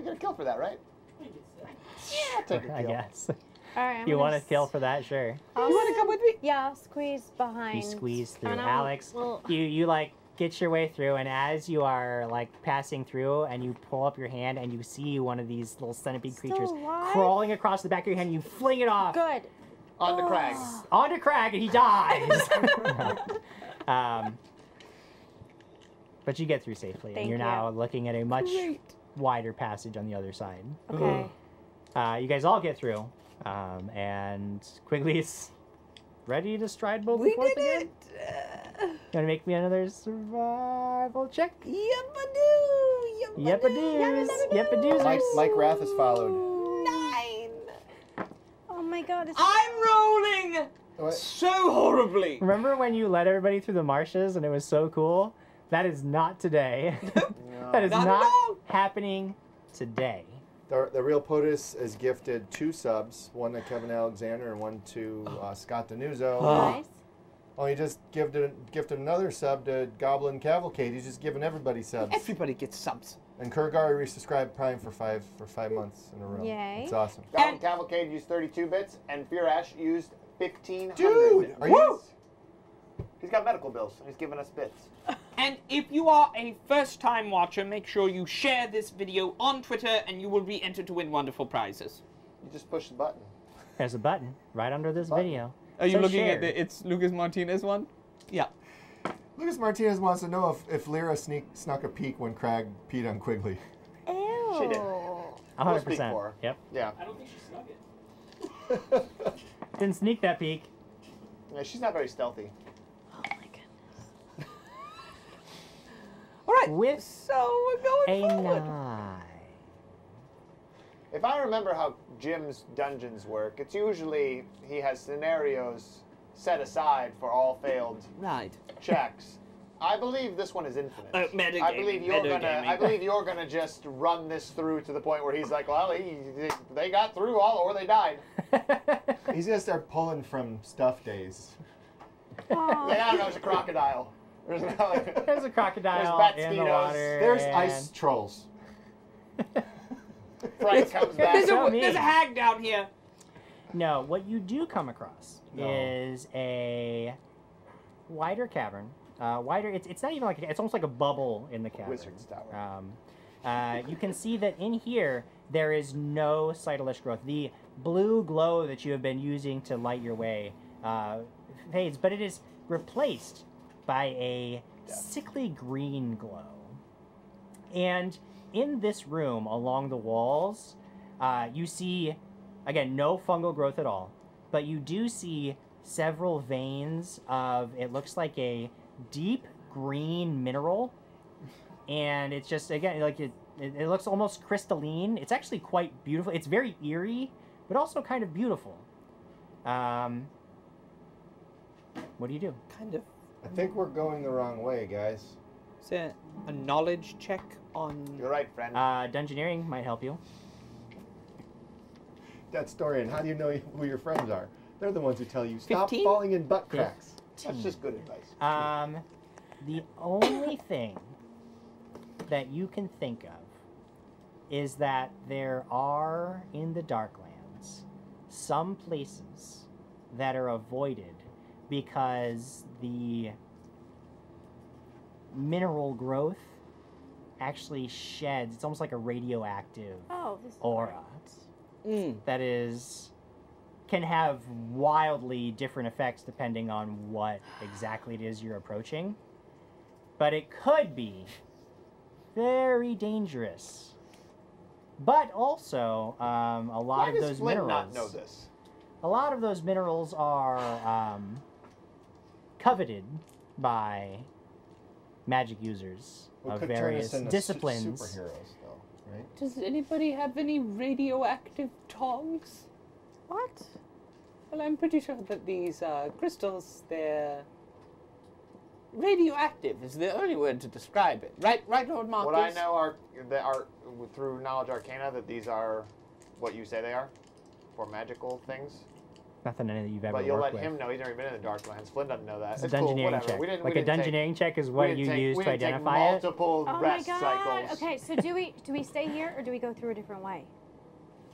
get a kill for that, right? Yeah, I'll take a I kill. guess. All right. You want to kill for that? Sure. You want to come with me? Yeah, I'll squeeze behind. You squeeze through. And I'll- Alex, well- you like get your way through, and as you are like passing through, and you pull up your hand, and you see one of these little centipede Still creatures alive? crawling across the back of your hand, and you fling it off Good. On the crag. onto Crag, and he dies. But you get through safely, and Thank you're you. now looking at a much wider passage on the other side. Okay. You guys all get through, and Quigley's ready to stride both We forth did again. it! You want to make me another survival check? Yep-a-doo! Yep-a-doos. Yep-a-doozers. Mike Rath has followed. 9! Oh my God. This I'm rolling What? So horribly. Remember when you led everybody through the marshes and it was so cool? That is not today. That is Not at not all. happening today. The real POTUS is gifted 2 subs, one to Kevin Alexander and one to Scott Denuzzo. Nice. Oh, he just gifted another sub to Goblin Cavalcade. He's just giving everybody subs. Everybody gets subs. And Kurgar resubscribed Prime for 5 months in a row. Yay. It's awesome. Goblin Cavalcade used 32 bits, and Firash used 1,500. Dude, are you? He's got medical bills, and he's giving us bits. And if you are a first-time watcher, make sure you share this video on Twitter, and you will be entered to win wonderful prizes. You just push the button. There's a button right under this video. Are you So looking share. at it's Lucas Martinez one? Yeah. Lucas Martinez wants to know if Lyra snuck a peek when Crag peed on Quigley. Ew. She did. 100%. for her. Yep. Yeah. I don't think she snuck it. Didn't sneak that peek. Yeah, she's not very stealthy. Oh my goodness. All right. With So we're going a forward. 9. If I remember how Jim's dungeons work, it's usually he has scenarios set aside for all failed Right. checks. I believe this one is infinite. Metagaming, I believe you're gonna. metagaming. I believe you're gonna just run this through to the point where he's like, well, they got through all, or they died. He's gonna start pulling from stuff days. Oh. Yeah, I don't know. It's a crocodile. There's no. There's a crocodile There's in the mosquitoes. water. There's and- ice trolls. Frank comes back. So mean. There's a hag down here. No, what you do come across is a wider cavern. Wider. It's not even like it's almost like a bubble in the cavern. Wizard's Tower. You can see that in here there is no cytilish growth. The blue glow that you have been using to light your way fades, but it is replaced by a sickly green glow. And in this room, along the walls, you see, again, no fungal growth at all, but you do see several veins of, it looks like a deep green mineral, and it's just, again, like it looks almost crystalline. It's actually quite beautiful. It's very eerie, but also kind of beautiful. What do you do? Kind of. I think we're going the wrong way, guys. Is there a knowledge check on? You're right, friend. Dungeoneering might help you. That story, and how do you know who your friends are? They're the ones who tell you, stop 15? falling in butt Yeah. cracks. That's just good advice. The only thing that you can think of is that there are in the Darklands some places that are avoided because the mineral growth actually sheds. It's almost like a radioactive Oh, this is aura Mm. that can have wildly different effects depending on what exactly it is you're approaching. But it could be very dangerous. But also, a lot Why of does those Flynn minerals. not know this? A lot of those minerals are coveted by magic users What of could turn various us into disciplines. superheroes, though, right? Does anybody have any radioactive tongs? What? Well, I'm pretty sure that these crystals, they're radioactive is the only word to describe it. Right, Lord Marcus? What I know are through knowledge arcana that these are what you say they are, for magical things. Nothing any that you've ever But you'll worked let with. him know. He's never been in the Darklands. Flynn doesn't know that. It's a It's cool, dungeoneering whatever. check. We didn't, Like we a didn't take- dungeoneering check is we what didn't you take- use we to didn't take identify it. multiple Oh my rest god. cycles. Okay, so do we stay here or do we go through a different way?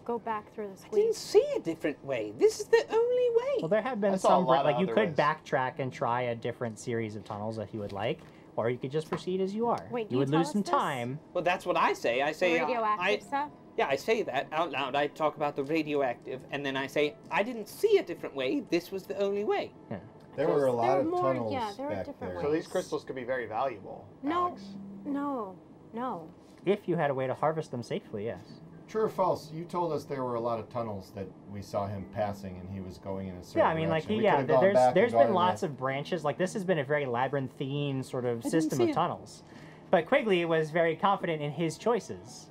Go back through the I didn't squeeze. see a different way. This is the only way. Well, there have been I saw a some, lot of like you other could ways. backtrack and try a different series of tunnels if you would like, or you could just proceed as you are. Wait, do you you would tell lose us some this? time. Well, that's what I say. I The say radioactive stuff? Yeah, I say that out loud. I talk about the radioactive, and then I say I didn't see a different way. This was the only way. Yeah. There were a lot There of were more- tunnels yeah, there were back different there. So these crystals could be very valuable, No. Alex. No. If you had a way to harvest them safely, yes. True or false? You told us there were a lot of tunnels that we saw him passing, and he was going in a certain Yeah, I mean, like, direction. We yeah, could've gone back and there's gone been in lots that- of branches. Like, this has been a very labyrinthine sort of didn't system see of it. tunnels. But Quigley was very confident in his choices.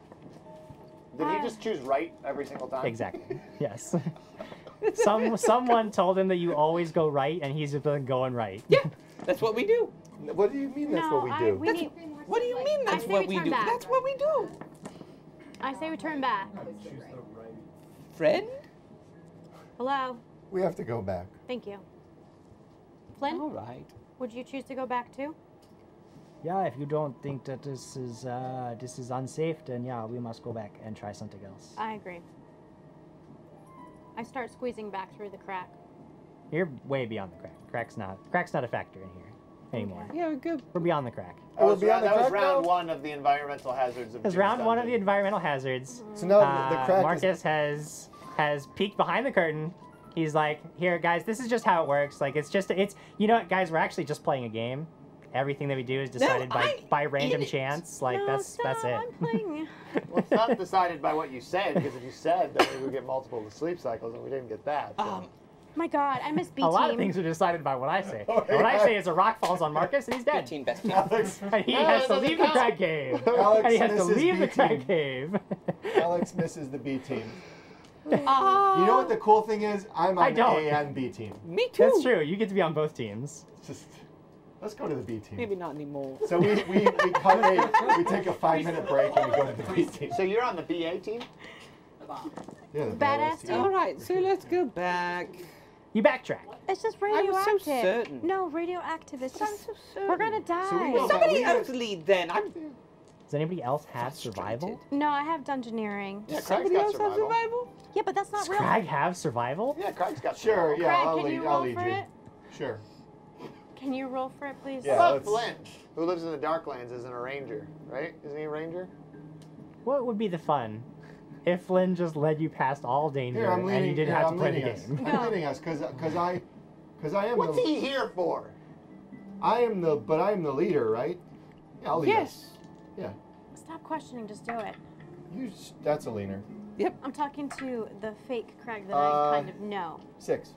Did he just choose right every single time? Exactly. Yes. Someone told him that you always go right, and he's been going right. Yeah, that's what we do. What do you mean that's what we do? What do you mean that's what we do? back. That's what we do. I say we turn back. Friend? Hello. We have to go back. Thank you. Flynn, All right. would you choose to go back too? Yeah, if you don't think that this is unsafe, then yeah, we must go back and try something else. I agree. I start squeezing back through the crack. You're way beyond the crack. Crack's not a factor in here anymore. Yeah, good. We're beyond the crack. Oh, we're beyond the that was crack round now? 1 of the environmental hazards of It's Jim's round 1 of the dungeon. environmental hazards. So now the crack Marcus has peeked behind the curtain. He's like, here, guys, this is just how it works. Like, it's you know what, guys, we're actually just playing a game. Everything that we do is decided by random chance. Like, No, that's stop, it. I'm playing. Well, it's not decided by what you said, because if you said that we would get multiple sleep cycles, and we didn't get that. So. My God, I miss B A team. lot of things are decided by what I say. And what I say is a rock falls on Marcus and he's dead. 15 best team. Alex, And he No, has it to doesn't leave the count. crack cave. Alex And he has to misses leave the B crack team. cave. Alex misses the B team. Ah, You know what the cool thing is? I'm I on don't. A and B team. me too. That's true. You get to be on both teams. It's just, let's go to the B team. Maybe not anymore. So we cut we take a 5-minute break and we go to the B team. So you're on the BA team? Yeah, the Badass team. team. All right, so let's go back. You backtrack. It's just I was radioactive. so certain. No, radioactive. It's just. so certain. We're gonna die. So we go back. Somebody else lead then. I'm Does anybody else have survival? No, I have dungeoneering. Yeah, Craig's Somebody got else have survival. survival? Yeah, but that's not Does real. Crag have survival? Yeah, Craig's got Sure, survival. yeah, Craig, I'll can lead, you I'll roll lead for you. it? Sure. Can you roll for it, please? Yeah. What about let's- Flynn, who lives in the Darklands, isn't a ranger, right? Isn't he a ranger? What would be the fun if Flynn just led you past all danger Here, I'm and leading. you didn't yeah, have to I'm play the leading us. game? I'm leading us because I am What's the he here for? I am the leader, right? Yeah, I'll lead Yes. us. Yeah. Stop questioning. Just do it. That's a leaner. I'm talking to the fake Craig that I kind of know. 6.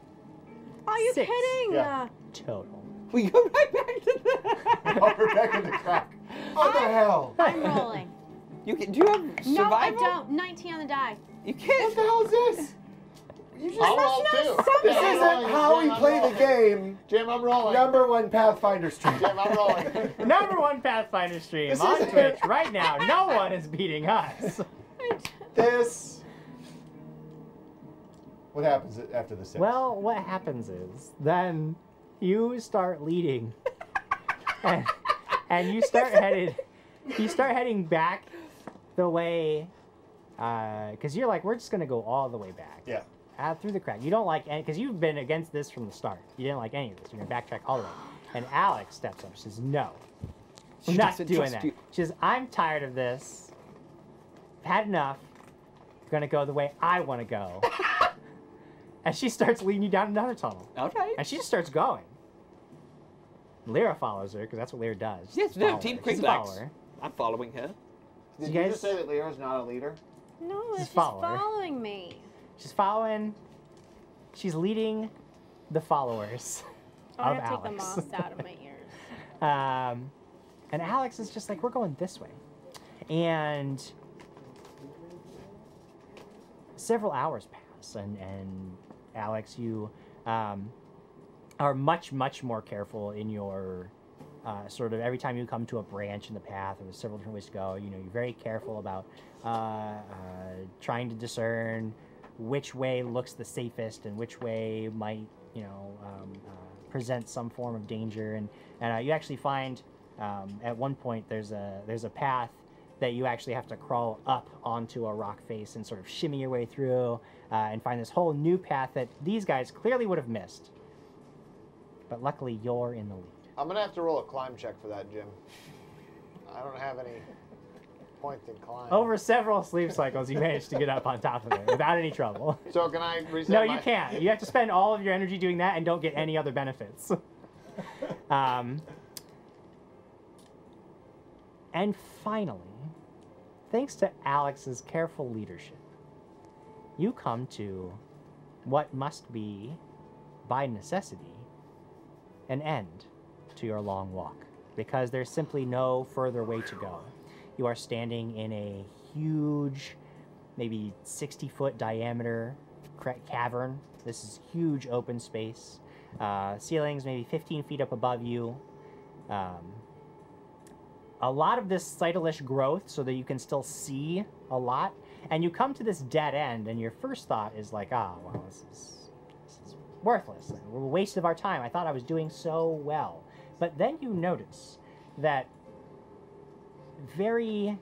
Are you 6. kidding? Yeah. Total. We go right back to that. Oh, we're back in the crack. What the hell? I'm rolling. Do you have No, I survival? don't. 19 on the die. You What can't. the hell is this? I'll roll too. This isn't how we play the game. Jim, I'm rolling. Number 1 Pathfinder stream. Jim, I'm rolling. Number 1 Pathfinder stream This on isn't- Twitch right now. No one is beating us. This. What happens after the 6? Well, what happens is then you start leading, and you start heading back the way, because you're like, we're just gonna go all the way back. Yeah. Through the crack. You don't like any, because you've been against this from the start. You didn't like any of this. You're gonna backtrack all the way. And Alex steps up. She says, "No, I'm She not doesn't doing trust that." you. She says, "I'm tired of this. I've had enough. I'm gonna go the way I want to go." And she starts leading you down another tunnel. All right. And she just starts going. Lyra follows her, because that's what Lyra does. Yes, She's a no, follower. Team She's a Quigley. follower. I'm following her. Did You you guys- just say that Lyra's not a leader? No, Just it's just follow her. following me. She's following. She's leading the followers I'm of gonna take the Alex. moss out of my ears. And Alex is just like, we're going this way. And several hours pass, and Alex, you are much, much more careful in your sort of every time you come to a branch in the path, or there's several different ways to go, you know, you're very careful about trying to discern which way looks the safest and which way might, you know, present some form of danger. And you actually find at one point there's a path that you actually have to crawl up onto a rock face and sort of shimmy your way through and find this whole new path that these guys clearly would have missed. But luckily, you're in the lead. I'm gonna have to roll a climb check for that, Jim. I don't have any points in climb. Over several sleep cycles, you managed to get up on top of it without any trouble. So can I reset No, my... you can't. You have to spend all of your energy doing that and don't get any other benefits. And finally, thanks to Alex's careful leadership, you come to what must be, by necessity, an end to your long walk, because there's simply no further way to go. You are standing in a huge, maybe 60-foot diameter cavern This is huge open space. Ceilings maybe 15 feet up above you. A lot of this cytalish growth so that you can still see a lot. And you come to this dead end, and your first thought is like, well, this is worthless. We're a waste of our time. I thought I was doing so well. But then you notice that very,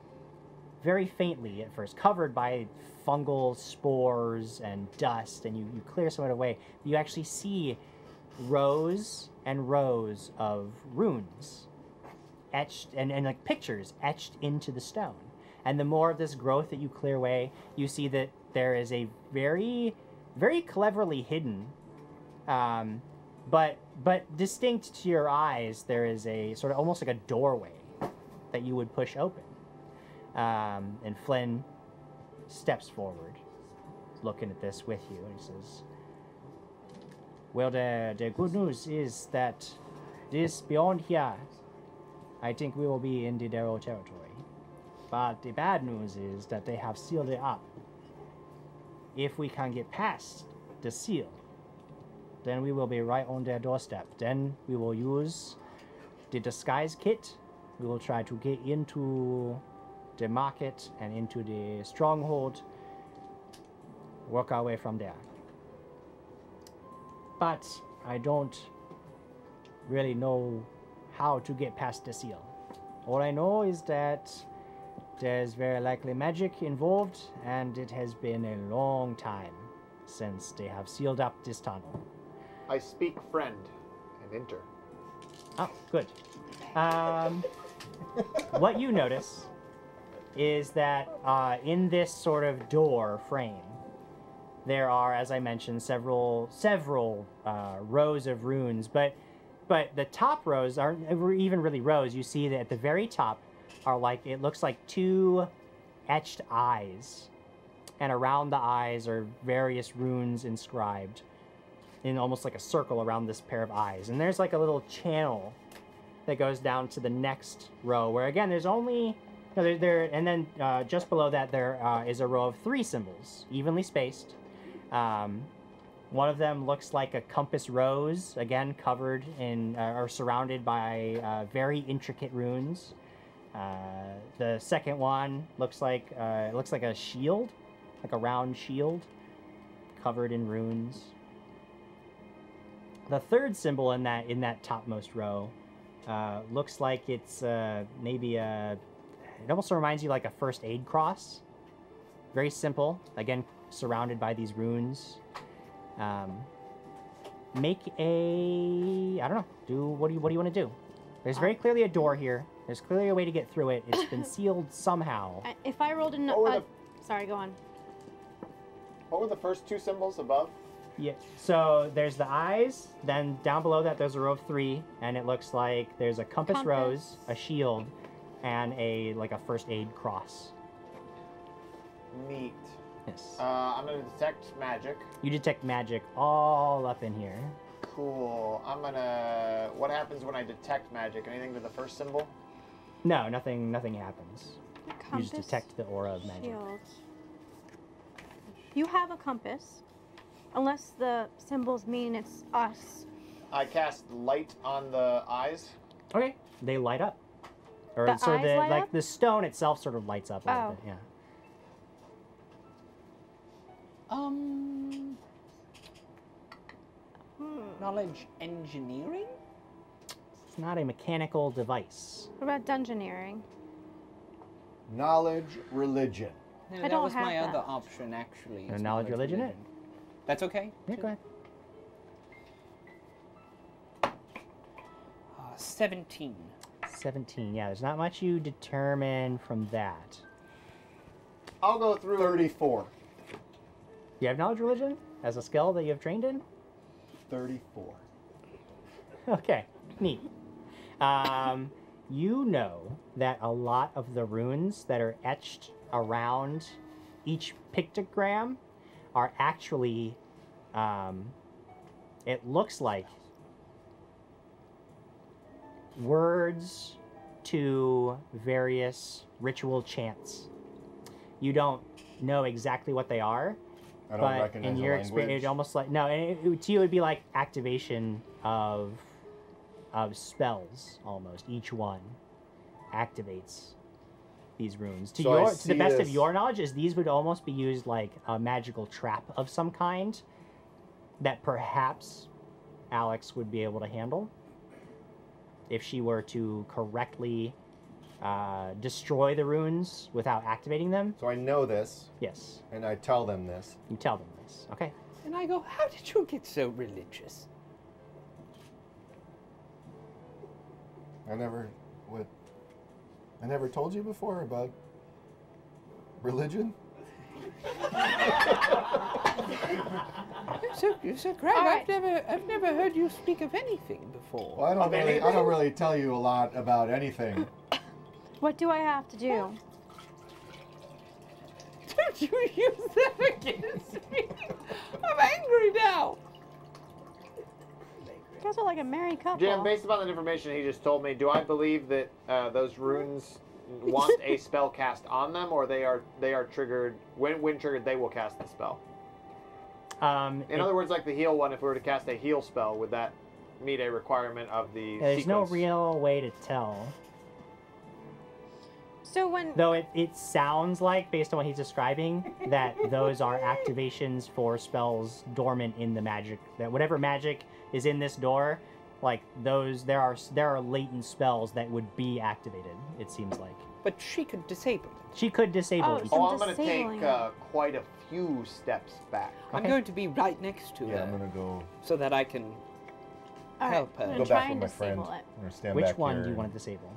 very faintly at first, covered by fungal spores and dust, and you clear some of it away, you actually see rows and rows of runes etched, and like pictures etched into the stone. And the more of this growth that you clear away, you see that there is a very, very cleverly hidden, but distinct to your eyes, there is a sort of almost like a doorway that you would push open. And Flin steps forward, looking at this with you, and he says, well, the good news is that this beyond here, I think we will be in the Derro territory. But the bad news is that they have sealed it up. If we can get past the seal, then we will be right on their doorstep. Then we will use the disguise kit. We will try to get into the market and into the stronghold. Work our way from there. But I don't really know how to get past the seal. All I know is that there's very likely magic involved, and it has been a long time since they have sealed up this tunnel. I speak friend and enter. Oh, good. What you notice is that in this sort of door frame, there are, as I mentioned, several rows of runes, but the top rows aren't even really rows. You see that at the very top are like, it looks like two etched eyes, and around the eyes are various runes inscribed in almost like a circle around this pair of eyes. And there's like a little channel that goes down to the next row, where again there's only and then just below that there is a row of 3 symbols, evenly spaced. One of them looks like a compass rose, again covered in or surrounded by very intricate runes. The second one looks like a shield, like a round shield, covered in runes. The third symbol in that topmost row looks like it's maybe it almost reminds you like a first aid cross. Very simple, again surrounded by these runes. Make a, I don't know, what do you want to do? There's very clearly a door here. There's clearly a way to get through it. It's been sealed somehow. If I rolled sorry, go on. What were the first 2 symbols above? Yeah, so there's the eyes, then down below that there's a row of 3, and it looks like there's a compass rose, a shield, and a first aid cross. Neat. Yes. I'm gonna detect magic. You detect magic all up in here. Cool. I'm gonna. What happens when I detect magic? Anything to the first symbol? No, nothing happens. Compass, you just detect the aura of magic. Shield. You have a compass, unless the symbols mean it's us. I cast light on the eyes. Okay, they light up. Or The sort of eyes light up? the stone itself sort of lights up a little bit, yeah. Knowledge engineering? It's not a mechanical device. What about dungeoneering? Knowledge, religion. No, I that don't was my have other that. option, actually. No, It's knowledge, religion it? That's okay? Yeah, go ahead. 17. 17, yeah, there's not much you determine from that. I'll go through 34. You have knowledge religion as a skill that you have trained in? 34. Okay, neat. You know that a lot of the runes that are etched around each pictogram are actually, it looks like words to various ritual chants. You don't know exactly what they are, I don't but recognize in the your language. experience, it almost like no, to you it would be like activation of spells almost. Each one activates these runes. To So I to the see best of this- your knowledge, is these would almost be used like a magical trap of some kind that perhaps Alex would be able to handle if she were to correctly destroy the runes without activating them. So I know this, Yes, and I tell them this. you tell them this. Okay. And I go, how did you get so religious? I never told you before about religion. So Greg, All right. I've never heard you speak of anything before. Well, I don't really tell you a lot about anything. What do I have to do? Don't you use that against me? I'm angry now. You guys are like a married couple. Jim, based upon the information he just told me, do I believe that those runes want a spell cast on them, or they are triggered when triggered they will cast the spell? In other words, like the heal one, if we were to cast a heal spell, would that meet a requirement of the there's no sequence? real way to tell. So when Though it sounds like, based on what he's describing, that those are activations for spells dormant in the magic. That whatever magic is in this door, like those, there are latent spells that would be activated. It seems like But she could disable it. she could disable Oh, each so- one. Oh, I'm going to Disabling take it. quite a few steps back. I'm Okay. going to be right next to Yeah, I'm her gonna go so that I can all right, help her. I'm go gonna back try with and my friend. disable it. I'm gonna stand Which back one here do you and- want to disable?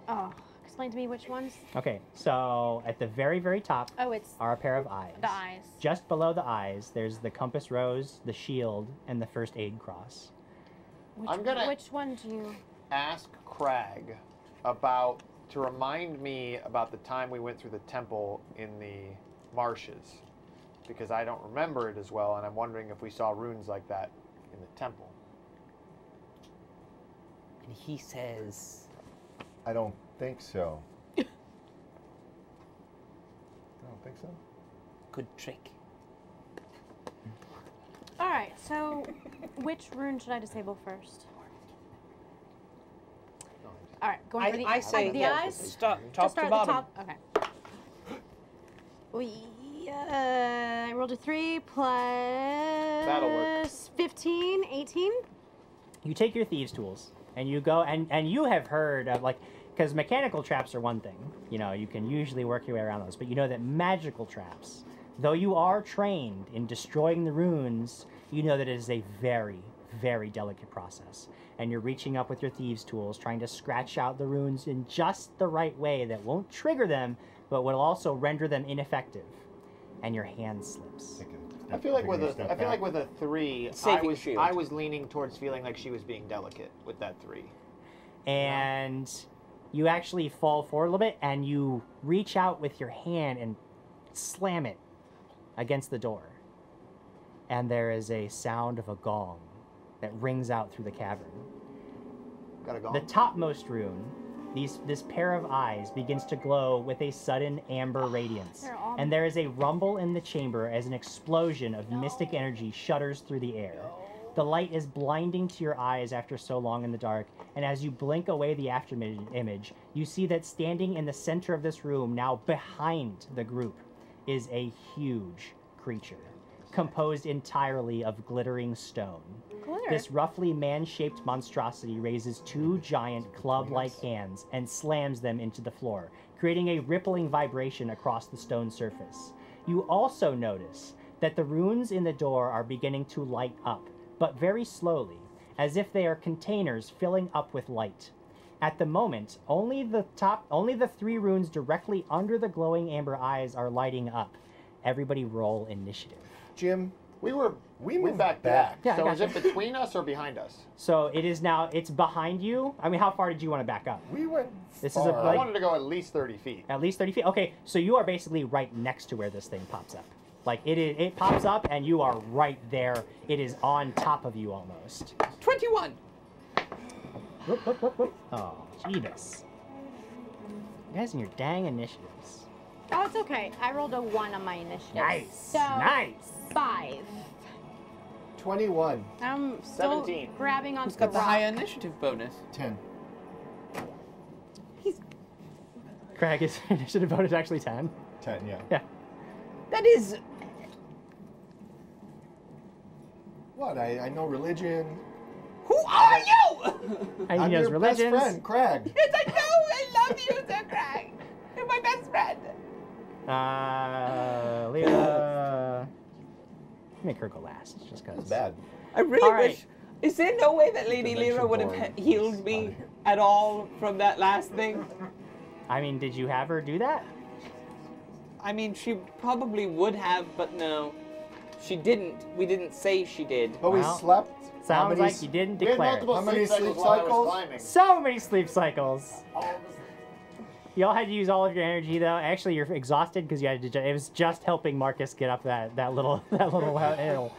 Oh, explain to me which ones. Okay, so at the very, very top Oh, it's are a pair of eyes. the eyes. Just below the eyes, there's the compass rose, the shield, and the first aid cross. Which one do you? Ask Crag to remind me about the time we went through the temple in the marshes, because I don't remember it as well, and I'm wondering if we saw runes like that in the temple. And he says, I don't think so. I don't think so. good trick. All right. So, which rune should I disable first? All right, going for the I say the eyes. start top Just start to at the bottom. top. Okay. I rolled a 3 plus That'll work. 15, 18. You take your thieves' tools and you go and you have heard of because mechanical traps are one thing, you can usually work your way around those, but you know that magical traps, though you are trained in destroying the runes, you know that it is a very, very delicate process. And you're reaching up with your thieves' tools, trying to scratch out the runes in just the right way that won't trigger them, but will also render them ineffective. And your hand slips. I feel like with a 3, Saving shield. I was leaning towards feeling like she was being delicate with that 3. And you actually fall forward a little bit, and you reach out with your hand and slam it against the door. And there is a sound of a gong that rings out through the cavern. Gotta go. The topmost rune, this pair of eyes begins to glow with a sudden amber radiance. They're all- And there is a rumble in the chamber as an explosion of mystic energy shudders through the air. The light is blinding to your eyes after so long in the dark, and as you blink away the after image, you see that standing in the center of this room, now behind the group, is a huge creature, composed entirely of glittering stone. Glitter. This roughly man-shaped monstrosity raises 2 giant club-like hands and slams them into the floor, creating a rippling vibration across the stone surface. You also notice that the runes in the door are beginning to light up, but very slowly, as if they are containers filling up with light. At the moment, only the 3 runes directly under the glowing amber eyes are lighting up. Everybody roll initiative. Jim, We moved back. back. Yeah, I So is gotcha. it between us or behind us? So it is now, it's behind you. I mean, how far did you want to back up? we went This is a far. I Like- wanted to go at least 30 feet. At least 30 feet? Okay, so you are basically right next to where this thing pops up. Like, it pops up and you are right there. It is on top of you almost. 21. Whoop, whoop, whoop, whoop. Oh, Jeebus. You guys and your dang initiatives. Oh, it's okay. I rolled a 1 on my initiative. Nice, So, nice. 5. 21. I'm still 17. grabbing onto Who's got the rock. high initiative bonus? 10. Craig's initiative bonus is actually 10. 10, yeah. Yeah. That is. What? I know religion. Who are you? And I'm he knows your religions. best friend, Crag. Yes, I know. I love you, Sir Craig. You're my best friend. Leah. Make her go last, just because. That's bad. I really All right. wish. Is there no way that Lady Convention Lyra would have board. healed me at all from that last thing? I mean, did you have her do that? I mean, she probably would have, but no. She didn't. We didn't say she did. But we Well, slept. How Sounds many like you didn't we had declare. multiple it. How many sleep sleep cycles while I was cycles? Climbing. So many sleep cycles. All of us. Y'all had to use all of your energy though. Actually, you're exhausted because you had to. It was just helping Marcus get up that little hill.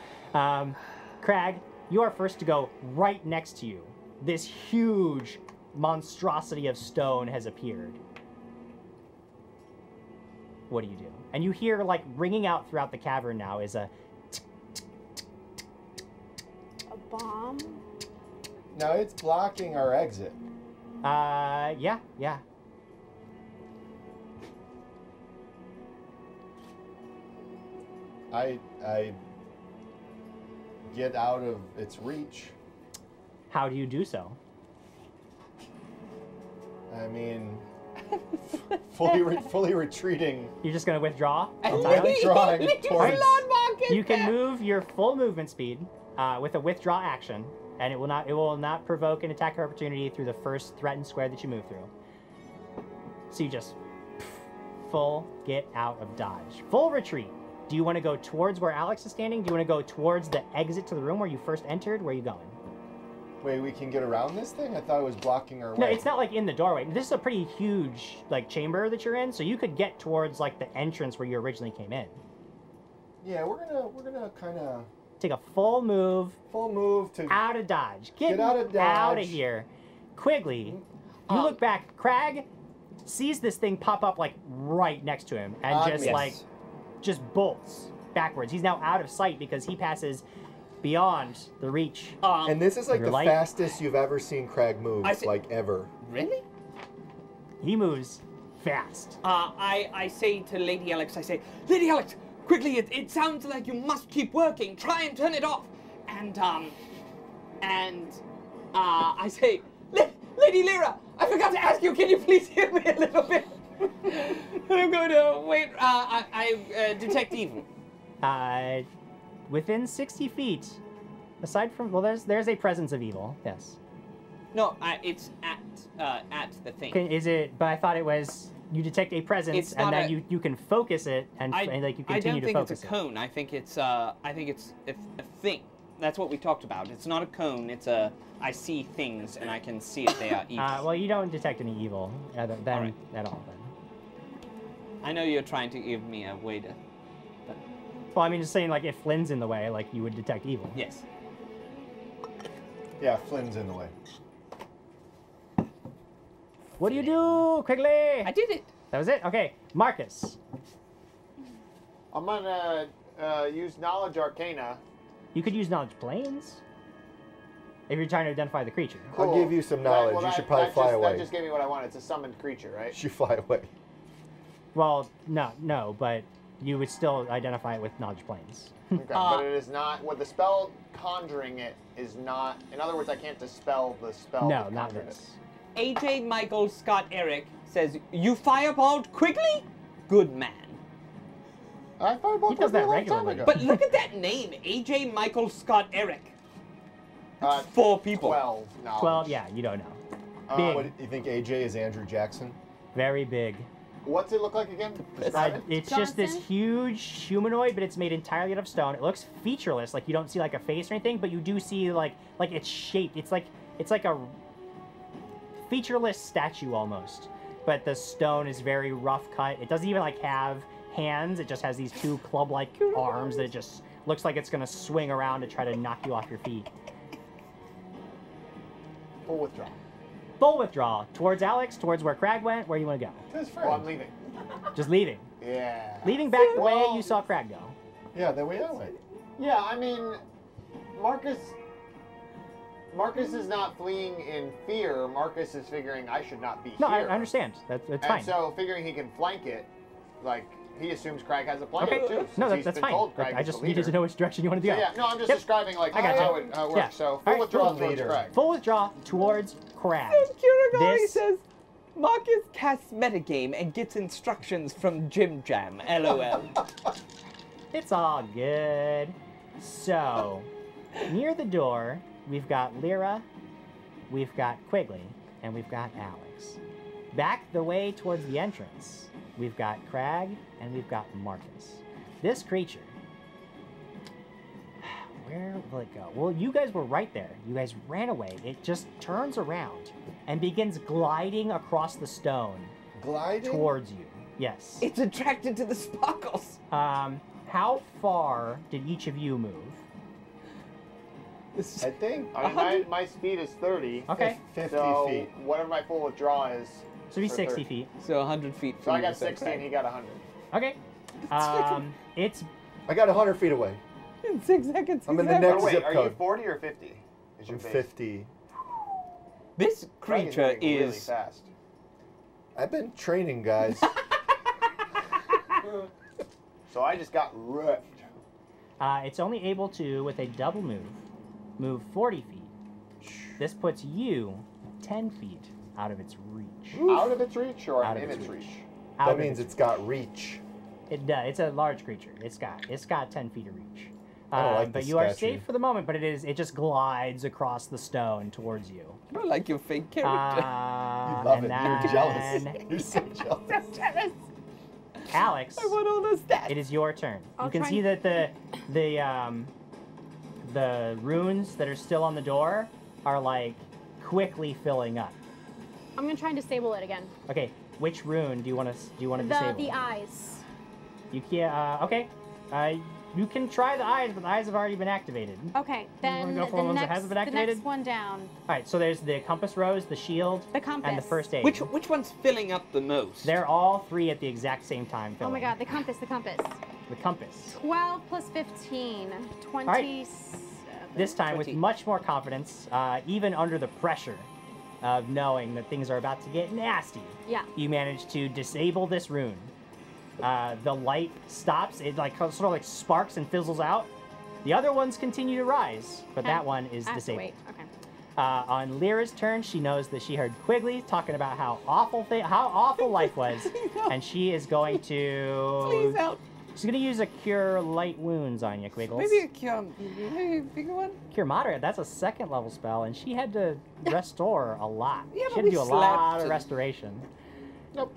Crag, you are first to go. Right next to you, this huge monstrosity of stone has appeared. What do you do? And you hear like ringing out throughout the cavern now is a. A bomb? Now it's blocking our exit. Yeah. I get out of its reach. How do you do so? I mean, fully retreating. You're just gonna withdraw? I'm entirely? withdrawing towards. You can move your full movement speed with a withdraw action, and it will not provoke an attack opportunity through the first threatened square that you move through. So you just full get out of dodge, full retreat. Do you want to go towards where Alex is standing? Do you want to go towards the exit to the room where you first entered? Where are you going? Wait, we can get around this thing? I thought it was blocking our way. No, it's not like in the doorway. This is a pretty huge like chamber that you're in, so you could get towards like the entrance where you originally came in. Yeah, we're gonna kind of Take a full move to. out of dodge. Get out of Out dodge. of here. Quigley, you look back. Crag sees this thing pop up like right next to him and just yes. like just bolts backwards. He's now out of sight because he passes beyond the reach. And this is like Your the light? fastest you've ever seen Crag move, I see- like ever. Really? He moves fast. I say to Lady Alex, I say, Lady Alex, quickly, it sounds like you must keep working. Try and turn it off. And I say, Lady Lyra, I forgot to ask you, can you please heal me a little bit? I'm going to wait. I detect evil. Within 60 feet, aside from there's a presence of evil. Yes. No, it's at the thing. Is it? But I thought it was you detect a presence It's and not then you can focus it and like you I continue don't to think focus it's a cone. I think it's a thing. That's what we talked about. It's not a cone. It's a I see things and I can see if they are evil. Well, you don't detect any evil at all. Then. I know you're trying to give me a way to. Well, I mean, just saying, like, if Flynn's in the way, like, you would detect evil. Yes. Yeah, Flynn's in the way. What do you do, Quigley? I did it. That was it? Okay. Marcus. I'm gonna use Knowledge Arcana. You could use Knowledge Planes. If you're trying to identify the creature. I'll give you some knowledge. Well, you should probably fly away. That just gave me what I wanted. It's a summoned creature, right? You should fly away. Well, no, but you would still identify it with Knowledge Planes. Okay, but it is not. What the spell conjuring it is not. In other words, I can't dispel the spell. No, that not conjured this. AJ Michael Scott Eric says, "You fireballed quickly, good man." it. I fireballed He does that a long time regularly. ago. But look at that name, AJ Michael Scott Eric. Uh, 4 people. 12. Knowledge. 12, yeah, you don't know. Big. What, you think AJ is Andrew Jackson? Very big. What's it look like again? Describe it. It's just this Jonathan? huge humanoid, but it's made entirely out of stone. It looks featureless, like you don't see like a face or anything, but you do see like it's shaped. It's like a featureless statue almost. But the stone is very rough cut. It doesn't even like have hands. It just has these two club-like arms that it just looks like it's gonna swing around to try to knock you off your feet. Full withdrawal. Full withdrawal towards Alex, towards where Crag went. Where you want to go? His Well, I'm friend. leaving. Just leaving. Yeah. Leaving back the way Well- you saw Crag go. Yeah, the way I went. Yeah, I mean, Marcus is not fleeing in fear. Marcus is figuring I should not be No, here. I understand. That's fine. And so figuring he can flank it, like, he assumes Crag has a flank Okay. too. No, since that's he's been fine. told Crag I is just the needed leader. to know which direction you want to go. So, yeah, no, I'm just Yep. describing like I gotcha. how it works. Yeah. So All full right. withdrawal Full towards leader. Crag. Full withdraw towards Crag. Kuragari This- says, Marcus casts metagame and gets instructions from Jim Jam. LOL. It's all good. So, near the door, we've got Lyra, we've got Quigley, and we've got Alex. Back the way towards the entrance, we've got Crag, and we've got Marcus. This creature, where will it go? Well, you guys were right there. You guys ran away. It just turns around and begins gliding across the stone Gliding? towards you. Yes. It's attracted to the sparkles. How far did each of you move? I think I mean, my speed is 30. Okay. 50 So feet. whatever my full withdrawal is. So be for 60 30. feet. So 100 feet So from I you, got 60 Crag. and he got 100. Okay. It's I got 100 feet away. In 6 seconds. I'm in the he's next Oh, wait, zip are you code. 40 or 50? Is your I'm base? 50. This Crag is creature moving really is. fast. I've been training, guys. So I just got ripped. it's only able to, with a double move 40 feet. This puts you 10 feet out of its reach. Out of its reach or Out of in its its reach. reach? Out That of means its it's got reach. It does. It's a large creature. It's got 10 feet of reach. I don't like but this you are statue. safe for the moment. But it just glides across the stone towards you. I like your fake character. You love and it. You're then jealous. You're so jealous. Alex, I want all those stats. it is your turn. I'll You can try see and- that the runes that are still on the door are like quickly filling up. I'm gonna try and disable it again. Okay, which rune do you want to disable? The eyes. You can't. Okay. You can try the eyes, but the eyes have already been activated. Okay, then go for the ones that next, hasn't been the activated? next one down. All right. So there's the compass rose, the shield, The compass. and the first aid. Which one's filling up the most? They're all three at the exact same time. Oh my filling. god, the compass, the compass. The compass. 12 plus 15. 27. right. This time with 20. much more confidence, even under the pressure of knowing that things are about to get nasty. Yeah. You manage to disable this rune. The light stops. It like sort of like sparks and fizzles out. The other ones continue to rise, but Okay. that one is I have to disabled. wait. Okay. On Lyra's turn, she knows that she heard Quigley talking about how awful life was, and she is going to. Please help. She's going to use a cure light wounds on you, Quiggles. Maybe a bigger one? Cure moderate. That's a second level spell, and she had to restore a lot. Yeah, she but had to we do a lot slept of and- restoration. Nope.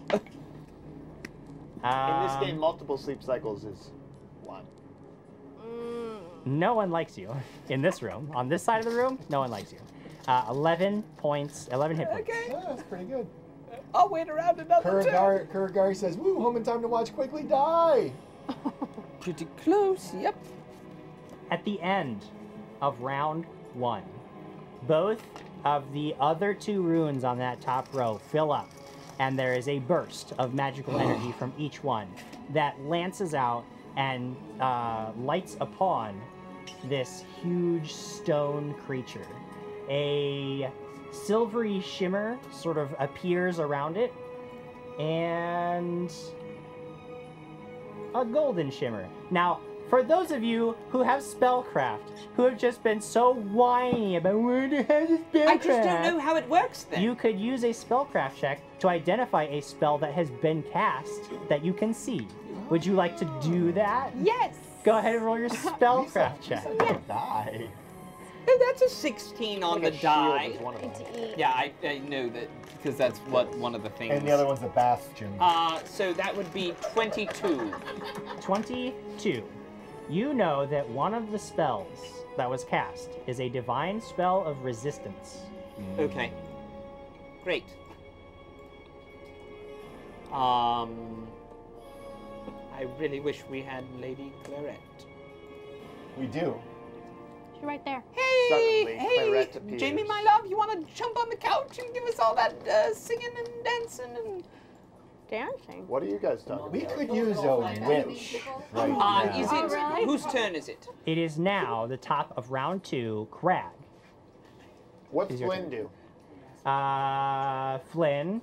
In this game, multiple sleep cycles is 1. No one likes you in this room. On this side of the room, no one likes you. 11 points, 11 hit points. Okay. Yeah, that's pretty good. I'll wait around another turn. Kuragari says, woo, home in time to watch Quigley die. Pretty close, yep. At the end of round 1, both of the other 2 runes on that top row fill up, and there is a burst of magical energy from each one that lances out and lights upon this huge stone creature. A silvery shimmer sort of appears around it, and a golden shimmer. Now, for those of you who have spellcraft, who have just been so whiny about where the hell is spellcraft, I just don't know how it works then. you could use a spellcraft check to identify a spell that has been cast that you can see. Would you like to do that? Yes! Go ahead and roll your spellcraft check. Die. That's a 16 on the die. Is one of them. Yeah, I know that because that's what one of the things. And the other one's a bastion. So that would be 22. 22. You know that one of the spells that was cast is a divine spell of resistance. Okay. Great. I really wish we had Lady Claret. We do. She's right there. Hey, Suddenly, hey, Claret appears. Jamie, my love, you want to jump on the couch and give us all that singing and dancing and dancing. What are you guys talking We about? could use a witch right now. Is Oh, it? really? Whose turn is it? It is now the top of round 2, Crag. What's Is your Flynn do? Flynn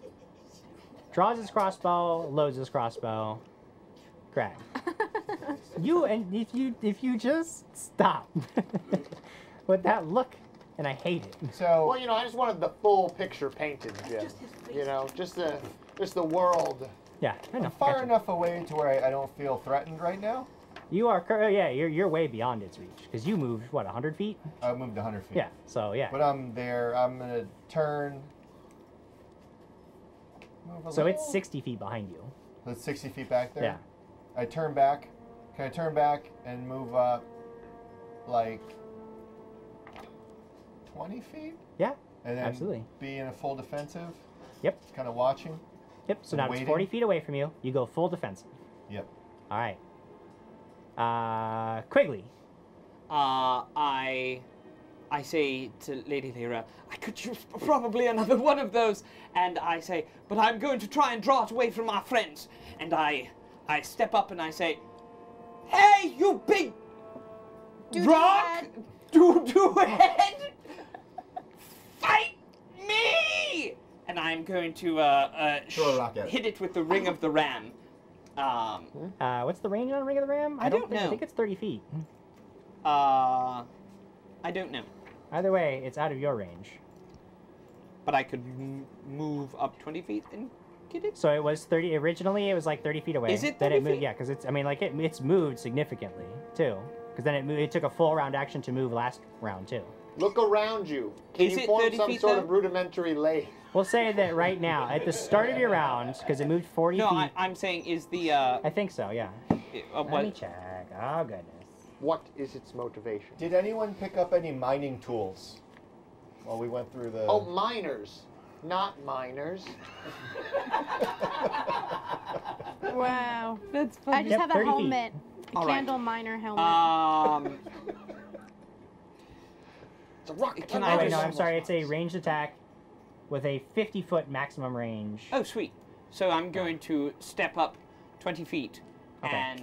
draws his crossbow, loads his crossbow. Crag. If you just stop with that look, and I hate it. So, Well, you know, I just wanted the full picture painted, Jim. You know, just the world. Yeah, I know. I'm far gotcha. enough away to where I don't feel threatened right now. You are, yeah, you're way beyond its reach because you moved what 100 feet. I moved 100 feet. Yeah, so yeah. But I'm there. I'm gonna turn. Move a So little. it's 60 feet behind you. So it's 60 feet back there. Yeah. I turn back. Can I turn back and move up, like 20 feet? Yeah. And then Absolutely. be in a full defensive. Yep. Kind of watching. Yep. So And now it's waiting. 40 feet away from you. You go full defensive. Yep. All right. Quigley. I say to Lady Lyra, I could use probably another one of those. And I say, but I'm going to try and draw it away from our friends. And I step up and I say, hey, you big rock, doo-doo head, fight me! And I'm going to Throw a rock at it. hit it with the ring of the ram. What's the range on Ring of the Ram? I don't think, I know. think it's 30 feet. I don't know. Either way, it's out of your range. But I could move up 20 feet and get it? So it was 30. Originally, it was like 30 feet away. Is it Then 30 it moved. feet? Yeah, because it's. I mean, like it's moved significantly too. Because then it moved. It took a full round action to move last round too. Look around you. Can Is you it form 30 some feet, sort though? of rudimentary lay? We'll say that right now, at the start of your round, because it moved 40 No, feet. I'm saying is the I think so. Yeah. Let me what? check. Oh goodness. What is its motivation? Did anyone pick up any mining tools while we went through the? Oh, miners, not miners. Wow. That's I just Yep, have a 30 feet. helmet. A All right. candle miner helmet. It's a rock. Can Oh I wait, just- no, I'm sorry. It's a ranged attack with a 50-foot maximum range. Oh, sweet. So I'm going to step up 20 feet Okay.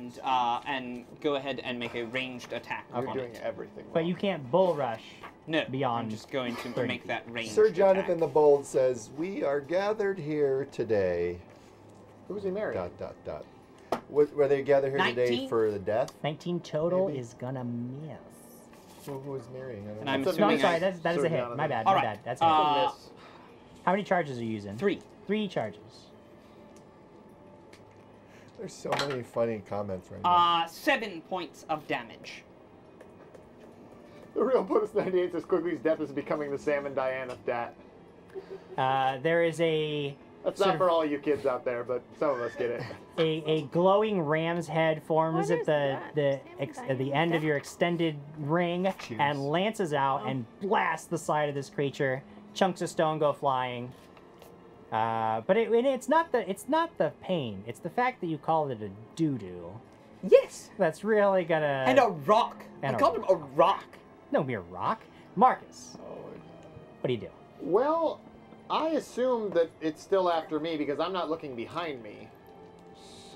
and go ahead and make a ranged attack You're on doing it. everything. But wrong. you can't bull rush. No, beyond I'm just going to 30 make feet. that ranged Sir Jonathan attack. the Bold says, "We are gathered here today." Who's he marrying? Dot dot dot. Were they gathered here today 19? for the death? 19 total Maybe. is gonna miss. Who was marrying? I don't And know. I'm No, assuming I'm sorry. I- That is Sir a hit. Jonathan. My bad. All My right. bad. That's a hit. Miss. How many charges are you using? 3. 3 charges. There's so many funny comments right now. 7 points of damage. The real bonus 98 says Quigley's death is becoming the Sam and Diane of Dat. There is a That's sort not of- for all you kids out there, but some of us get it. a glowing ram's head forms What at is the that? at the end of your extended ring Cheers. and lances out and blasts the side of this creature. Chunks of stone go flying. But it's not the pain. It's the fact that you called it a doo-doo. Yes. That's really gonna. And a rock. And I a called him a rock. No mere rock. Marcus, what do you do? Well, I assume that it's still after me because I'm not looking behind me.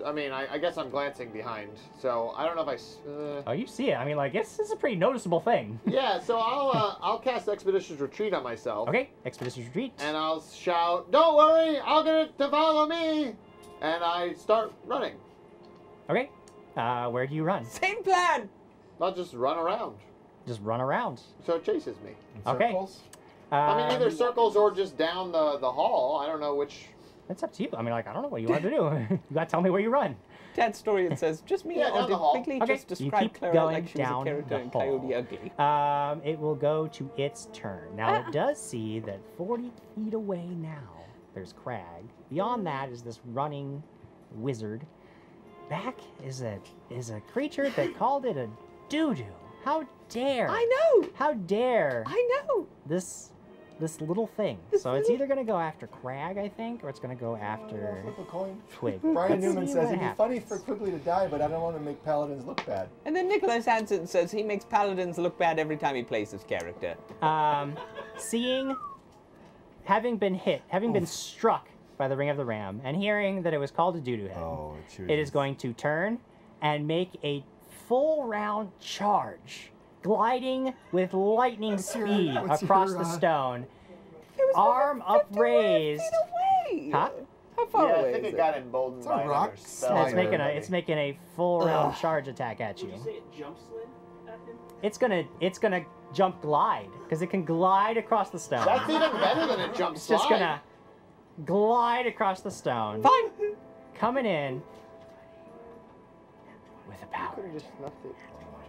I mean, I guess I'm glancing behind, so I don't know if Oh, you see it. I mean, like, this is a pretty noticeable thing. Yeah, so I'll cast Expeditious Retreat on myself. Okay, Expeditious Retreat. And I'll shout, "Don't worry, I'll get it to follow me!" And I start running. Okay, where do you run? Same plan. I'll just run around, Just run around. so it chases me. In okay. circles? I mean, either Um, circles or just down the hall. I don't know which. It's up to you. I mean, like, I don't know what you want to do. You gotta tell me where you run. Dad's story, it says, just me, Yeah, or down the did hall. Quigley Okay, just you describe keep Clara going like she was a down character the in Coyote hall. Ugly? It will go to its turn. Now, it does see that 40 feet away now, there's Crag. Beyond that is this running wizard. Back is a creature that called it a doo-doo. How dare! I know. How dare I know. this little thing. So it's either gonna go after Crag, I think, or it's gonna go after Flip a coin. Twig. Brian Let's Newman see says what it'd be happens. funny for Quigley to die, but I don't want to make paladins look bad. And then Nicholas Hansen says he makes paladins look bad every time he plays his character. Seeing, having been hit, having been struck by the ring of the ram, and hearing that it was called a doo-doo head, it is going to turn and make a full round charge, gliding with lightning speed across the stone. Arm upraised. Huh? How far away I think is it got emboldened by another rock spell. It's making a full round charge attack at you. Did you say it jump slid at him? It's gonna jump glide because it can glide across the stone. That's even better than a jump It's slide. just gonna glide across the stone. Fine. Coming in with a power. Could have just left it.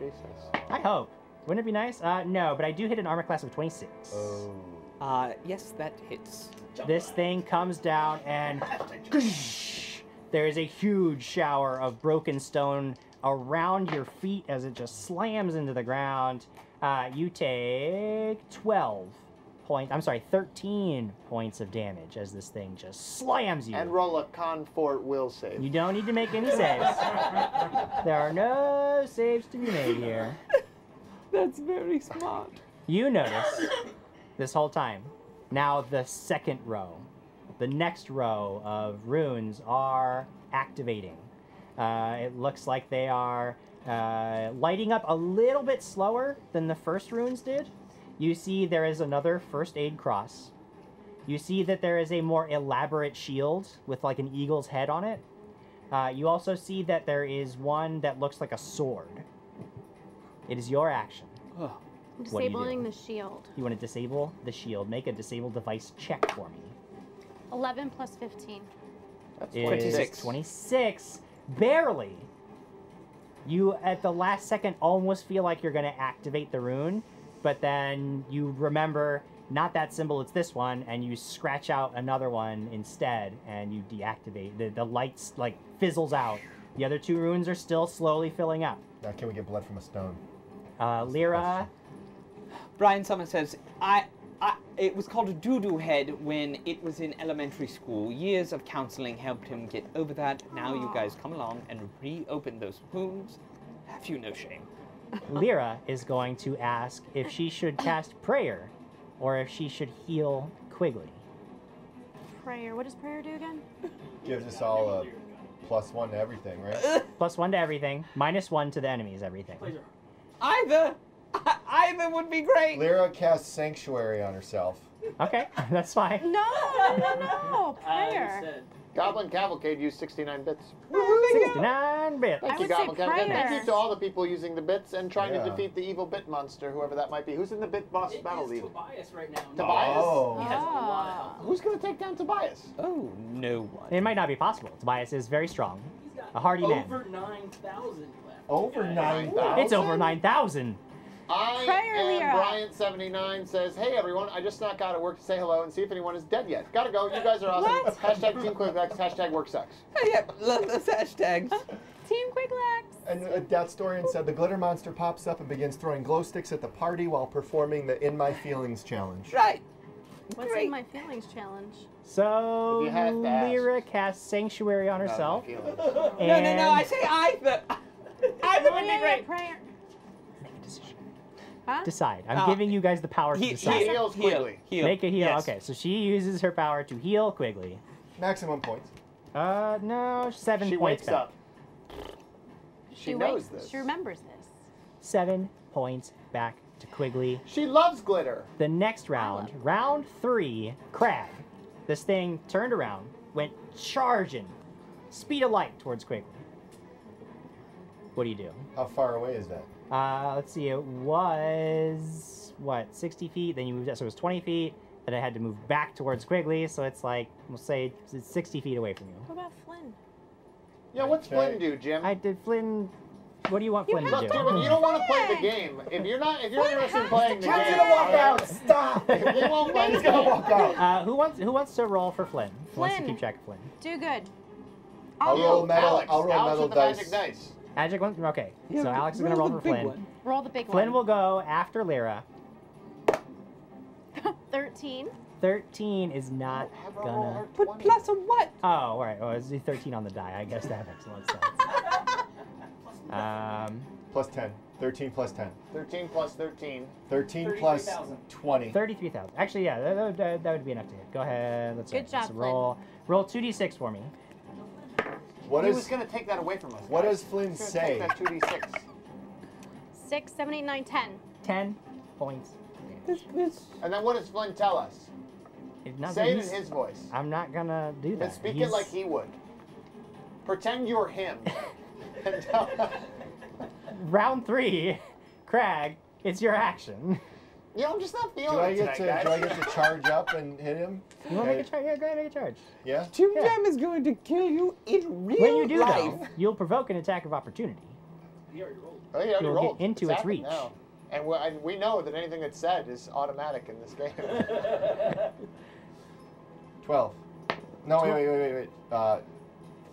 Jesus. I hope. Wouldn't it be nice? No, but I do hit an armor class of 26. Yes, that hits. This thing comes down and there is a huge shower of broken stone around your feet as it just slams into the ground. You take 13 points of damage as this thing just slams you. And roll a con fort will save. You don't need to make any saves. There are no saves to be made here. That's very smart. You notice this whole time. Now the second row, the next row of runes are activating. It looks like they are lighting up a little bit slower than the first runes did. You see there is another first aid cross. You see that there is a more elaborate shield with like an eagle's head on it. You also see that there is one that looks like a sword. It is your action. Oh. What do you do? Disabling the shield. You want to disable the shield. Make a disable device check for me. 11 plus 15. That's Is 26. 26. Barely. You, at the last second, almost feel like you're going to activate the rune, but then you remember, not that symbol, it's this one, and you scratch out another one instead, and you deactivate. The lights, like, fizzles out. The other two runes are still slowly filling up. Now, can we get blood from a stone? Lyra... Brian Summer says, it was called a doo-doo head when it was in elementary school. Years of counseling helped him get over that. Now you guys come along and reopen those wounds. Have you no shame? Lyra is going to ask if she should cast prayer or if she should heal Quigley. Prayer. What does prayer do again? Gives us all a +1 to everything, right? +1 to everything, -1 to the enemies, everything. Either would be great. Lyra casts Sanctuary on herself. Okay, that's fine. No. Prayer. Said, Goblin Cavalcade used 69 bits. 69 bits. Thank I you, would say Goblin Cavalcade. Thank prayer. you to all the people using the bits and trying Yeah. to defeat the evil bit monster, whoever that might be. Who's in the bit boss it battle is league? Tobias right now. Tobias? Oh. He has a lot of help. Who's going to take down Tobias? Oh, no one. It might not be possible. Tobias is very strong. He's got A hardy man. over 9,000 left. Over Yeah. 9,000? It's over 9,000. I Prayer, am Lyra. Bryant79 says, hey everyone, I just snuck out of work to say hello and see if anyone is dead yet. Gotta go, you guys are awesome. What? Hashtag Team Quicklex, hashtag work sucks. Yep, love those hashtags. Team Quicklex. And Datstorian said the glitter monster pops up and begins throwing glow sticks at the party while performing the In My Feelings challenge. Right. What's Great. in my feelings challenge? So If you had to ask. Lyra casts Sanctuary on herself. No, I say either. Either would be great. Prayer. Make a decision. Huh? Decide. I'm giving you guys the power to decide. Heals Quigley. Heal. Make a heal. Yes. Okay, so she uses her power to heal Quigley. Maximum points. No, 7 She points wakes back. up. She knows wakes- this. She remembers this. 7 points back to Quigley. She loves glitter. The next round, round 3, Crag. This thing turned around, went charging, speed of light towards Quigley. What do you do? How far away is that? Let's see, it was, what, 60 feet? Then you moved, so it was 20 feet. Then I had to move back towards Quigley, so it's like, we'll say it's 60 feet away from you. What about Flynn? Yeah, what's Okay. Flynn do, Jim? I did Flynn. What do you want Flynn to Look, do? dude, you don't want to play the game. If you're interested in playing the game, He's gonna walk out! Stop! if you won't play the He's gonna game, walk out. Who wants to roll for Flynn? Who wants to Flynn. keep track of Flynn? Do good. I'll roll metal. Alex. I'll roll Alex metal with the dice. magic dice. Magic one? Okay. Yeah, So Alex is going to roll the for big Flynn. one. Roll the big Flynn will one. go after Lyra. 13. 13 is not Have her roll gonna... her But 20. plus a what? Oh, all right. Oh, it's 13 on the die. I guess that makes a lot of sense. +10. 13 plus 10. 13 plus 13. 13 plus 20. 33,000. Actually, yeah, that would be enough to hit. Go ahead. Let's Good job, roll 2d6 for me. What He is was going to take that away from us. what guys. does Flin He's gonna say? Take that 2d6. 6, 7, 8, 9, 10. 10 points. And then what does Flynn tell us? Say it in his voice. I'm not gonna do that. Then speak it like he would. Pretend you're him. And tell us. Round 3, Crag, it's your action. You know, I'm just not feeling Do I it get tonight, to guys. charge up and hit him? You want to make a charge? Yeah, go ahead and make a charge. Yeah. Jim Yeah. Jam is going to kill you in real When you do, life. though, you'll provoke an attack of opportunity. He already rolled. Oh, he already You'll rolled. get into its happened reach. Now. And we know that anything that's said is automatic in this game. 12. No, wait.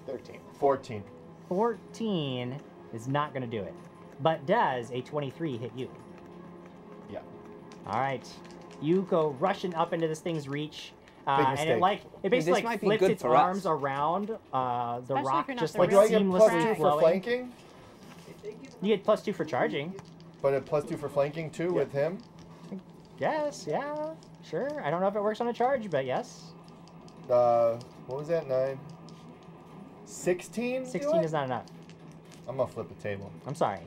13. 14. 14 is not going to do it. But does a 23 hit you? Yeah. All right. You go rushing up into this thing's reach. And mistake. it basically This might be flips good its for us. arms around the Especially rock, if you're not just the like But do I get plus seamlessly 2 for flowing. flanking? You get plus 2 for charging. But a plus 2 for flanking too with him? Yes, yeah, sure. I don't know if it works on a charge, but yes. What was that? 9. 16? 16 is not enough. I'm gonna flip the table. I'm sorry.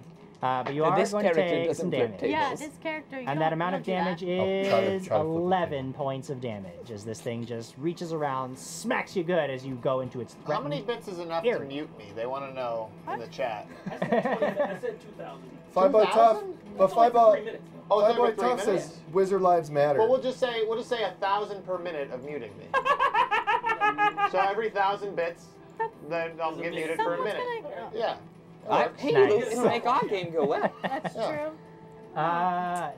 But you Now, are this going to character take doesn't some flip damage. tables. Yeah, this character. You And don't- that amount of you don't damage do that. I'll try is to flip the 11 points of damage as this thing just reaches around, smacks you good as you go into its How many threatened bits is enough area. to mute me? They want to know in the chat. I said 2,000. 5 by tough. 2,000? But It's only 5 for by 3 minutes. Oh, it's 5 by every 3 tough minutes. says Wizard Lives Matter. Well, we'll just say 1,000 per minute of muting me. So every 1,000 bits, then I'll get muted for a Someone's minute. gonna- Yeah. Hey, Nice. it'll make our game go well. That's Yeah. true.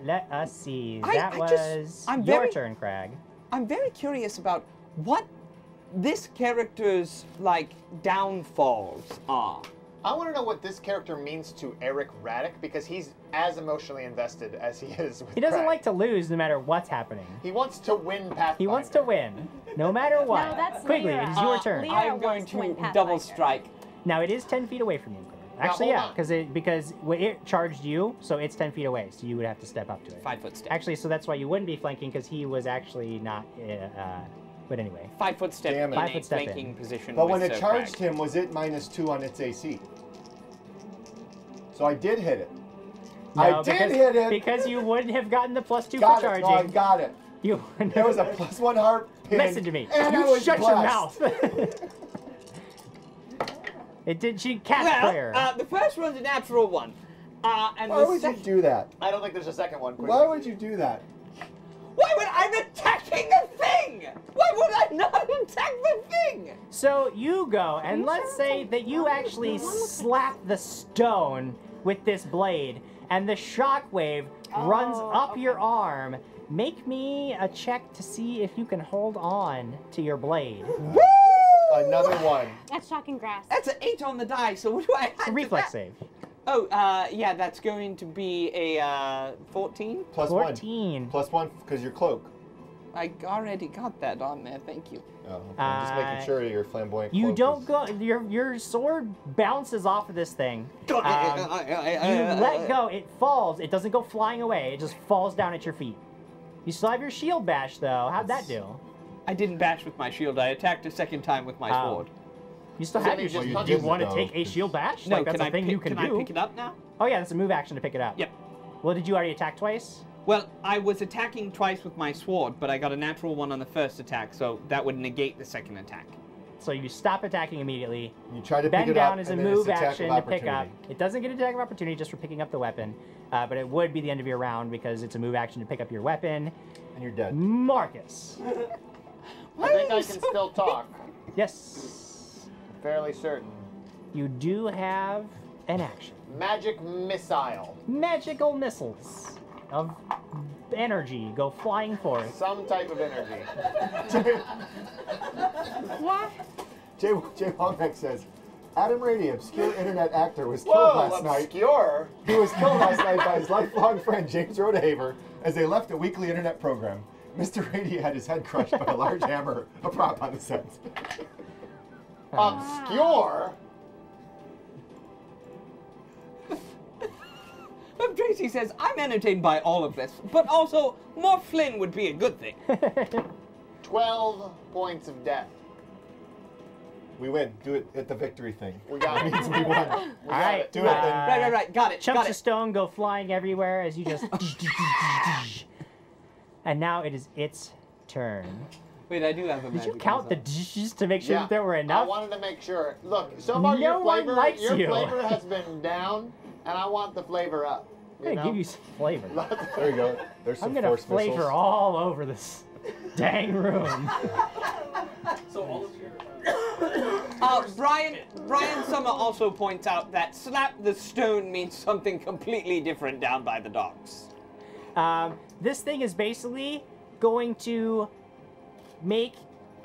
Let us see. I That was I'm your very- turn, Crag. I'm very curious about what this character's downfalls are. I want to know what this character means to Eric Raddick because he's as emotionally invested as he is with He doesn't Craig. like to lose no matter what's happening. He wants to win Pathfinder. He wants to win, no matter what. No, that's Quigley, Lyra. it is your turn. Lyra I'm going wants to win to double Pathfinder. strike. Now it is 10 feet away from you. Now, Actually, hold yeah, on. because it charged you, so it's 10 feet away, so you would have to step up to it. 5-foot step. Actually, so that's why you wouldn't be flanking, because he was actually not. But anyway, 5-foot step Damn it. in 5 a foot step in. flanking position. But with when it Sir charged Crag. him, was it -2 on its AC? So I did hit it. no, I did because, hit it. because you wouldn't have gotten the +2 Got for it. charging. No, I got it. You There was a +1 heart pin. listen to me. And I You was shut your blessed. mouth. It did. She cat player. Well, the first one's a natural one. And Why the would you second... do that? I don't think there's a second one. Quickly. Why would you do that? Why would I'm attacking the thing? Why would I not attack the thing? So you go, and let's say that you actually slap the stone with this blade, and the shockwave runs up your arm. Make me a check to see if you can hold on to your blade. Another one. That's shocking grass. That's an 8 on the die, so what do I add to Reflex that? save. Oh, yeah, that's going to be a 14. +1. 14. +1 because your cloak. I already got that on there, thank you. Oh, okay. I'm just making sure your flamboyant You cloak don't is- go. Your sword bounces off of this thing. You let go. It falls. It doesn't go flying away. It just falls down at your feet. You still have your shield bash, though. How'd that do? I didn't bash with my shield. I attacked a second time with my Oh. sword. You still Then have he your just shield. punches Do you it, want to though. take a shield bash? No, Like, that's can a I thing pick, you can can do. I pick it up now? Oh yeah, that's a move action to pick it up. Yep. Well, did you already attack twice? Well, I was attacking twice with my sword, but I got a natural 1 on the first attack, so that would negate the second attack. So you stop attacking immediately. You try to pick Bend it down up, is a and then it's move attack action of to pick up. opportunity. It doesn't get an attack of opportunity just for picking up the weapon, but it would be the end of your round because it's a move action to pick up your weapon. And you're dead. Marcus. I think I can still talk. Yes. Fairly certain. You do have an action. Magic missile. Magical missiles of energy go flying forth. Some type of energy. What? Jay Wongbeck says, Adam Rady, obscure internet actor, was killed Whoa, last night. obscure. He was killed last night by his lifelong friend James Rodehaver as they left a weekly internet program. Mr. Rady had his head crushed by a large hammer, a prop on the set. Obscure? Tracy says, I'm entertained by all of this, but also more Flynn would be a good thing. 12 points of death. We win. Do it at the victory thing. We got it. Means we won. All right. Do it then. Right. Got it. Chunks got of it. stone go flying everywhere as you just. And now it is its turn. Wait, I do have a Did you magic count the missile. dishes to make sure that there were enough? I wanted to make sure. Look, so far No one likes your you. flavor has been down, and I want the flavor up. I'm gonna give you some flavor. There you go. There's some I'm gonna force flavor missiles. all over this dang room. So all of your. Brian Summer also points out that slap the stone means something completely different down by the docks. This thing is basically going to make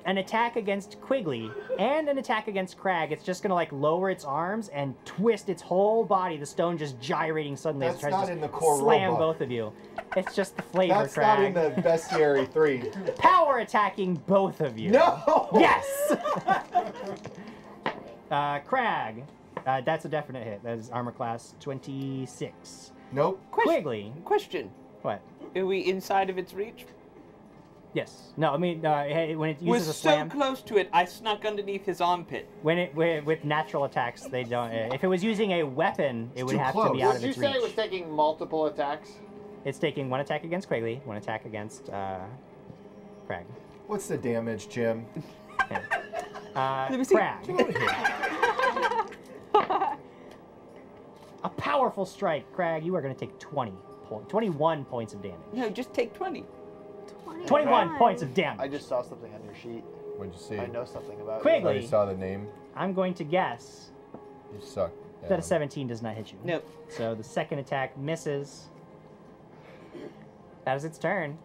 an attack against Quigley and an attack against Crag. It's just gonna like lower its arms and twist its whole body. The stone just gyrating suddenly as it That's tries not to in the core slam rulebook. both of you. It's just the flavor, That's Crag. not in the bestiary 3. Power attacking both of you. No! Yes! Crag. That's a definite hit. That is armor class 26. Nope. Quigley. Question. What? Are we inside of its reach? Yes. No, I mean, when it We're uses a so slam, close to it, I snuck underneath his armpit. with natural attacks, they don't. If it was using a weapon, it would too have to close. be out Would of you its say reach. it was taking multiple attacks? It's taking one attack against Quigley, one attack against Crag. What's the damage, Jim? Okay. me see. Crag. A powerful strike, Crag. You are going to take 21 points of damage. No, just take 20. 21 points of damage. I just saw something on your sheet. What'd you see? I know something about Quigley. Oh, you saw the name? I'm going to guess You suck. that a 17 does not hit you. No. So the second attack misses. That is its turn.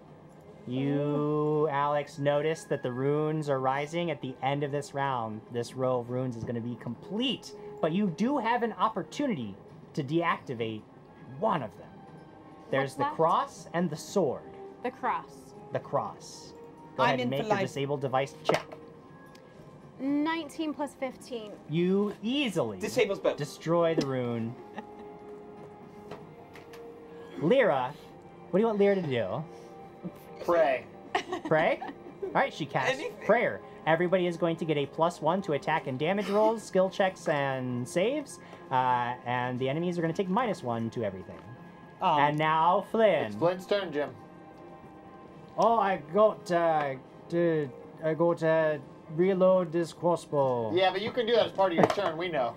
You, Alex, notice that the runes are rising at the end of this round. This row of runes is going to be complete, but you do have an opportunity to deactivate one of them. There's What's the left? cross and the sword. The cross. The cross. Go I'm ahead in and make for your life. disabled device check. 19 plus 15. You easily Disables both. destroy the rune. Lyra, what do you want Lyra to do? Pray. Pray? Alright, she casts Anything. prayer. Everybody is going to get a +1 to attack and damage rolls, skill checks, and saves. And the enemies are going to take -1 to everything. And now Flin. It's Flynn's turn, Jim. Oh, I got to reload this crossbow. Yeah, but you can do that as part of your turn, we know.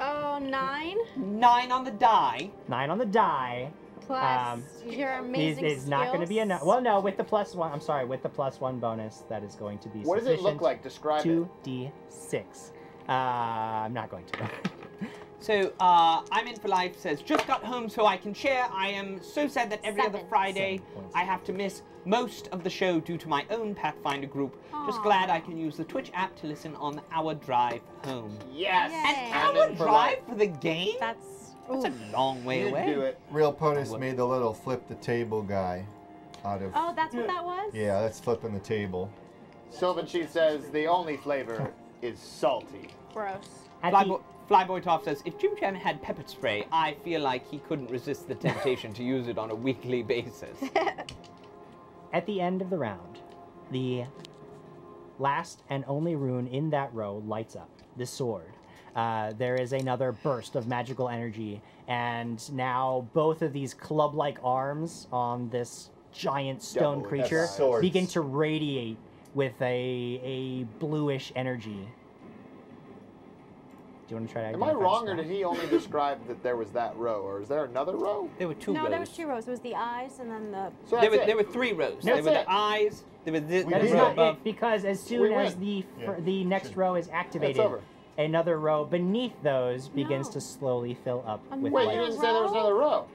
Oh, 9 9 on the die. 9 on the die. plus your amazing Is not going to be enough. Well, no, with the +1. I'm sorry, with the +1 bonus, that is going to be What does it sufficient. look like? Describe it. 2d6. I'm not going to. So, I'm in for life says, just got home so I can share. I am so sad that every other 7. Friday 7 points. I have to miss most of the show due to my own Pathfinder group. Just glad I can use the Twitch app to listen on our drive home. Yes! Yay. An I'm hour in for drive life. for the game? That's That's a long way You away. do it. Real POTUS made the little flip the table guy out of. Oh, that's what that was? Yeah, that's flipping the table. Sylvan Sheet says the only flavor is salty. Gross. At the- Flyboy Toff says, if Jim Jam had pepper spray, I feel like he couldn't resist the temptation to use it on a weekly basis. At the end of the round, the last and only rune in that row lights up, the sword. There is another burst of magical energy, and now both of these club-like arms on this giant stone Double creature swords. begin to radiate with a bluish energy. Do you want to try to Am I identify wrong, the or spell? did he only describe that there was that row, or is there another row? There were 2 No, rows. there was 2 rows. It was the eyes and then the... So There that's were, it. there were 3 rows. No, there were that's it. the eyes, there was the, We That the is did row not above. it, because as soon We as win. the next row is activated, over. another row beneath those begins No. to slowly fill up with Wait, light. you didn't say there was another row.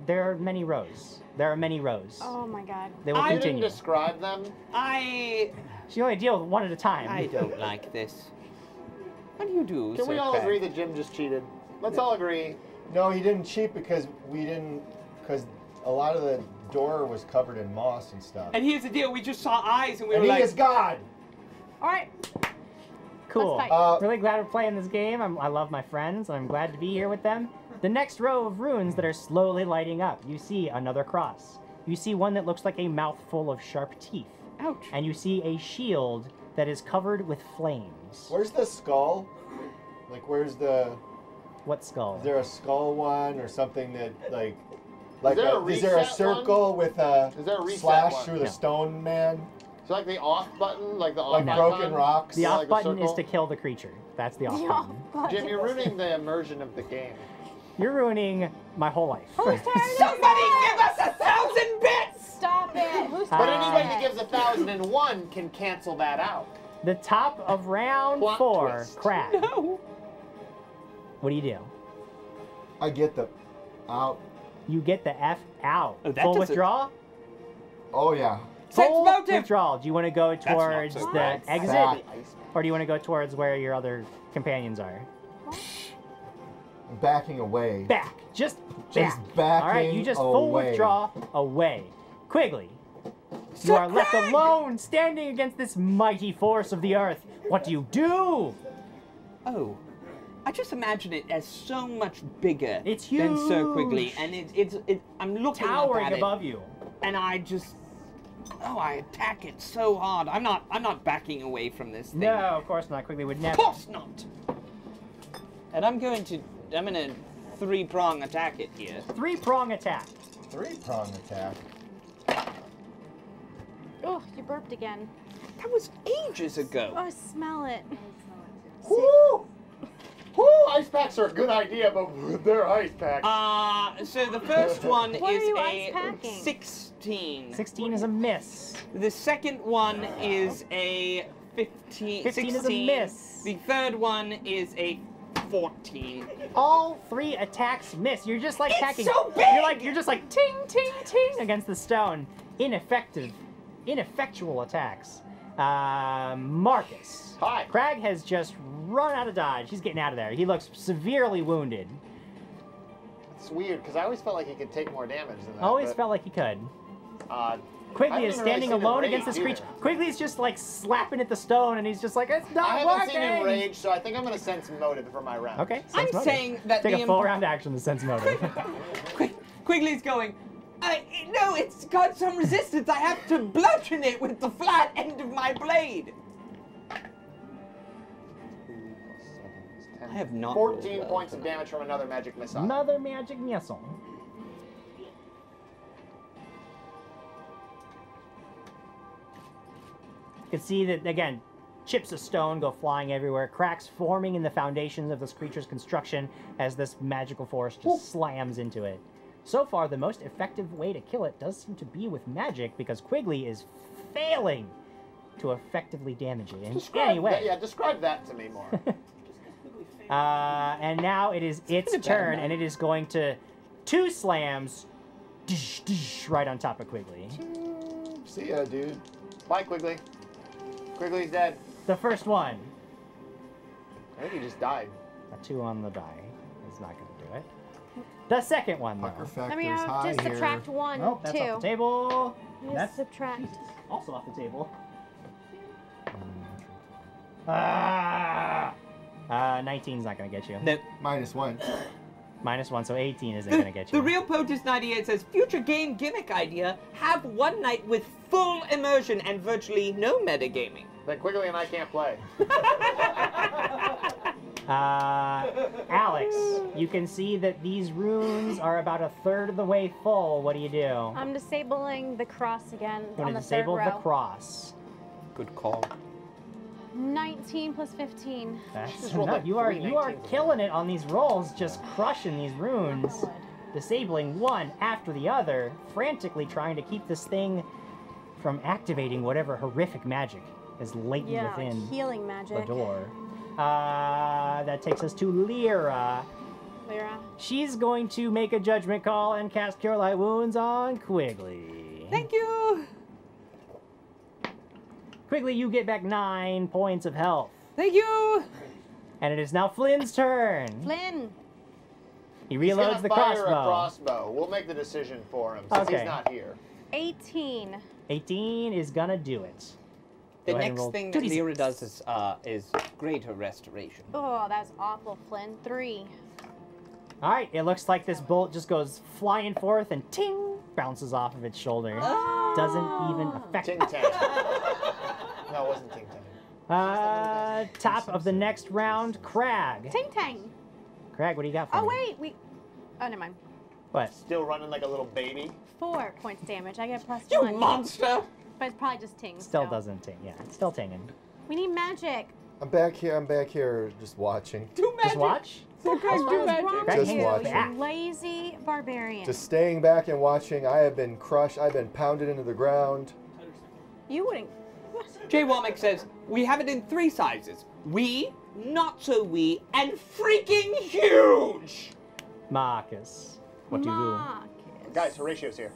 There are many rows. There are many rows. Oh my god. They will You didn't continue. describe them. I So you only deal with one at a time. don't like this. What do you do, Can we Sir all Craig? agree that Jim just cheated? Let's all agree. No, he didn't cheat because because a lot of the door was covered in moss and stuff. And here's the deal, we just saw eyes and we And were he like, is God. All right. Cool. Let's fight. Really glad we're playing this game. I love my friends. I'm glad to be here with them. The next row of runes that are slowly lighting up, you see another cross. You see one that looks like a mouthful of sharp teeth. Ouch. And you see a shield that is covered with flames. Where's the skull? Like, where's the... What skull? Is there a skull one or something that, like... Is there a is there a reset circle one? with a, Is there a reset slash one? through the No. stone man? So like the off button, like the off Like icon? broken rocks? The off like a button is circle? to kill the creature. That's the off The button. off Jim, you're button. ruining the immersion of the game. You're ruining my whole life. Whose turn is Somebody it? give us 1,000 bits! Stop it. Who's But turn anybody is that it? gives 1,001 can cancel that out. The top of round Plot 4, twist. Crag. No. What do you do? I get the... out. You get the F out. Oh, that Full doesn't- withdrawal? Oh, yeah. Sense Full motive! withdrawal. Do you want to go not towards so the bad. exit? Back. Or do you want to go towards where your other companions are? I'm backing away. Back. Just Just back. backing All right, you just full away. withdraw away. Quigley, you are left alone, standing against this mighty force of the earth. What do you do? Oh. I just imagine it as so much bigger It's than Sir huge. Quigley, and I'm looking Towering up at above you. and I just, I attack it so hard. I'm not backing away from this thing. No, of course not. Quigley would Of never. course not. And I'm gonna three-prong attack it here. 3-prong attack. 3-prong attack. Oh, you burped again. That was ages ago. Oh, smell it. Woo! Woo! Ice packs are a good idea, but they're ice packs. So the first one What are is you a ice packing? 16. 16 is a miss. The second one is a 15. 15 is a 16. miss. The third one is a 14. All 3 attacks miss. You're just like It's hacking. so big! You're just like ting ting ting against the stone. Ineffectual attacks. Marcus. Hi. Crag has just run out of dodge. He's getting out of there. He looks severely wounded. It's weird because I always felt like he could take more damage than that. Always but, felt like he could. I Quigley haven't is even really standing seen him alone rage against this either. creature. Quigley's just like slapping at the stone, and he's just like, it's I not haven't working. seen him rage, so I think I'm gonna sense motive for my round. Okay. I'm sense motive. saying that Take the a full round action to sense motive. Quigley's going, no, it's got some resistance. I have to bludgeon it with the flat end of my blade. I have not 14 rolled well points of tonight. damage from another magic missile. Another magic missile. You can see that, again, chips of stone go flying everywhere, cracks forming in the foundations of this creature's construction as this magical force just slams into it. So far, the most effective way to kill it does seem to be with magic, because Quigley is failing to effectively damage it. And anyway, Describe that to me more. and now it is its been a bad turn, night. and it is going to 2 slams right on top of Quigley. See ya, dude. Bye, Quigley. Quigley's dead. The first one, I think he just died. a 2 on the die, is not going to do it. The second one, Pucker though. factor's Let me high just here. subtract 1, Oh, that's 2. off the table. Just That's subtract. also off the table. 19's not going to get you. No. -1. -1, so 18 isn't going to get you. The real POTUS 98 says, future game gimmick idea, have one night with full immersion and virtually no metagaming. Then Quigley and I can't play. Alex, you can see that these runes are about 1/3 of the way full. What do you do? I'm disabling the cross again I'm on going to the disable third the row. cross. Good call. 19 plus 15. That's just rolled enough. like You are 3 19s. killing it on these rolls, just crushing these runes, Good. disabling one after the other, frantically trying to keep this thing from activating whatever horrific magic is latent Yeah, like within healing the magic. door. That takes us to Lyra. Lyra. She's going to make a judgment call and cast Cure Light Wounds on Quigley. Thank you. Quigley, you get back 9 points of health. Thank you. And it is now Flynn's turn. Flynn. He He's reloads gonna the fire crossbow. a crossbow. We'll make the decision for him since Okay. he's not here. 18. 18 is gonna do it. The Go ahead and next roll thing that 2d6. Lyra does is greater restoration. Oh, that's awful, Flynn. 3. All right, it looks like this bolt just goes flying forth and ting, bounces off of its shoulder. Doesn't even affect Ting it. Tang. No, it wasn't Ting Tang. Top of the next round, Crag. Ting Tang. Crag, what do you got for Oh, me? wait. Oh, never mind. What? Still running like a little baby. 4 points damage. I get a plus You 1. monster! But it's probably just ting. Still so. doesn't ting. Yeah, it's still tinging. We need magic. I'm back here, just watching. Do magic! Just watch. Sometimes What do is magic. wrong Just with you, watching. you lazy barbarian? Just staying back and watching. I have been crushed. I've been pounded into the ground. You wouldn't. What? Jay Womack says, we have it in 3 sizes. Wee, not so wee, and freaking huge! Marcus, what do you do? Marcus. Guys, Horatio's here.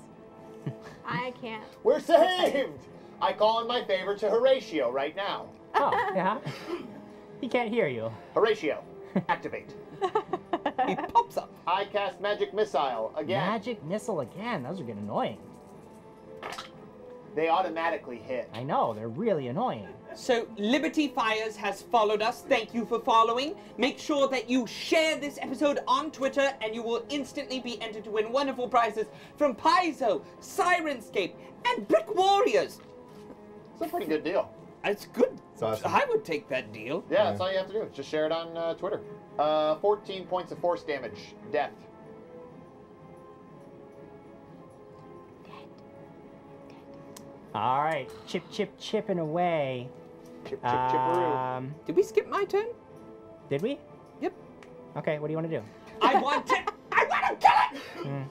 I can't. We're saved! I call in my favor to Horatio right now. Oh, yeah. He can't hear you. Horatio, activate. He pops up. I cast Magic Missile again. Magic missile again. Those are getting annoying. They automatically hit. I know, they're really annoying. So, Liberty Fires has followed us. Thank you for following. Make sure that you share this episode on Twitter, and you will instantly be entered to win wonderful prizes from Paizo, Sirenscape, and Brick Warriors. It's a pretty good deal. It's good. It's awesome. I would take that deal. Yeah, that's all you have to do. Just share it on Twitter. 14 points of force damage. Death. All right, chipping away. Chip, chipperoo. Did we skip my turn? Did we? Yep. Okay, what do you want to do? I want to kill it!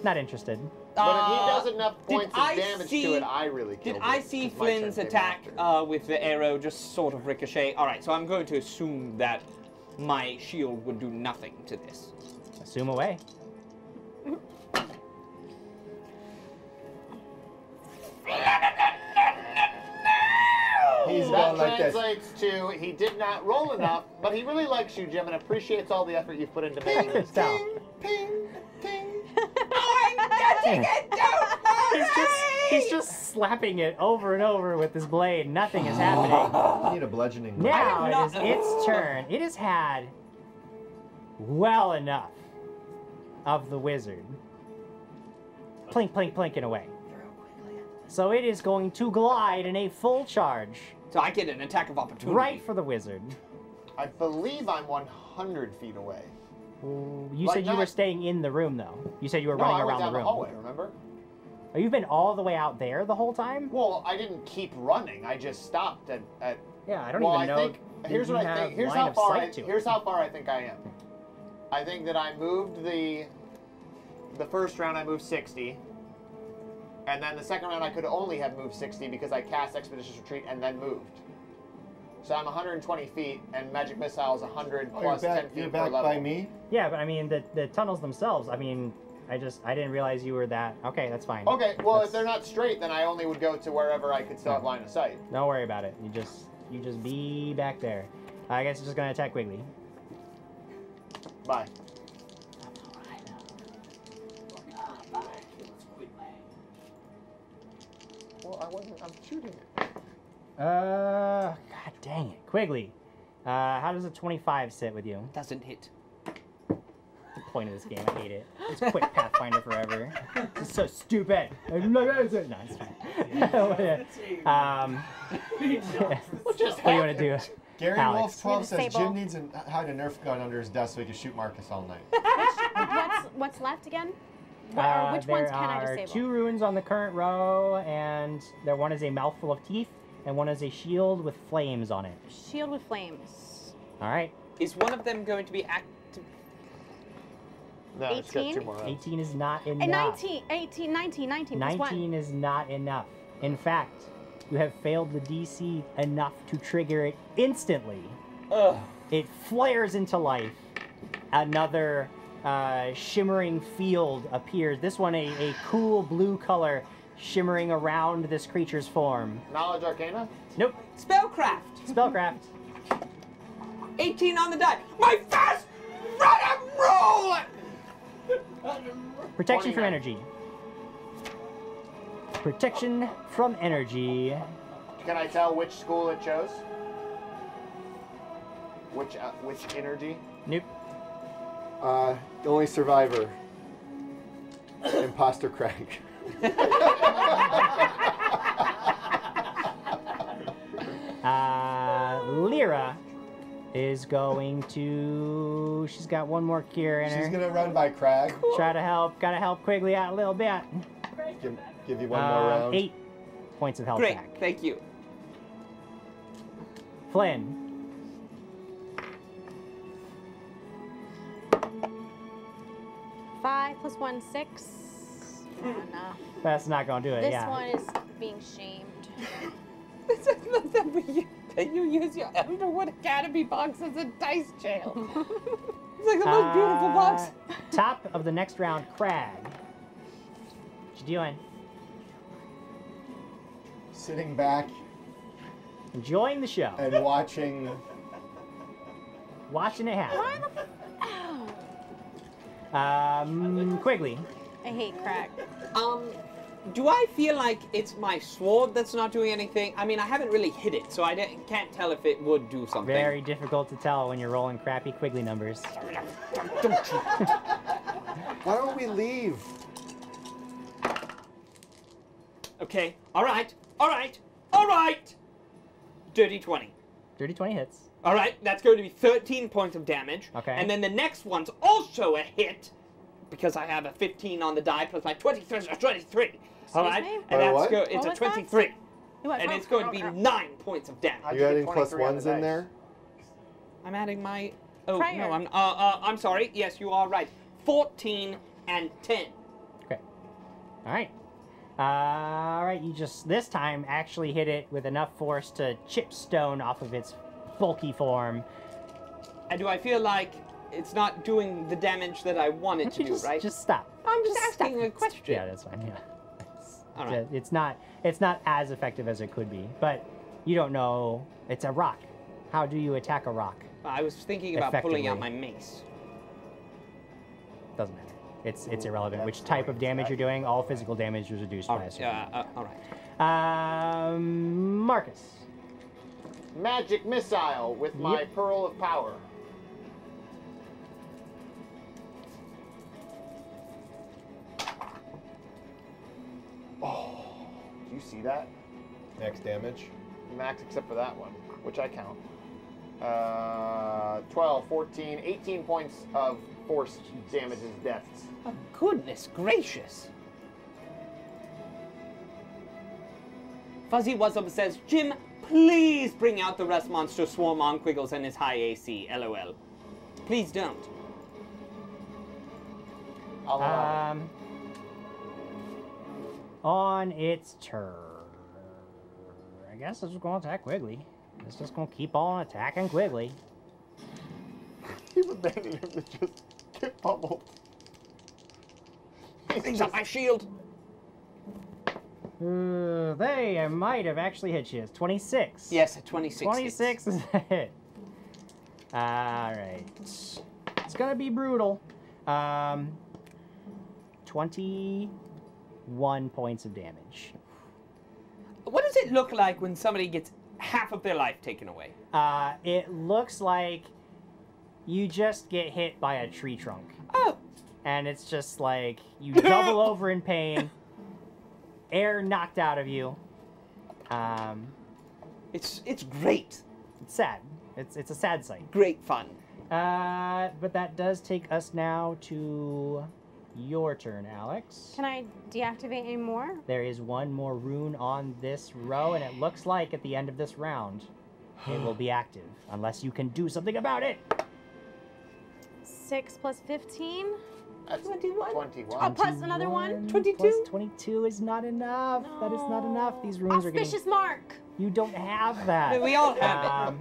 Not interested. But if he does enough did points I of damage see- to it, I really kill Did it. I see 'cause my turn Flynn's came attack after. with the arrow just sort of ricochet? Alright, so I'm going to assume that my shield would do nothing to this. Assume away. He's That going like this. translates to he did not roll enough, but he really likes you, Jim, and appreciates all the effort you've put into making this. So, he's just slapping it over and over with his blade. Nothing is happening. I need a bludgeoning. Now I it am is not- its turn. It has had well enough of the wizard. Plink, plink, plinking away. So it is going to glide in a full charge So I get an attack of opportunity. right for the wizard. I believe I'm 100 feet away. You Like said you were not- staying in the room, though. You said you were No, running I went around down the the room. hallway, remember? Oh, you've been all the way out there the whole time? Well, I didn't keep running. I just stopped at Yeah, I don't well, even know. I think here's that what you I have think. Here's line how of far. sight to it. Here's how far I think I am. I think that I moved the first round. I moved 60, and then the second round I could only have moved 60 because I cast Expeditious Retreat and then moved. So I'm 120 feet, and Magic Missile is 100 Oh, plus 10 feet you're per back level. by me? Yeah, but I mean, the tunnels themselves, I mean, I didn't realize you were that. Okay, that's fine. Okay, well That's- if they're not straight, then I only would go to wherever I could still have line of sight. Don't worry about it. You just be back there. I guess it's just gonna attack Quigley. Bye. Well, I wasn't. I'm shooting it. God dang it, Quigley. How does a 25 sit with you? Doesn't hit. The point of this game, I hate it. It's quit Pathfinder forever. It's so stupid. No, it's fine. What do you want to do? Gary Alex. Wolf 12 says Disable. Jim needs to hide a Nerf gun under his desk so he can shoot Marcus all night. What's left again? Which ones There can I are disable? 2 runes on the current row, and one is a mouthful of teeth, and one is a shield with flames on it. Shield with flames. All right. Is one of them going to be active? No, it's got 2 18? more rounds. 18 is not enough. And 19 plus 1. 19 is not enough. In fact, you have failed the DC enough to trigger it instantly. Ugh. It flares into life. Another shimmering field appears. This one, a cool blue color shimmering around this creature's form. Knowledge Arcana? Nope. Spellcraft. Spellcraft. 18 on the die. My first random roll! Protection from 29. energy. Protection from energy. Can I tell which school it chose? Which energy? Nope. The only survivor. Imposter Craig. Lyra is going to... She's got one more cure in her. She's gonna run by Crag. Try to help. Gotta help Quigley out a little bit. Give you one more round. 8 points of health Great, back. thank you. Flynn. Five plus 1, 6. Not enough. That's not gonna do it, This yeah. one is being shamed. This is not that you use your Elderwood Academy box as a dice jail. It's like the most beautiful box. Top of the next round, Crag. What you doing? Sitting back Enjoying the show. and watching. Watching it happen. Why the Quigley. I hate crack. Do I feel like it's my sword that's not doing anything? I mean, I haven't really hit it, so I can't tell if it would do something. Very difficult to tell when you're rolling crappy Quigley numbers. Why don't we leave? Okay, alright. Dirty 20. Dirty 20 hits. Alright, that's going to be 13 points of damage. Okay. And then the next one's also a hit, because I have a 15 on the die plus my 23. Alright? me? And that's what? it's What a was that? 23. You and it's going to be 9 points of damage. How'd You you adding get plus 23 on ones the in dice? there? I'm adding my... Oh, Prior. no, I'm sorry. Yes, you are right. 14 and 10. Okay. Alright. Alright, you just, this time, actually hit it with enough force to chip stone off of its bulky form. And do I feel like it's not doing the damage that I want it to do, right? Just stop. I'm just stop. asking a question. Yeah, that's fine, yeah. All right. It's not as effective as it could be, but you don't know. It's a rock. How do you attack a rock? I was thinking about pulling out my mace. Doesn't matter. It's irrelevant. Which type of damage you're doing, all physical damage is reduced by a certain. All right. Marcus. Magic missile with my Pearl of Power. Oh, do you see that? Max damage. Max except for that one, which I count. 12, 14, 18 points of force damage is deaths. Oh, goodness gracious. Fuzzy Wuzzum says, Jim, please bring out the rest monster swarm on Quiggles and his high AC. LOL. Please don't. I'll allow it. On its turn, I guess it's going to attack Quigley. It's just going to keep on attacking Quigley. You've abandoned him to just get pummeled. He's on my shield. They might have actually hit you. 26. Yes, a 26. 26 is a hit. Alright. It's going to be brutal. 21 points of damage. What does it look like when somebody gets half of their life taken away? It looks like you just get hit by a tree trunk. Oh. And it's just like you double over in pain, air knocked out of you. It's great. It's sad. It's a sad sight. Great fun. But that does take us now to your turn, Alex. Can I deactivate any more? There is one more rune on this row, and it looks like at the end of this round, it will be active, unless you can do something about it. 6 plus 15. That's 21. 21. Oh, plus another one. 22? Plus 22 is not enough. No. That is not enough. These runes are getting... Auspicious mark. You don't have that. We all have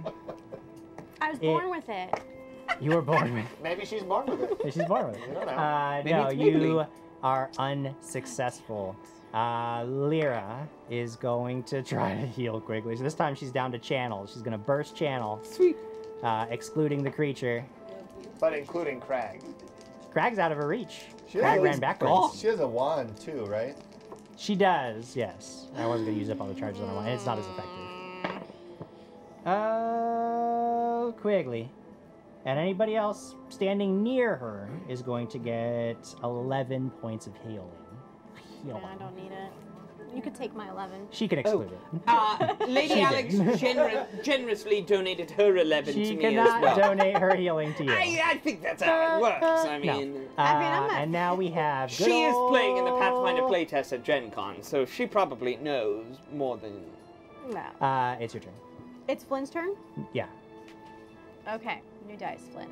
I was born with it. You were born with it. Maybe she's born with it. She's born with You it. don't know. Maybe No, it's you Maybelline. are unsuccessful. Lyra is going to try to heal Quigley. So this time she's down to channel. She's going to burst channel, Sweet. excluding the creature. But including Crag. Crag's out of her reach. She Crag has- ran backwards. She has a wand too, right? She does, yes. I wasn't going to use up all the charges on her wand. It's not as effective. Quigley. And anybody else standing near her is going to get 11 points of healing. Yeah, I don't need it. You could take my 11. She can exclude it. Lady She Alex generously donated her 11 She to me cannot as well. donate her healing to you. I think that's how it works. I No. mean, And now we have. Good she is playing in the old- Pathfinder playtest at Gen Con, so she probably knows more than. No. It's your turn. It's Flynn's turn? Yeah. Okay. New dice, Flynn.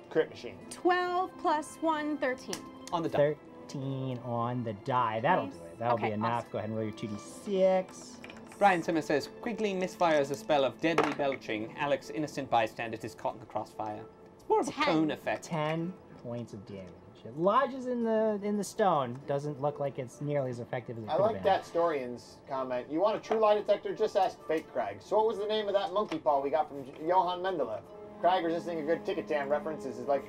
Crit machine. 12 plus 1, 13. On the die. 13 on the die. That'll do it. That'll Okay, be enough. awesome. Go ahead and roll your 2d6. Brian Simmons says, Quigley misfires a spell of deadly belching. Alex, innocent bystander, is caught in the crossfire. It's more of a 10. cone effect. 10 points of damage. It lodges in the stone. Doesn't look like it's nearly as effective as it I could like have been. that Storian's comment. You want a true lie detector? Just ask Fake Crag. So what was the name of that monkey paw we got from Johann Mendeleev? Crag resisting a good ticket tam references is like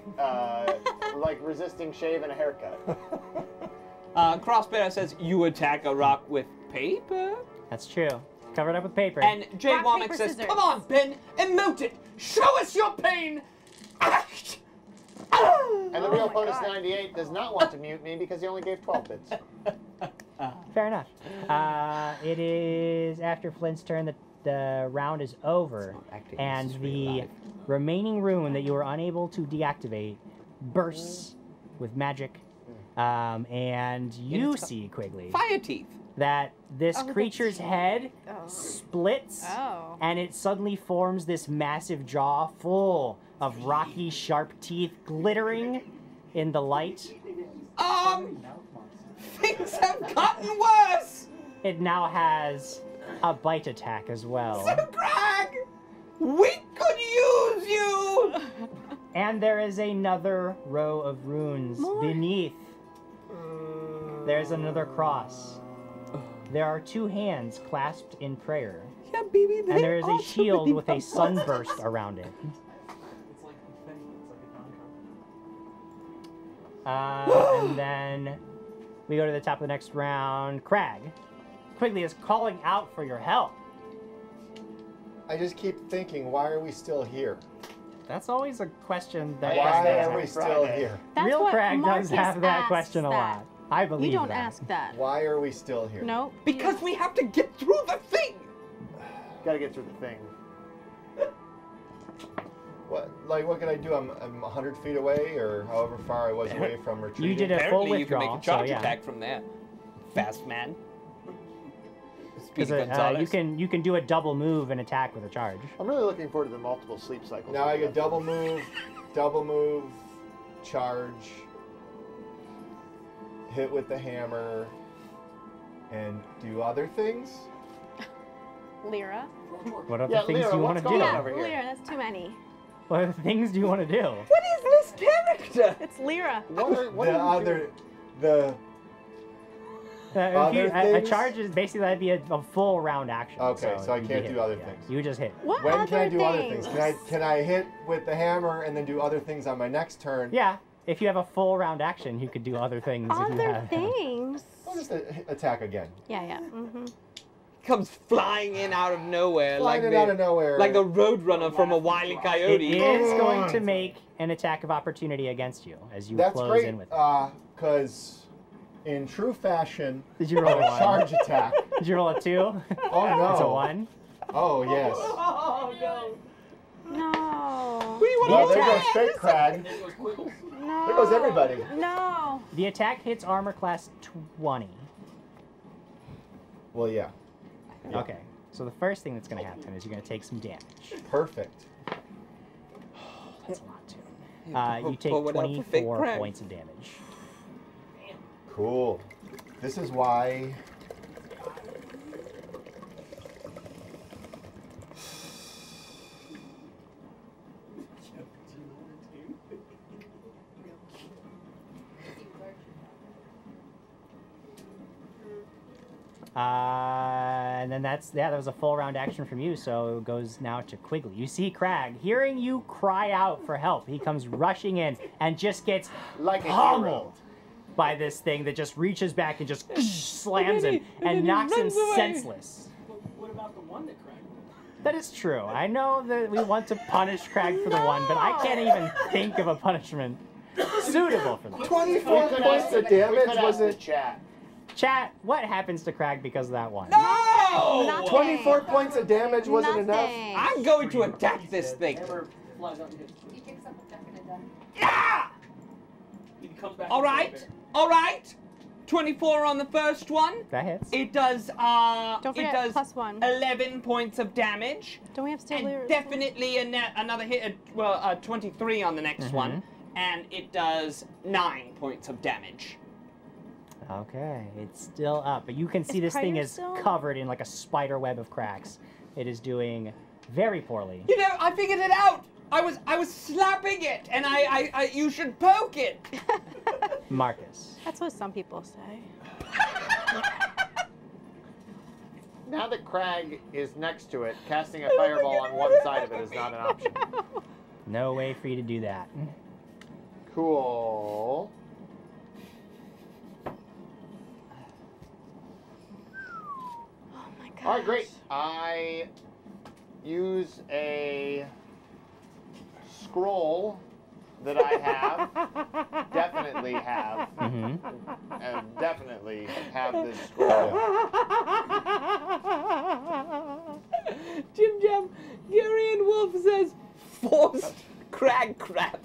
resisting shave and a haircut. Crossbearer says, you attack a rock with paper? That's true. Covered up with paper. And Jay Rock, Womack paper, says, scissors. come on, Ben, emote it! Show us your pain! Act! And the real POTUS 98 does not want to mute me because he only gave 12 bits. Fair enough. It is after Flint's turn that the round is over, acting, and this is the real life. remaining rune that you were unable to deactivate bursts with magic, and you it's see, Quigley, Fire teeth. that this Oh, the creature's head Oh. splits, Oh. and it suddenly forms this massive jaw full of rocky, sharp teeth glittering in the light. Things have gotten worse! It now has a bite attack as well. So, Crag, we could use you! And there is another row of runes beneath. There's another cross. There are two hands clasped in prayer. Yeah, baby, And there is a shield with a sunburst around it. And then we go to the top of the next round. Crag. Quigley is calling out for your help. I just keep thinking, why are we still here? That's always a question that Why Crag are we has. still here? That's Real what Crag Marcus does have that asks question a that. lot. I believe You don't that. ask that. Why are we still here? Nope. Because we have to get through the thing! Gotta get through the thing. What can I do? I'm 100 feet away, or however far I was away from retreating. You did a full Apparently you can make withdrawal, a charge so yeah. attack from there. Fast man. Because Speedy Gonzalez. you can do a double move and attack with a charge. I'm really looking forward to the multiple sleep cycles. Now I get double move, charge, hit with the hammer, and do other things. Lyra. What other Yeah, things Lyra, do you want what's to going do? on over here? Lyra, that's too many. What other things do you want to do? What is this character? It's Lyra. What are you doing? A charge is basically that'd be a full round action. Okay, so I you'd can't be do hit, other yeah. things. You just hit. What When other can I do other things? things? Can I hit with the hammer and then do other things on my next turn? Yeah, if you have a full round action, you could do other things. if you Other have- things? I'll just attack again. Yeah. Mm-hmm. Comes flying in out of nowhere, Flying like it out of nowhere. like a roadrunner from a Wile E. It Coyote. is going to make an attack of opportunity against you as you That's close great, in with it. because in true fashion, Did you roll a a 1? charge attack. Did you roll a 2? Oh no! It's a 1. Oh yes. Oh no! No. Oh, there goes Fake Crag. There goes Quiggles. No. There goes everybody. No. The attack hits armor class 20. Well, yeah. Yeah. Okay, so the first thing that's going to happen is you're going to take some damage. Perfect. That's a lot too. Yeah, You take but what up for Fake 24 Crag? points of damage. Cool. This is why. And then that was a full round action from you, so it goes now to Quigley. You see Crag, hearing you cry out for help, he comes rushing in and just gets Like a pummeled hero. by this thing that just reaches back and just slams him and then and he knocks him runs away. senseless. What about the one that cracked? That is true. I know that we want to punish Crag for the one, but I can't even think of a punishment suitable for this. 24 points of damage was it? Chat. Chat, what happens to Crag because of that one? No! Nothing. 24 points of damage wasn't enough. Nothing. I'm going to attack this thing. Hammer flies out and hits. He picks up a definite death. Yeah! He comes back. All right. All right. 24 on the first one. That hits. It does. Don't It forget, does +1. 11 points of damage. Don't we have still And lyrics? definitely another hit. 23 on the next one, and it does 9 points of damage. Okay, it's still up, but you can see Is this thing Prayer is still- covered in like a spider web of cracks. It is doing very poorly. You know, I figured it out. I was slapping it, and I you should poke it. Marcus. That's what some people say. Now that Crag is next to it, casting a fireball on one side of it is not an option. No way for you to do that. Cool. Oh my god. All right, great. I use a scroll that I have, definitely have, and definitely have this scroll. Jim Jam, Gary and Wolf says forced crag crap.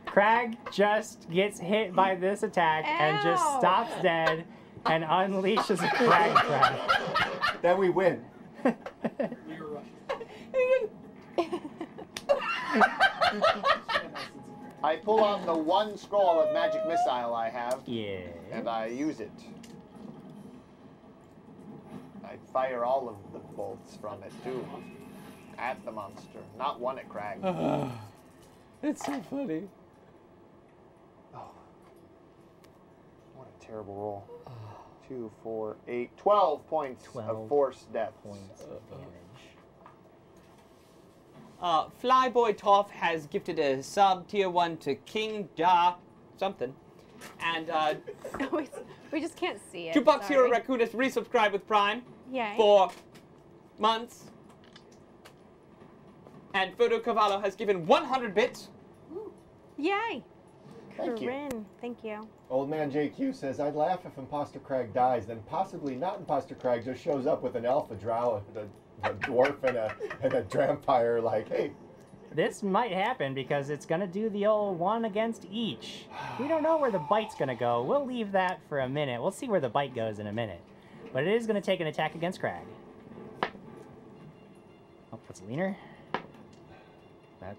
Crag just gets hit by this attack and just Ow. stops dead and unleashes a crag trap. Then we win. You're rushing. I pull out the one scroll of magic missile I have, Yeah. and I use it. I fire all of the bolts from it, too, at the monster. Not one at Crag. It's so funny. Oh. What a terrible roll. 2, 4, 8, 12 points 12 of force death. Points of damage. Flyboy Toff has gifted a sub tier 1 to King Da something. And we just can't see it. $2 Hero sorry. Raccoon has resubscribed with Prime Yay. for months. And Photo Cavallo has given 100 bits. Yay. Thank you. Corinne, thank you. Old man JQ says, I'd laugh if Imposter Crag dies, then possibly not Imposter Crag just shows up with an elf, a drow, a dwarf, and a vampire like, hey. This might happen because it's going to do the old one against each. We don't know where the bite's going to go. We'll leave that for a minute. We'll see where the bite goes in a minute. But it is going to take an attack against Crag. Oh, that's leaner. That.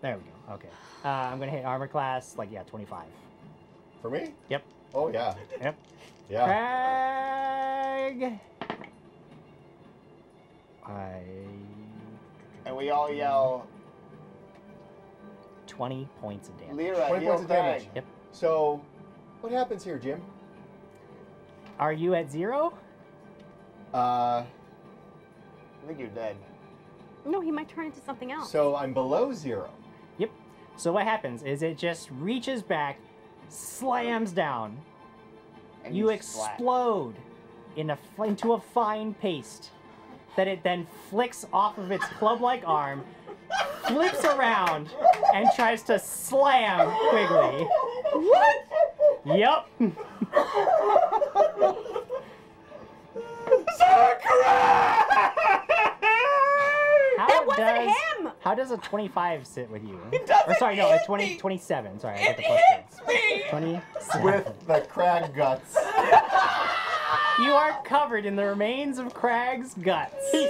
There we go. Okay. I'm going to hit armor class, 25. For me? Yep. Oh, yeah. Yep. Yeah. Crag! And we all yell, 20 points of damage. Lyra, 20 heal points of damage. Crag. Yep. So, what happens here, Jim? Are you at 0? I think you're dead. No, he might turn into something else. So I'm below 0. Yep. So what happens is it just reaches back, slams down. And You splat. explode into a fine paste that it then flicks off of its club-like arm, flips around, and tries to slam Quigley. What? Yep. That wasn't him! How does a 25 sit with you? It doesn't Or sorry, no, a hit 20, me. 27. Sorry, I got It the plus hits two. me! 27. With the Crag guts. You are covered in the remains of Crag's guts. He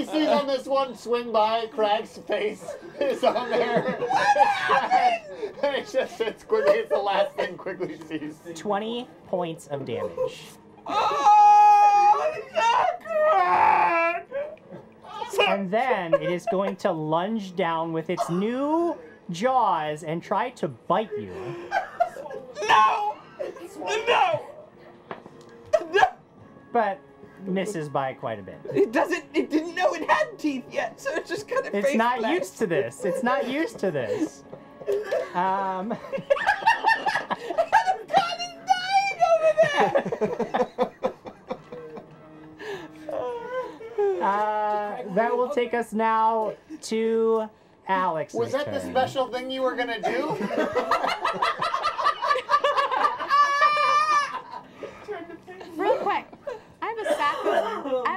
sees on this one swing by, Crag's face is on there. And it just hits Quigley. It's the last thing Quigley sees. 20 points of damage. Oh, Crag! And then it is going to lunge down with its new jaws and try to bite you. No! No! No! But misses by quite a bit. It didn't know it had teeth yet, so it just kind of It's face not planted. used to this. It's not used to this. Adam Connor's dying over there! That will take us now to Alex. Was that the special thing you were gonna do? Real quick, I have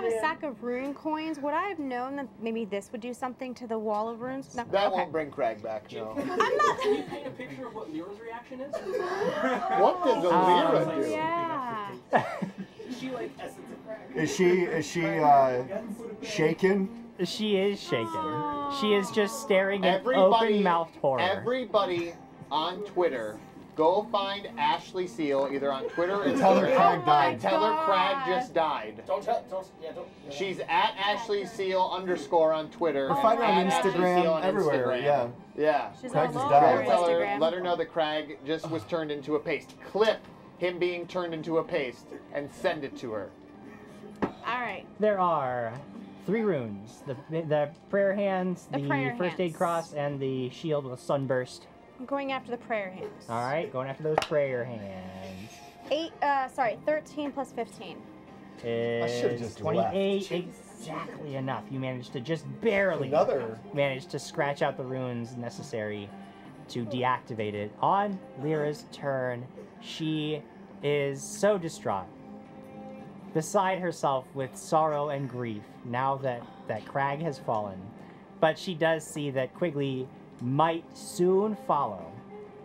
a sack of rune coins. Would I have known that maybe this would do something to the wall of runes? No. That won't bring Craig back, no. I'm not. Can you paint a picture of what Lyra's reaction is? What did the Lyra do? Yeah. Is she like essence of crack? Is she shaken? She is shaken. She is just staring in open-mouthed horror. Everybody on Twitter, go find Ashley Seal either on Twitter or Tell her Craig died. and tell her Crag just died. Don't. She's at Ashley Seal _ on Twitter. Or find her on and at Ashley Seal Instagram, on everywhere. Instagram. Yeah. Yeah. She's Craig all just over died. Tell her, Instagram. let her know that Crag just was turned into a paste. Clip him being turned into a paste and send it to her. All right. There are 3 runes: the prayer hands, the prayer first aid hands. cross, and the shield with sunburst. I'm going after the prayer hands. All right, going after those prayer hands. 13 plus 15. Is just 28 exactly enough? You managed to just barely manage to scratch out the runes necessary to deactivate it. On Lyra's turn, she is so distraught, beside herself with sorrow and grief now that Crag has fallen. But she does see that Quigley might soon follow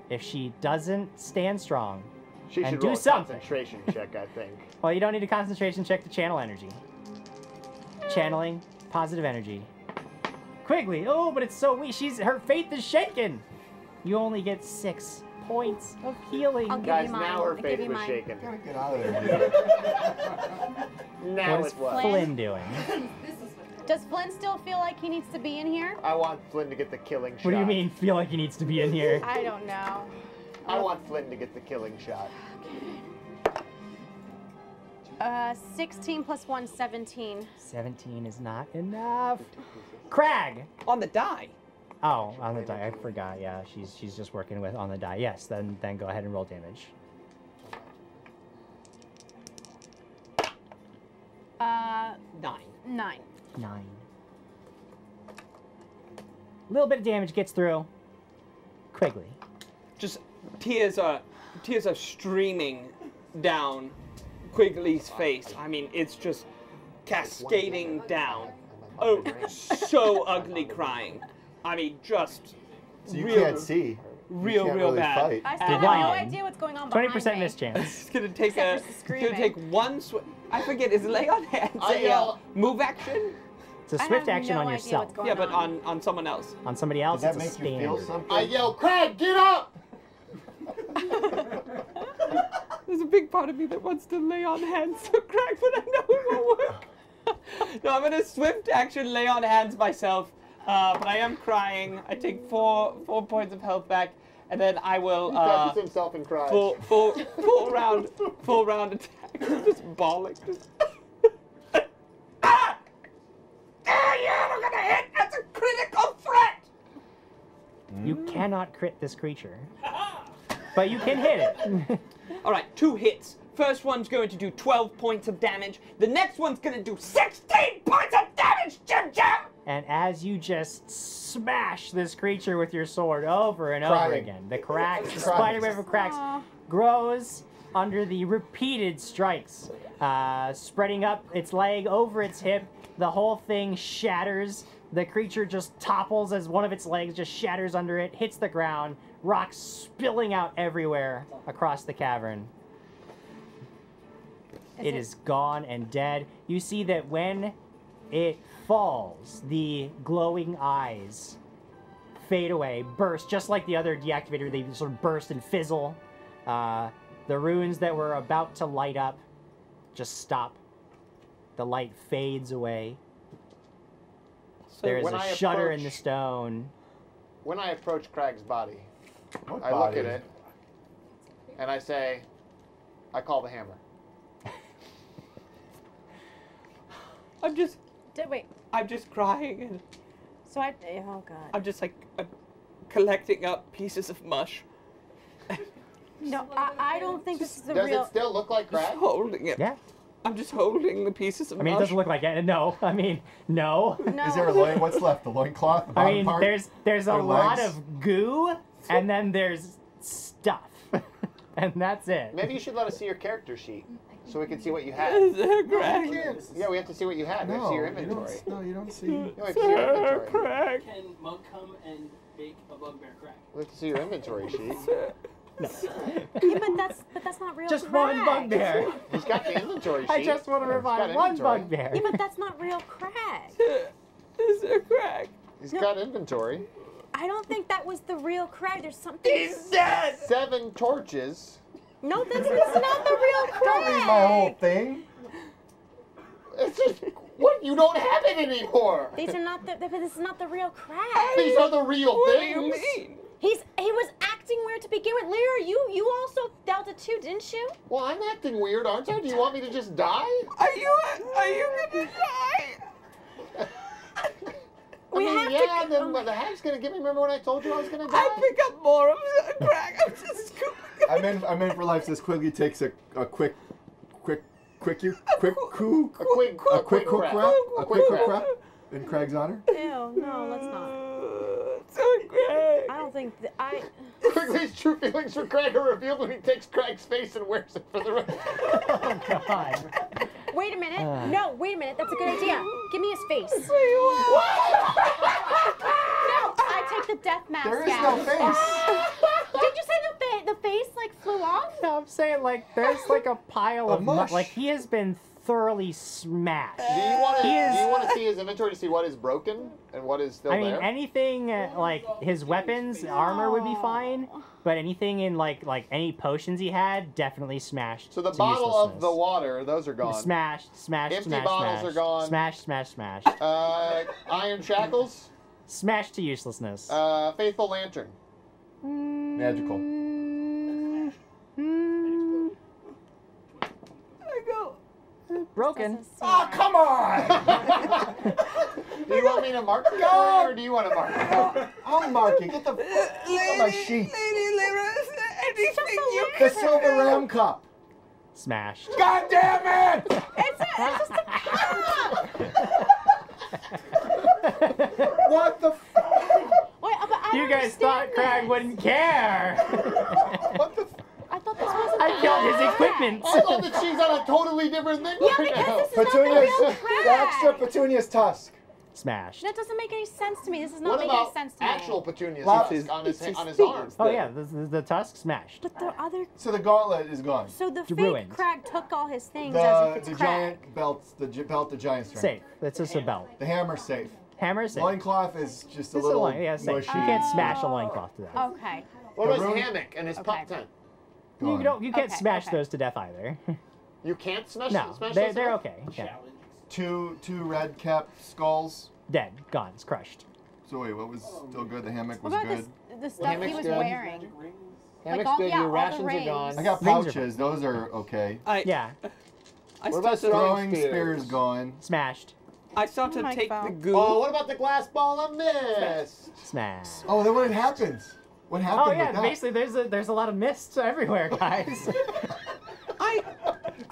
if she doesn't stand strong She and should do roll a something. concentration check, I think. Well, you don't need a concentration check to channel energy. Channeling positive energy. Quigley, oh, but it's so weak. Her faith is shaken. You only get 6 points of healing. I'll give Guys, you mine. now her I'll faith give you was mine. shaken. Get out of there. Now What is it was. Flynn doing? Does Flynn still feel like he needs to be in here? I want Flynn to get the killing shot. What do you mean, feel like he needs to be in here? I don't know. I want Flynn to get the killing shot. 16 plus 1, 17. 17 is not enough. Crag! On the die. Oh, on the die. I forgot. Yeah, she's just working with on the die. Yes, then go ahead and roll damage. 9. 9. 9. A little bit of damage gets through. Quigley. Just tears are streaming down Quigley's face. I mean, it's just cascading down. Oh, so ugly crying. I mean, just So you real, can't see. real, you can't real really bad. Fight. I still Did have one. no idea what's going on behind 20% me. miss chance. It's gonna take Except for it's screaming. gonna take one I forget. Is lay on hands I a yell- move action? It's a I swift have action no on idea yourself. what's going Yeah, but on someone else. On somebody else, Does that it's a make you feel standard. something? I yell, Craig, get up! There's a big part of me that wants to lay on hands to Craig, but I know it won't work. No, I'm gonna swift action lay on hands myself. But I am crying. I take 4 points of health back, and then I will He touches himself and cries. full round attack. Just bawling. Just ah! Ah, yeah, we're gonna hit. That's a critical threat. You cannot crit this creature, but you can hit it. All right, 2 hits. First one's going to do 12 points of damage. The next one's going to do 16 points of damage, Jim Jim! And as you just smash this creature with your sword over and over Crying. again, the cracks, the Crying. spiderweb of cracks grows under the repeated strikes, spreading up its leg over its hip. The whole thing shatters. The creature just topples as one of its legs just shatters under it, hits the ground, rocks spilling out everywhere across the cavern. It is gone and dead. You see that when it falls, the glowing eyes fade away, burst, just like the other deactivator. They sort of burst and fizzle. The runes that were about to light up just stop. The light fades away. There is when a I shudder in approach- the stone. When I approach Crag's body, What I look body? at it, and I say, I call the hammer. I'm just crying, and So oh god. I'm just like collecting up pieces of mush. No, I don't think this is the Does real. it still look like Just Crag? holding it. Yeah. I'm just holding the pieces of I mean, it doesn't look like it. No. I mean, no. No. Is there a loin? What's left? The loincloth? The I bottom mean, part? there's a Or lot legs? of goo, and then there's stuff. And that's it. Maybe you should let us see your character sheet so we can see what you had. Greg. Yeah, we have to see what you had. We have to see your inventory. No, you don't see. No, we have to see your inventory. Greg. Can Monk come and make a bugbear crack? We have to see your inventory sheet. Yeah, but that's not real. Just Crag. one bugbear. He's got the inventory sheet. I just want to He's got revive one inventory. bugbear. Yeah, but that's not real Crag. Is it Greg? He's got inventory. I don't think that was the real Crag. There's something. He's dead. 7 torches. No, this is not the real Crag. Don't read my whole thing. It's just what? You don't have it anymore. These are not the. This is not the real Crag. These are the real What do things. you mean? He was acting weird to begin with. Lyra, you also dealt it too, didn't you? Well, I'm acting weird, aren't I? Do you want me to just die? Are you gonna die? We have to. yeah, then the hag's gonna get me. Remember when I told you I was gonna die? I pick up more of Greg. I'm just scooping. I'm in for life. Says Quigley takes a quick coup, A quick crap. a quick crap in Craig's honor. Ew, no, let's not. So Greg. I don't think that I. Quigley's true feelings for Craig are revealed when he takes Craig's face and wears it for the rest. Oh, God. Wait a minute. No, wait a minute. That's a good idea. Give me his face. No, I take the death mask There is out. no face. Did you say the face like flew off? No, I'm saying like there's like a pile of mush. Like he has been thoroughly smashed. Do you want He is- to see his inventory to see what is broken and what is still I mean, there? anything like his weapons, armor would be fine, but anything in like any potions he had, definitely smashed. So the to bottle of the uselessness. water, those are gone. Smashed, smashed, Empty smashed, bottles smashed. are gone. Smashed, smashed, smashed. Iron shackles, Smashed to uselessness. faithful lantern. Magical. I go. Broken. Oh, come on! Do you want me to mark it for you, or do you want to mark it? I'll mark it. Get the on my sheet. Lady Lyra, is there anything you The silver ram cup. Smashed. God damn it! It's just a cup. What the? Wait, but I You don't guys thought understand Crag this. wouldn't care. What the? I thought this wasn't I the killed real his Crag. equipment. I thought that she's on a totally different thing Yeah, right now. because this is not the real Petunia's, the extra Crag. Petunia's tusk. Smashed. That doesn't make any sense to me. This is not What making any about sense to me. actual Petunia's Lots tusk of- on his it's on his his arm? Oh yeah, the tusk smashed. But the other. So the gauntlet is gone. So the fake Ruined. Crag took all his things as if it's The Crag. giant belts, belt the giant strength. Safe. That's just a belt. The hammer's safe. Hammer is safe. Loincloth is just a Just a little loin. Yeah, safe. mushy. You can't smash a loincloth to that. Okay. What about The his room- hammock and his Okay. pup tent? You don't. You can't Okay, smash okay. those to death either. You can't smash No, smash they're those? okay. Yeah. Challenge. Two red cap skulls. Dead. Gone. It's crushed. So wait, what was still good? The hammock was What about good. the stuff he hammock's was good. wearing? Hammock's all- good. yeah, Your all the rations are rings. gone. I got Rings are pouches. Those are okay. Yeah. I What about started, throwing Spear's gone. Smashed. I started Oh to my take God. the goo. Oh, what about the glass ball of mist? Smashed. Oh, then what happens? What happened Oh yeah. with that? Basically, there's a lot of mist everywhere, guys.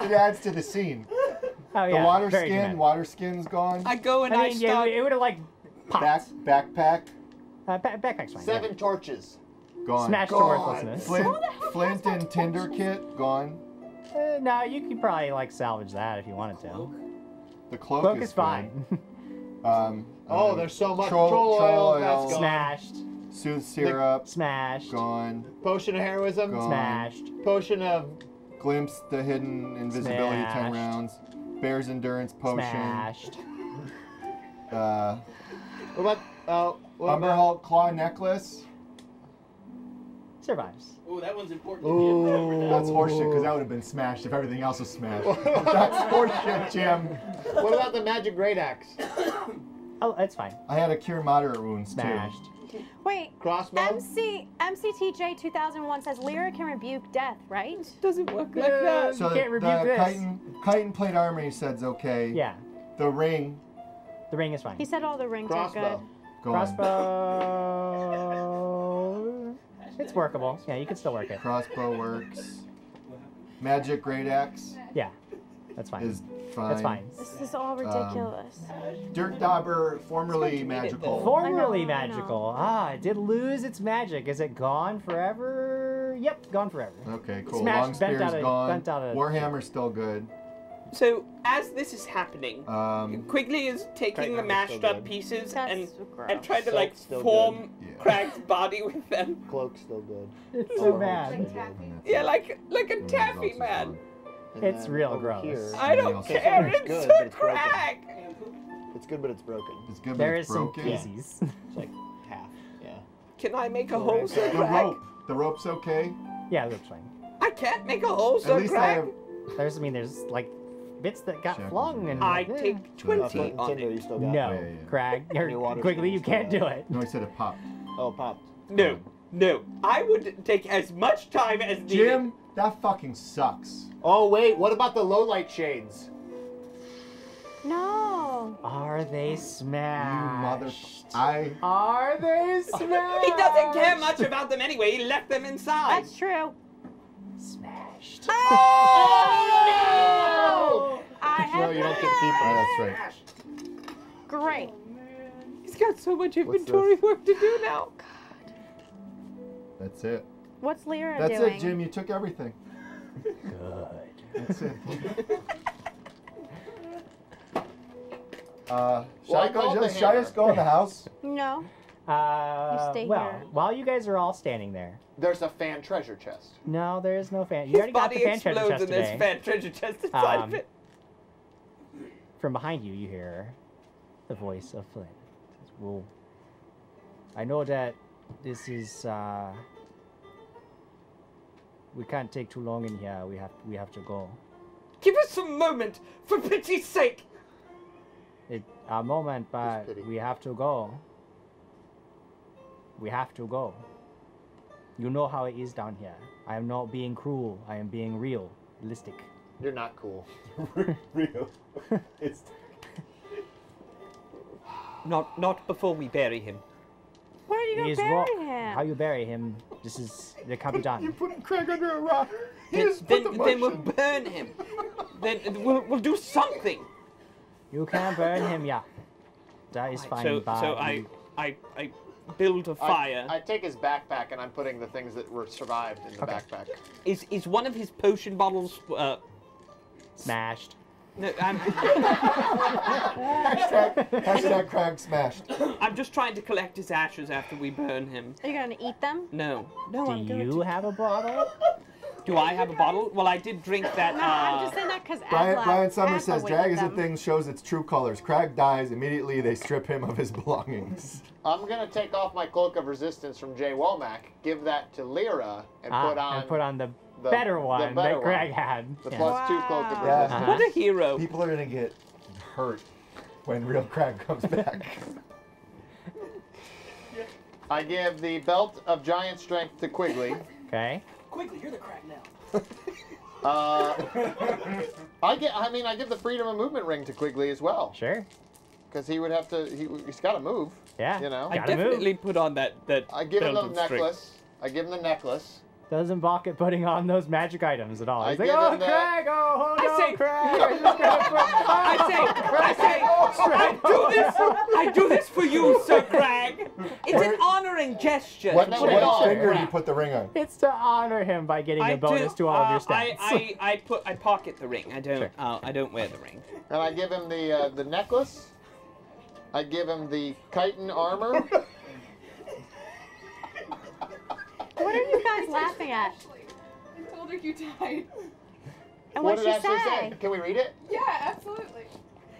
It adds to the scene. Oh yeah. The water very skin, dramatic. water skin's gone. I go and I mean, yeah, start. it would have like popped. Backpack Backpack's fine. 7 torches. gone. Smashed to Gone. worthlessness. Flint and Tinder kit gone. No, you could probably like salvage that if you wanted to. The cloak, Cloak is is fine. Oh, there's so much troll troll oil. That's gone. Smashed. Sooth syrup Smashed. gone. Potion of heroism. Gone. Smashed. Potion of Glimpse the hidden invisibility 10 Smashed. rounds. Bear's endurance potion. Smashed. what about Umberhalt claw necklace. Survives. Oh, that one's important. To me. Remember That's that. horseshit because that would have been smashed if everything else was smashed. That's horseshit, Jim. what about the magic great axe? Oh, that's fine. I had a cure moderate wounds Smashed. Wait. Crossbow. MCTJ 2001 says Lyra can rebuke death, right? Doesn't work like that. So you can't rebuke the this. chitin plate armor he said's okay. Yeah. The ring The ring is fine. He said all the rings are Crossbow. good. gone. Crossbow. It's workable. Yeah, you can still work it. Crossbow works. Magic great axe Yeah, that's fine. is fine. That's fine. This is all ridiculous. Dirt Dauber, formerly magical. Formerly I know. magical. Ah, it did lose its magic. Is it gone forever? Yep, gone forever. Okay, cool. Smashed, Long bent spear's out of- gone. bent out of- Warhammer's still good. So as this is happening, Quigley is taking the Craig, mashed still up good. pieces That's and gross. trying to like Silk's still form good. Yeah. Craig's body with them. Cloak's still good. It's so bad. And that's Yeah, it. like a Everything taffy else is man. gone. And It's then real over gross. here- I don't else is care. It's It's good, so but it's broken. Craig. It's good, but it's broken. It's good, but There it's is some broken. pieces. It's like half. Yeah. Can I make a hole so The Craig? rope. The rope's okay. Yeah, that's fine. I can't make a hole so At least I Craig. have. There's like bits that got Shackles. flung and I eh. take Oh, 20 Tinder, on you it. still got. No, Yeah, yeah. Craig, New water Quigley, you streams can't still do it. No, I said it popped. Oh, popped. No, no. I would take as much time as needed. Jim, that fucking sucks. Oh wait, what about the low light shades? No. Are they You smashed? Are they smashed? He doesn't care much about them anyway. He left them inside. That's true. Smashed. Oh! I No, have you don't get Oh, deeper. that's right. Great. He's got so much inventory work to do now. That's it. What's Lyra That's doing? it, Jim. You took everything. Good. That's it. Well, Should I I called the just hammer. go in the house? No. stay Well, here. while you guys are all standing there, There's a fan treasure chest. no, there is no fan. You His already got the body fan treasure explodes chest and there's today. fan treasure chest inside Um, of it. From behind you, you hear the voice of Flin. Says, well, I know that this is. We can't take too long in here. We have to go. Give us a moment, for pity's sake. A moment, but pity. we have to go. We have to go. You know how it is down here. I am not being cruel. I am being realistic. You're not cool. Real. It's Not before we bury him. Where are you He gonna is bury rock. him? How you bury him? This is the can't be You done. put Craig under a rock. He Then, just put the then we'll motion. burn him. Then we'll do something. You can burn him, yeah. That is fine. So but I build a fire. I take his backpack and I'm putting the things that were survived in the Okay. backpack. Is one of his potion bottles? smashed. No, Hashtag Craig smashed. I'm just trying to collect his ashes after we burn him. Are you gonna eat them? No, no. Do I'm going you have a bottle? Do I have a bottle? Well, I did drink that. No, I'm just saying that because Brian Summers says dragons and things shows its true colors. Craig dies immediately. They strip him of his belongings. I'm gonna take off my cloak of resistance from Jay Womack, give that to Lyra, and put on the the- better the one better that Greg one. had. the Yeah. +2 cloak of Yeah. resistance. What a hero! People are gonna get hurt when real Craig comes back. I give the belt of giant strength to Quigley. Okay. Quigley, you're the crack now. I give the freedom of movement ring to Quigley as well, Sure. because he would have to. He's got to move. Yeah. You know. I Gotta definitely put on that. I give him the belt of strength. necklace. I give him the necklace. Doesn't balk at putting on those magic items at all. I He's like, give oh, him the- Craig! Oh, I no, say- Craig! I just gotta put... I do this for you, Sir Crag. It's an honoring gesture. What to put it what on. finger do you put the ring on? It's to honor him by getting a bonus to all of your stats. I pocket the ring. I don't. Sure. I don't wear the ring. And I give him the necklace. I give him the chitin armor. What are you guys laughing at? I told her you died. And What what'd did she Ashley say? say? Can we read it? Yeah, absolutely.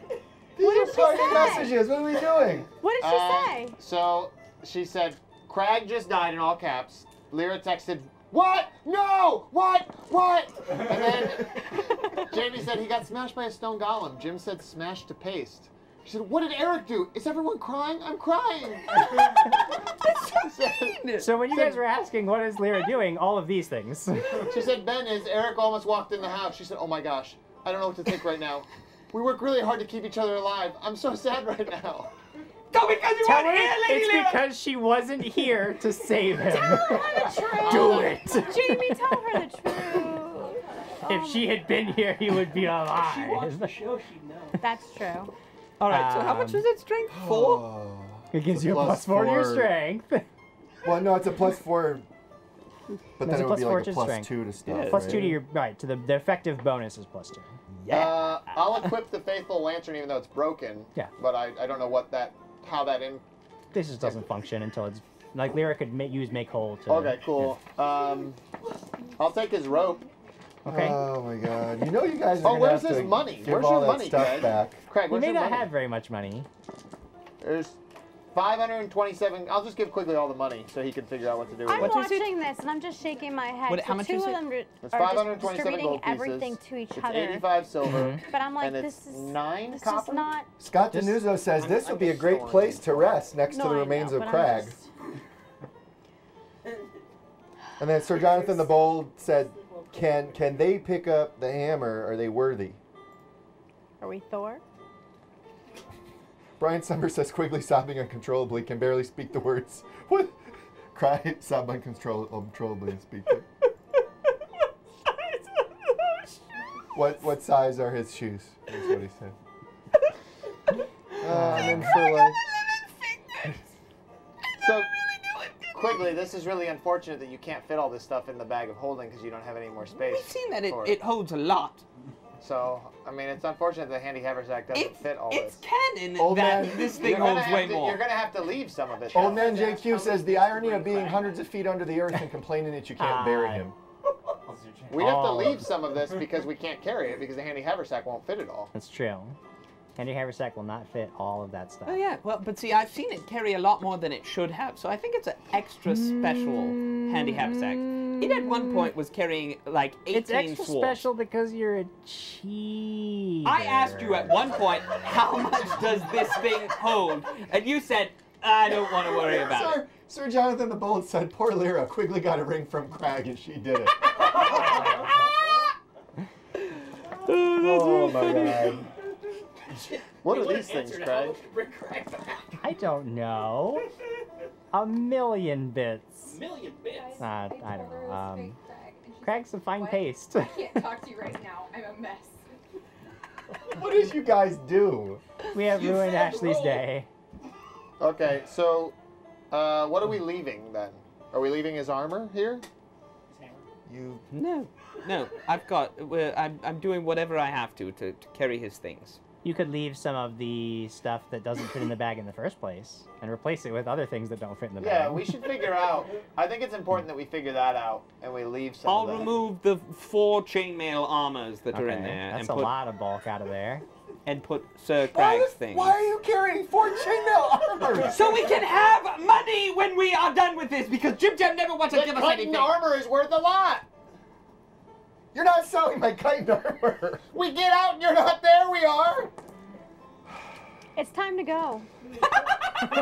These What are did she fucking say? messages. What are we doing? What did she say? So she said, Crag just died in all caps. Lyra texted, what? No! What? What? And then Jamie said he got smashed by a stone golem. Jim said smashed to paste. She said, what did Eric do? Is everyone crying? I'm crying. So when you guys were asking what is Lyra doing, all of these things. She said, Ben, is Eric almost walked in the house? She said, oh my gosh, I don't know what to think right now. We work really hard to keep each other alive. I'm so sad right now. So because you Tell weren't her here, Lady it's Lyra. because she wasn't here to save him. Do it. Jamie, tell her the truth. If she had been here, he would be She alive. watched the show, she'd know. That's true. All right. So how much was it? Strength 4. It gives It's a you a plus +4 to your 4. strength. Well, no, it's a +4. But There's then a it would be +4 like to a strength. +2 to stuff. Yeah, +2 right? to your right to the effective bonus is +2. Yeah. I'll equip the Faithful Lantern even though it's broken. Yeah. But I don't know how that in. This just doesn't function until it's like Lyra could use make whole. To, Okay, cool. I'll take his rope. Okay. Oh my god. You know you guys are Oh, gonna where's have to his money? give Where's all your that money, stuff Craig? back. Craig, You where's may your not money? have very much money. There's 527. I'll just give Quigley all the money so he can figure out what to do with I'm it. watching this and I'm just shaking my head. What- So how much two is of it? them It's are just 527 distributing gold pieces. everything to each It's other. 85 silver. But I'm like, and this it's is 9 this copper. is not. Scott Just- Denuzzo says this would be a just great storing place it. to rest next No, to the I remains know, of but I'm Crag. just- And then Sir Jonathan the Bold said, "Can they pick up the hammer? Are they worthy?" Are we Thor? Brian Summers says Quigley sobbing uncontrollably, can barely speak the words. What? Cry, sob uncontrollably and speak them. What size are his shoes? That's what he said. And then for like, So, Quigley, this is really unfortunate that you can't fit all this stuff in the bag of holding because you don't have any more space. We've seen that for it holds a lot. So, I mean, it's unfortunate the handy haversack doesn't fit all It's this. canon Old that man, this thing You're gonna holds have way to- more. You're gonna have to leave some of it. Old Man JQ says the irony of being hundreds of feet under the earth and complaining that you can't bury him. We have to Oh. leave some of this because we can't carry it because the handy haversack won't fit it all. That's true. Handy haversack will not fit all of that stuff. Oh yeah, well, but see, I've seen it carry a lot more than it should have, so I think it's an extra special handy haversack. It at one point was carrying like 18 It's extra swords. special because you're a cheater. I asked you at one point, how much does this thing hold? And you said, I don't want to worry about it. Sir Jonathan the Bold said, poor Lyra, Quigley got a ring from Crag and she did it. Oh my god. What are these things, Craig? I don't know. A million bits. Million bits. I don't know. Craig, and she's Craig's some fine "What? paste. I can't talk to you right now. I'm a mess. What did you guys do? We have You ruined failed Ashley's roll. day. Okay, so what are we leaving then? Are we leaving his armor here? You No, I've got, I'm doing whatever I have to carry his things. You could leave some of the stuff that doesn't fit in the bag in the first place and replace it with other things that don't fit in the bag. Yeah, we should figure out. I think it's important that we figure that out and we leave some I'll of that. remove the 4 chainmail armors that are in Okay, there that's and a lot of bulk out of there. put Sir Crag's things. Why are you carrying 4 chainmail armor? So we can have money when we are done with this, because Jim Jam never wants to The give us Titan anything. armor is worth a lot. You're not selling my chitin armor. We get out and you're not there. We are. It's time to go.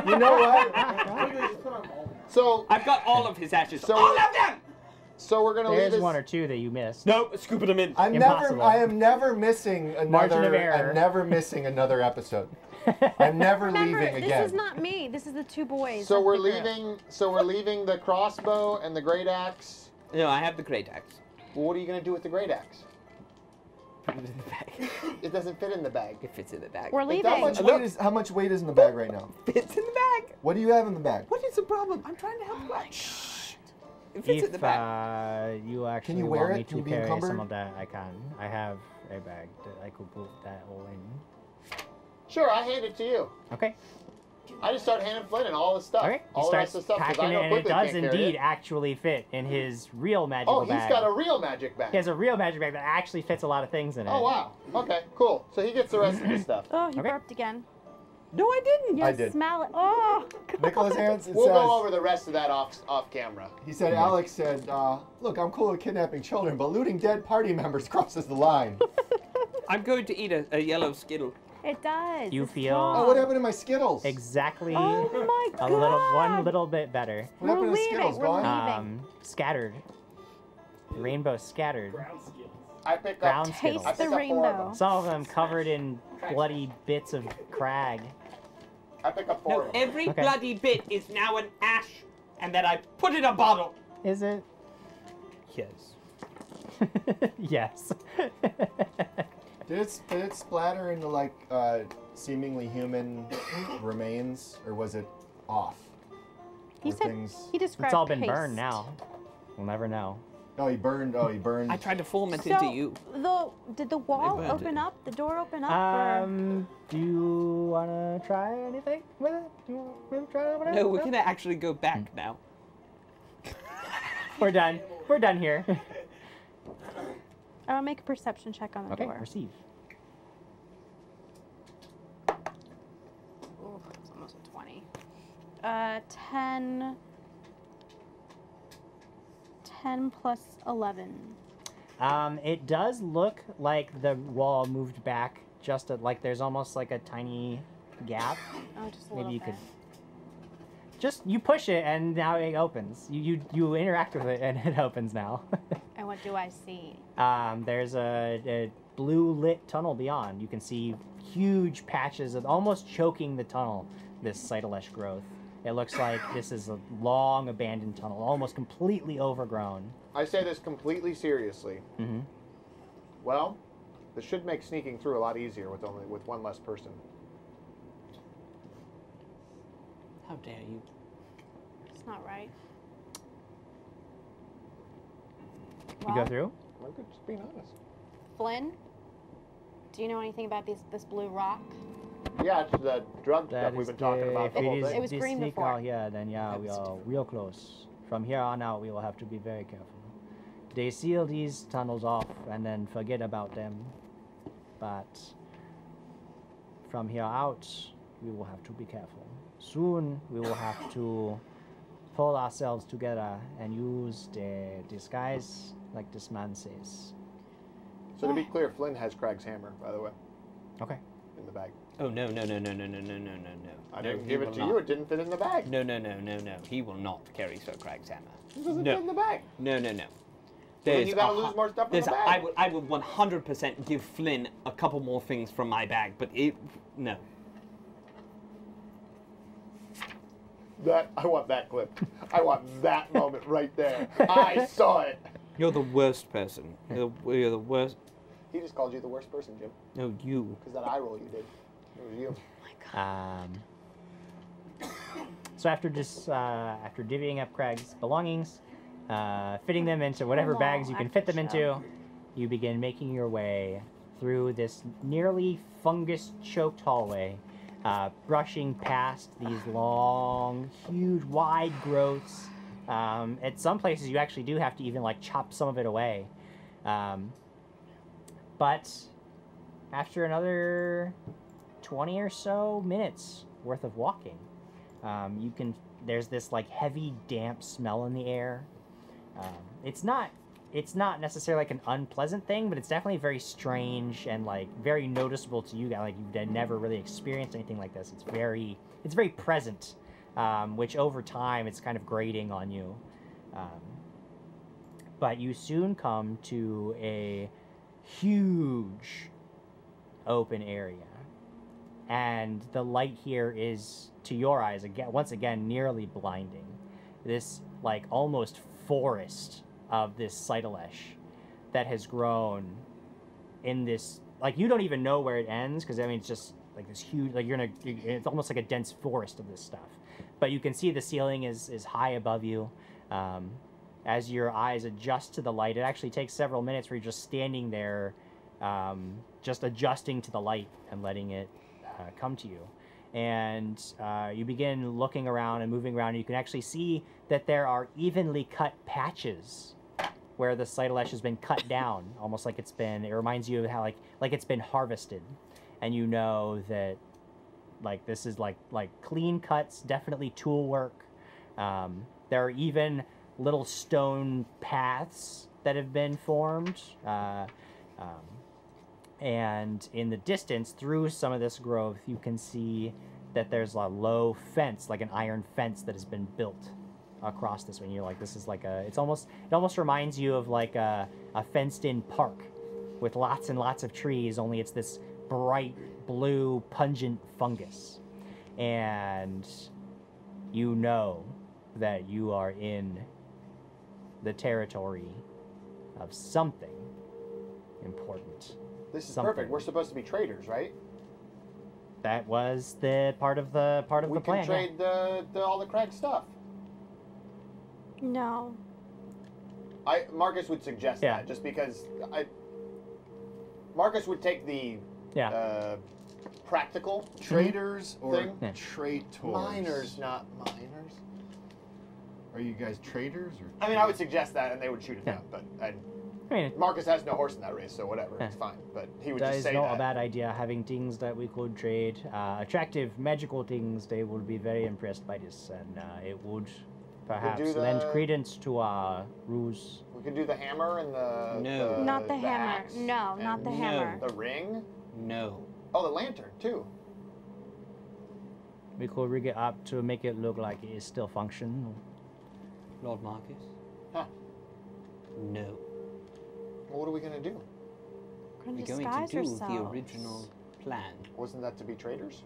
You know what? So I've got all of his ashes. So- all of them! So we're gonna leave There's this. one or two that you missed. Nope, scooping them in. Impossible. I am never missing Margin of another. error. I'm never missing another episode. I'm never Remember, leaving this again. is not me. This is the two boys. So of we're the group. leaving. So we're leaving the crossbow and the great axe. No, I have the great axe. Well, what are you gonna do with the great axe? Put it in the bag. It doesn't fit in the bag. It fits in the bag. We're How leaving. How much weight is in the bag right now? Fits in the bag. What do you have in the bag? What is the problem? I'm trying to help you out. Shh. It fits in the If bag. you actually you wear want it? me Can to you be carry encumbered? some of that, I can. I have a bag that I could put that all in. Sure, I hand it to you. Okay. I just start handing Flynn all the stuff. Okay. He All the rest of starts the stuff because packing I it, know and it Quigley does can't carry indeed it. actually fit in his real magical Oh, he's bag. got a real magic bag. He has a real magic bag that actually fits a lot of things in it. Oh wow. Okay, cool. So he gets the rest of the stuff. Oh, you Okay. burped again. No, I didn't. You I did. smell it. Oh, God. Nicholas Hansen We'll says. go over the rest of that off camera. He said, Alex said, look, I'm cool with kidnapping children, but looting dead party members crosses the line. I'm going to eat a yellow Skittle. It does. You It's feel- strong. Oh, what happened to my Skittles? Exactly Oh my God. one little bit better. What happened We're to Skittles? leaving, we're Gone? leaving. Scattered. Rainbow scattered. Brown skills. I pick Brown up. Skittles. I Taste the pick up 4 of rainbow. them. Some of them covered in bloody bits of crag. I pick up 4 No, of them. every Okay. bloody bit is now an ash, and then I put in a bottle. Is it? Yes. Yes. Did it splatter into like seemingly human remains, or was it off? He Were said things... he described It's all been paste. burned now. We'll never know. Oh, he burned. Oh, he burned. I tried to form it So, into you. did the wall burned open it. up? The door open up? or... Do you want to try anything with it? Do you want to try whatever? No, we're gonna actually go back now. We're done. We're done here. I'll make a perception check on the Okay, door. receive. Ooh, it's almost a 20. 10 plus 11. It does look like the wall moved back like there's almost like a tiny gap. Oh, just a Maybe little you bit. could just you push it and now it opens. You interact with it and it opens now. And what do I see? There's a blue lit tunnel beyond. You can see huge patches of almost choking the tunnel. This Cytalesh growth. It looks like this is a long abandoned tunnel, almost completely overgrown. I say this completely seriously. Mm-hmm. Well, this should make sneaking through a lot easier with one less person. How dare you? It's not right. You go Well, through? I'm just being honest. Flynn, do you know anything about this blue rock? Yeah, it's the drug stuff we've been talking about the if whole it is thing. It was green sneak before. out here, then yeah, we are real close. From here on out, we will have to be very careful. They seal these tunnels off and then forget about them. But from here out, we will have to be careful. Soon, we will have to pull ourselves together and use the disguise like this man says. So to be clear, Flynn has Craig's hammer, by the way, Okay. in the bag. Oh no. I No, didn't he give it will to not. you. It didn't fit in the bag. No. He will not carry Sir Craig's hammer. It doesn't No. fit in the bag. No. Then There's you gotta a hu- lose more stuff in there's the a- bag. I would 100% give Flynn a couple more things from my bag, but no. I want that clip. I want that moment right there. I saw it. You're the worst person. You're the worst. He just called you the worst person, Jim. No, you. Because that eye roll you did. It was you. So after divvying up Craig's belongings, fitting them into whatever bags you can fit them into, you begin making your way through this nearly fungus-choked hallway, brushing past these long, huge, wide growths. At some places, you actually do have to even like chop some of it away. But after another 20 or so minutes worth of walking, there's this like heavy, damp smell in the air. It's not necessarily like an unpleasant thing, but it's definitely very strange and like very noticeable to you guys. Like you've never really experienced anything like this. It's very present, which over time it's kind of grating on you. But you soon come to a huge open area, and the light here is, to your eyes, once again, nearly blinding. This like almost forest of this Cytalesh that has grown in this, like, you don't even know where it ends, because I mean it's just like this huge, like it's almost like a dense forest of this stuff. But you can see the ceiling is high above you. As your eyes adjust to the light, it actually takes several minutes where you're just standing there, just adjusting to the light and letting it come to you. And you begin looking around and moving around, and you can actually see that there are evenly cut patches where the Cytalesh has been cut down, almost like it reminds you of how like it's been harvested. And you know that like this is like clean cuts, definitely tool work. There are even little stone paths that have been formed. And in the distance, through some of this growth, you can see that there's a low fence, like an iron fence that has been built across this one. You're like, this is like it almost reminds you of like a fenced-in park with lots and lots of trees, only it's this bright blue, pungent fungus. and you know that you are in the territory of something important. This is Something. perfect. We're supposed to be traders, right? That was the part of the plan. We can trade all the Craig stuff. No. Marcus would suggest that just because Marcus would take the practical Traders or thing. traitors? Miners, not miners. Are you guys traders or? I mean, I would suggest that, and they would shoot it down. But I mean, Marcus has no horse in that race, so whatever, it's fine. But he would that just is say not that. a bad idea. Having things that we could trade, attractive magical things. They will be very impressed by this, and it would perhaps lend credence to our ruse. We could do the hammer and the Not the hammer. axe No, not and the hammer. The ring. No. Oh, the lantern too. We could rig it up to make it look like it is still functional. Lord Marcus? Huh. No. Well, what are we gonna do? We're We're gonna going to disguise do the ourselves. original plan. Wasn't that to be traders?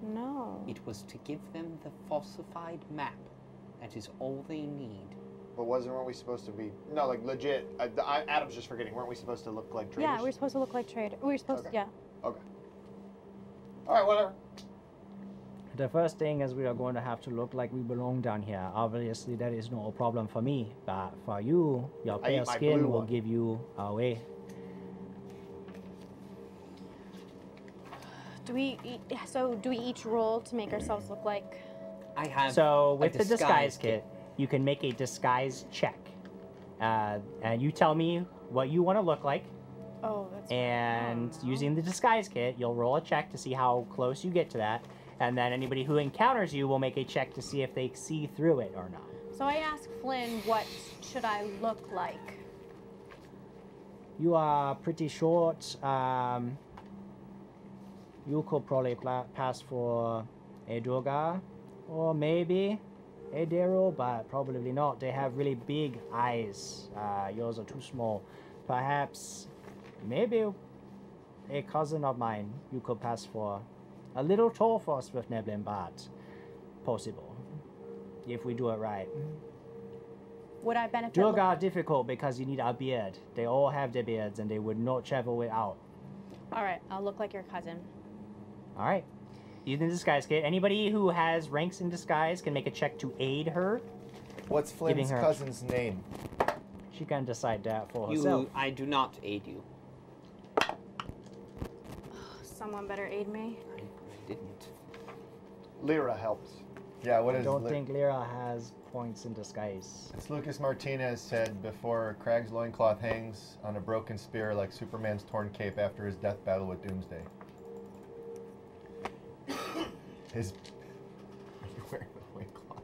No. It was to give them the falsified map. That is all they need. But weren't we supposed to be? No, like legit. Adam's just forgetting. Weren't we supposed to look like traders? Yeah, we were supposed to look like trade. We were supposed to, yeah. Okay. All right, whatever. The first thing is we are going to have to look like we belong down here. Obviously, that is not a problem for me, but for you, your pale skin will give you away. Do we each roll to make ourselves look like? I have. So a with the disguise kit, you can make a disguise check, and you tell me what you want to look like. Oh, that's. And using the disguise kit, you'll roll a check to see how close you get to that. And then anybody who encounters you will make a check to see if they see through it or not. So I asked Flynn, what should I look like? You are pretty short. You could probably pass for a Durga or maybe a Derro, but probably not. They have really big eyes. Yours are too small. Perhaps, maybe a cousin of mine you could pass for. A little tall for us with Neblin, but possible if we do it right. Would I benefit? Durga are difficult because you need a beard. They all have their beards and they would not travel without. All right, I'll look like your cousin. All right. Using the disguise kit, anybody who has ranks in disguise can make a check to aid her. What's Flynn's cousin's name? She can decide that for herself. I do not aid you. Someone better aid me. I didn't. Lyra helps. Yeah, what I is? don't think Lyra has points in disguise. As Lucas Martinez said before, Crag's loincloth hangs on a broken spear like Superman's torn cape after his death battle with Doomsday. His. Are you wearing a loincloth?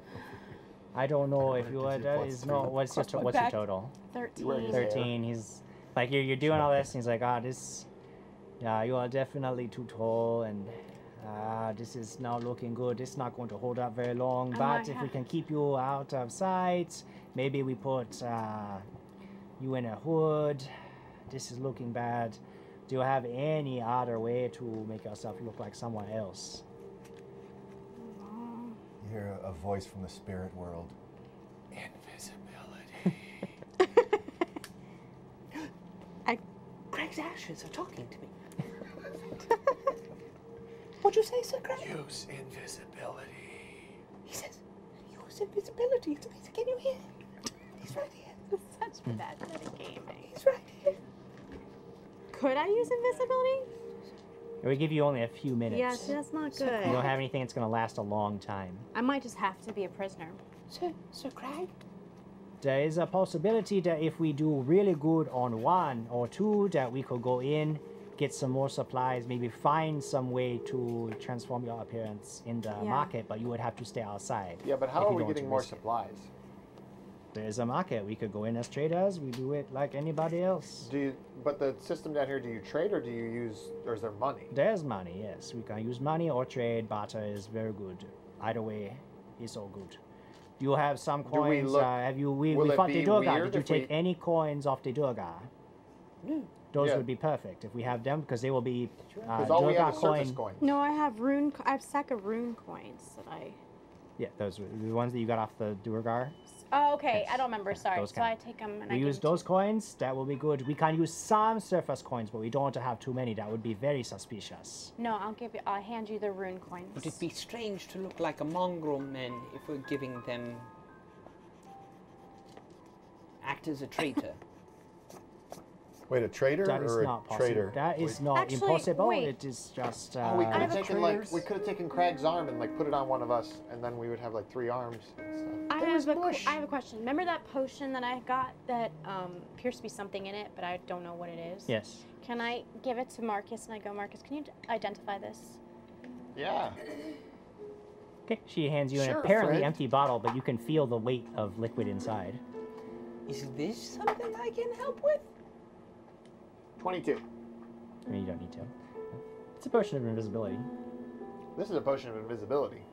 I don't know if you are. That is not. What's your total? 13. 13. He's like you're doing all this. And he's like, this. Yeah, you are definitely too tall, and this is not looking good. This is not going to hold up very long. But if we can keep you out of sight, maybe we put you in a hood. This is looking bad. Do you have any other way to make yourself look like someone else? You hear a voice from the spirit world. Invisibility. Craig's ashes are talking to me. What'd you say, Sir Craig? Use invisibility. He says, use invisibility. It's amazing. Can you hear? He's right here. Such bad metagaming. He's right here. Could I use invisibility? It would give you only a few minutes. Yeah, see, that's not good. You don't have anything that's going to last a long time. I might just have to be a prisoner. Sir Craig? There is a possibility that if we do really good on 1 or 2, that we could go in, get some more supplies, maybe find some way to transform your appearance in the market, but you would have to stay outside. Yeah, but how are we getting more supplies? There's a market. We could go in as traders. We do it like anybody else. But the system down here, do you trade or do you use, or is there money? There's money, yes. We can use money or trade. Barter is very good. Either way, it's all good. You have some coins. We fought the Durga. Did you take any coins off the Durga? No. Those Yeah. would be perfect if we have them, because they will be Because all we have Durgar is surface coin. No, I have I have a sack of rune coins that I. Yeah, those were the ones that you got off the Durgar. Oh, okay. Yes. I don't remember. Sorry. Those So I count. take them and We I give use them to those coins. That will be good. We can use some surface coins, but we don't want to have too many. That would be very suspicious. No, I'll hand you the rune coins. Would it be strange to look like a mongrel men if we're giving them... act as a traitor? Wait, a traitor That is or not a possible. traitor? That is not Actually, impossible. wait. It is just. Oh, we could have have a taken we could have taken Craig's arm and like put it on one of us, and then we would have like 3 arms and stuff. I have a question. Remember that potion that I got that appears to be something in it, but I don't know what it is? Yes. Can I give it to Marcus and I go, Marcus, can you identify this? Yeah. Okay. She hands you an Sure, apparently friend. empty bottle, but you can feel the weight of liquid inside. Is this something I can help with? 22. I mean, you don't need to. It's a potion of invisibility. This is a potion of invisibility.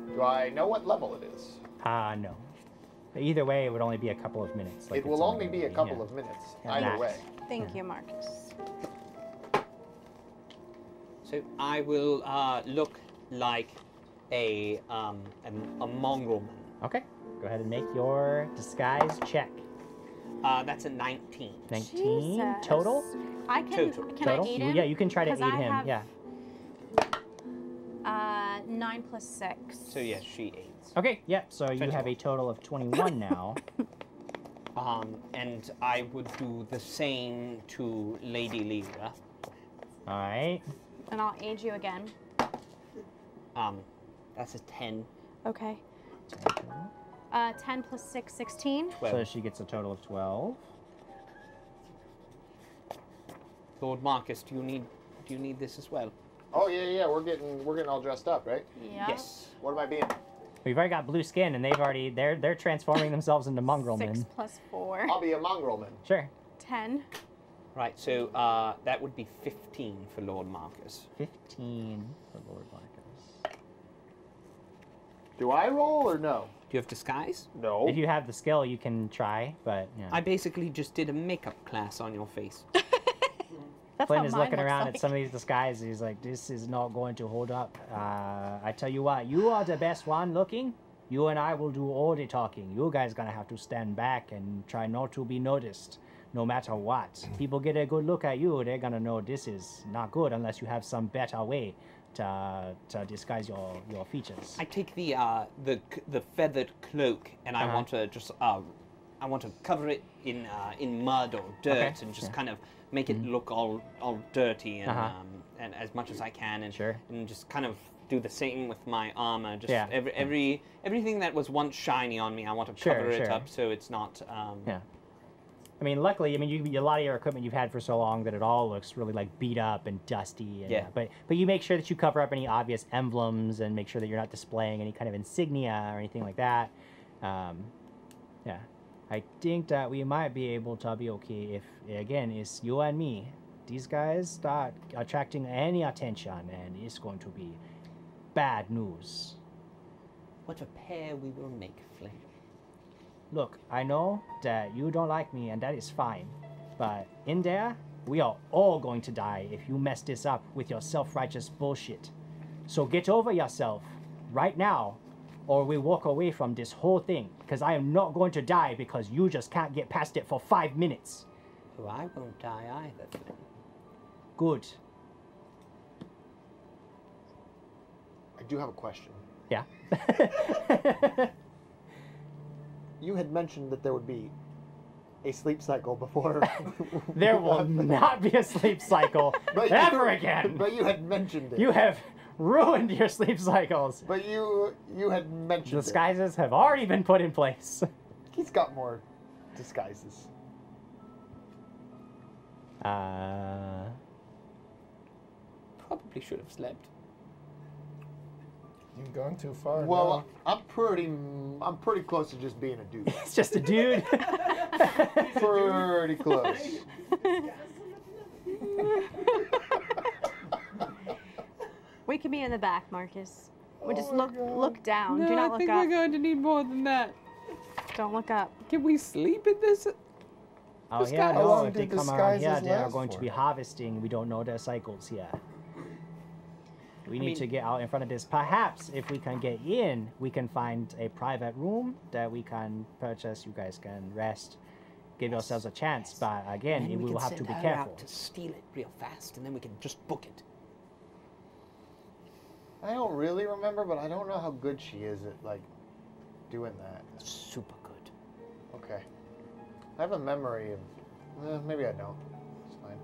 Do I know what level it is? No. But either way, it would only be a couple of minutes. Like It will only be a couple of minutes, Yeah, either max. way. Thank you, Marcus. So I will look like a mongrel man. Okay. Go ahead and make your disguise check. That's a 19. 19 Jesus. total. I can. Total. Can Total? I aid him? Yeah, you can try to aid 'Cause I him. have- Yeah. 9 plus 6. So yes, she aids. Okay. Yep. So you 21. have a total of 21 now. And I would do the same to Lady Lyra. All right. And I'll aid you again. That's a 10. Okay. 10 plus 6, 16. 12. So she gets a total of 12. Lord Marcus, do you need this as well? Oh yeah, we're getting all dressed up, right? Yeah. Yes. What am I being? We've already got blue skin, and they're transforming themselves into mongrel 6 men. plus 4. I'll be a mongrel man. Sure. 10. Right, so that would be 15 for Lord Marcus. 15 for Lord Marcus. Do I roll or no? Do you have disguise? No. If you have the skill, you can try, but yeah. I basically just did a makeup class on your face. That's Flynn how is mine looking looks around like. at some of these disguises. He's like, this is not going to hold up. I tell you what, you are the best one looking. You and I will do all the talking. You guys gonna have to stand back and try not to be noticed, no matter what. People get a good look at you, they're gonna know this is not good unless you have some better way to disguise your features. I take the feathered cloak and I Uh-huh. want to just I want to cover it in mud or dirt Okay, and just yeah. kind of make it look all dirty and Uh-huh. and as much as I can and Sure. and just kind of do the same with my armor. Just Yeah. everything that was once shiny on me, I want to Sure, cover it sure. up so it's not. Yeah. I mean, luckily, a lot of your equipment you've had for so long that it all looks really like beat up and dusty. And, Yeah. But you make sure that you cover up any obvious emblems and make sure that you're not displaying any kind of insignia or anything like that. Yeah. I think that we might be able to be okay if, again, it's you and me. These guys start attracting any attention and it's going to be bad news. What a pair we will make, Flin. Look, I know that you don't like me, and that is fine. But in there, we are all going to die if you mess this up with your self-righteous bullshit. So get over yourself right now, or we walk away from this whole thing, because I am not going to die because you just can't get past it for 5 minutes. Oh, I won't die either, Flin. Good. I do have a question. Yeah. You had mentioned that there would be a sleep cycle before. There will not be a sleep cycle ever again. But you had mentioned it. You have ruined your sleep cycles. But you had mentioned Disguises have already been put in place. it. He's got more disguises. Probably should have slept. You've gone too far. Well, I'm pretty close to just being a dude. It's just a dude. Pretty close. We can be in the back, Marcus. We just look down. Do not look up. going to need more than that. Don't look up. Can we sleep in this? Oh The yeah, skies. How no, long if they did the come around skies here, they are last going to for? be harvesting. We don't know their cycles here. We need to get out in front of this. Perhaps if we can get in, we can find a private room that we can purchase. You guys can rest, give yourselves a chance. But again, And we will can have to send be her careful. out to steal it real fast, and then we can just book it. I don't really remember, but I don't know how good she is at like doing that. Super good. Okay. I have a memory of. Maybe I don't. It's fine.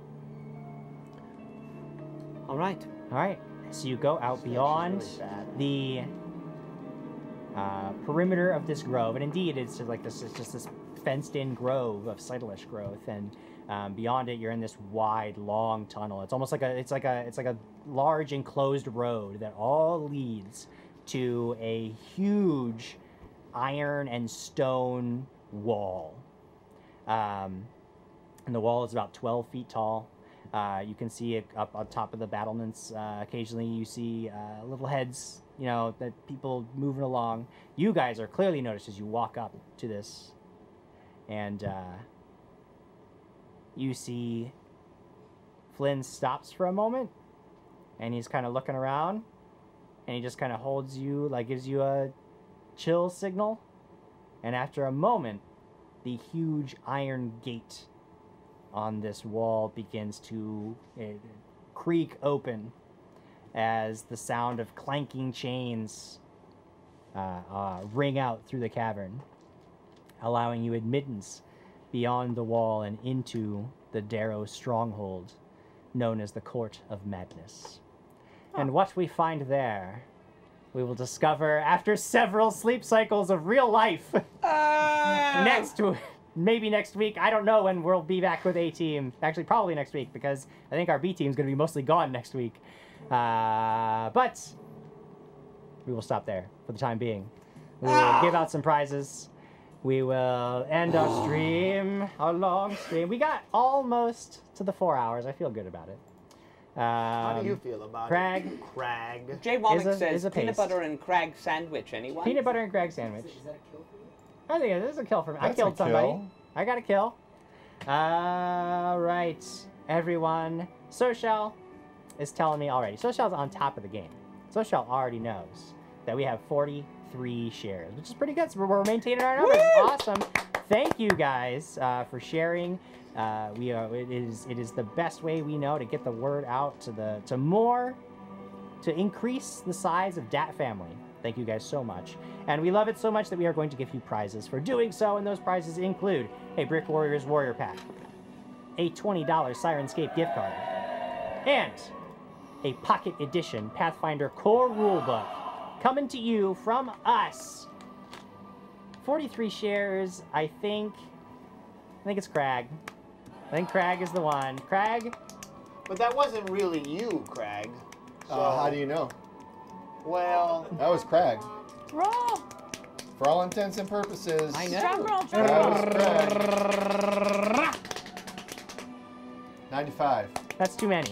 All right. All right. So you go out beyond She's really bad. the perimeter of this grove, and indeed, it's like this. It's just this fenced-in grove of cytlish growth, and beyond it, you're in this wide, long tunnel. It's almost like it's like a large enclosed road that all leads to a huge iron and stone wall. And the wall is about 12 feet tall. You can see it up on top of the battlements. Occasionally you see little heads, you know, that people moving along. You guys are clearly noticed as you walk up to this. And you see Flin stops for a moment. And he's kind of looking around. And he just kind of holds you, like gives you a chill signal. And after a moment, the huge iron gate on this wall begins to creak open as the sound of clanking chains ring out through the cavern, allowing you admittance beyond the wall and into the Derro stronghold, known as the Court of Madness. And what we find there, we will discover after several sleep cycles of real life. Maybe next week. I don't know when we'll be back with A team. Actually, probably next week, because I think our B team is going to be mostly gone next week. But we will stop there for the time being. We will give out some prizes. We will end our stream, our long stream. We got almost to the 4 hours. I feel good about it. How do you feel about Crag. it? Crag. Jay Womack is says a peanut paste. butter and crag sandwich. Anyone? Peanut butter and crag sandwich. Is that a kill for you? I think it is a kill for me. I That's a killed somebody. kill. I got a kill. Right, everyone. Social is telling me already. Social's on top of the game. Social already knows that we have 43 shares, which is pretty good. So we're maintaining our numbers. Awesome. Thank you guys for sharing. It is the best way we know to get the word out to increase the size of Dat Family. Thank you guys so much. And we love it so much that we are going to give you prizes for doing so, and those prizes include a Brick Warriors Warrior Pack, a $20 Sirenscape gift card, and a Pocket Edition Pathfinder Core Rulebook coming to you from us. 43 shares, I think it's Crag. I think Crag is the one. Crag? But that wasn't really you, Crag. So, How do you know? Well, That was Crag. Roll! For all intents and purposes. I know. Drum roll, drum That roll. was Crag. 95. That's too many.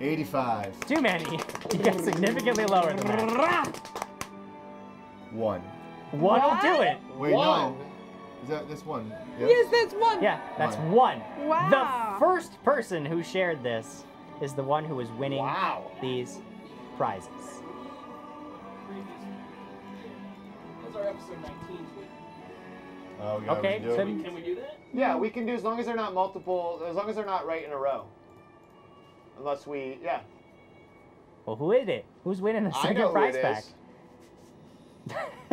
85. Too many. You got significantly lower than that. 1. One will do it. Wait, One. no. Is that this one? Yep. Yes, that's one. Yeah, that's One. one. Wow. The first person who shared this is the one who is winning wow. these prizes. That's our episode 19. Oh, we gotta Okay, redo so it. Can we do that? Yeah, we can do as long as they're not multiple, as long as they're not right in a row. Unless we, yeah. Well, who is it? Who's winning the I second know who prize it pack?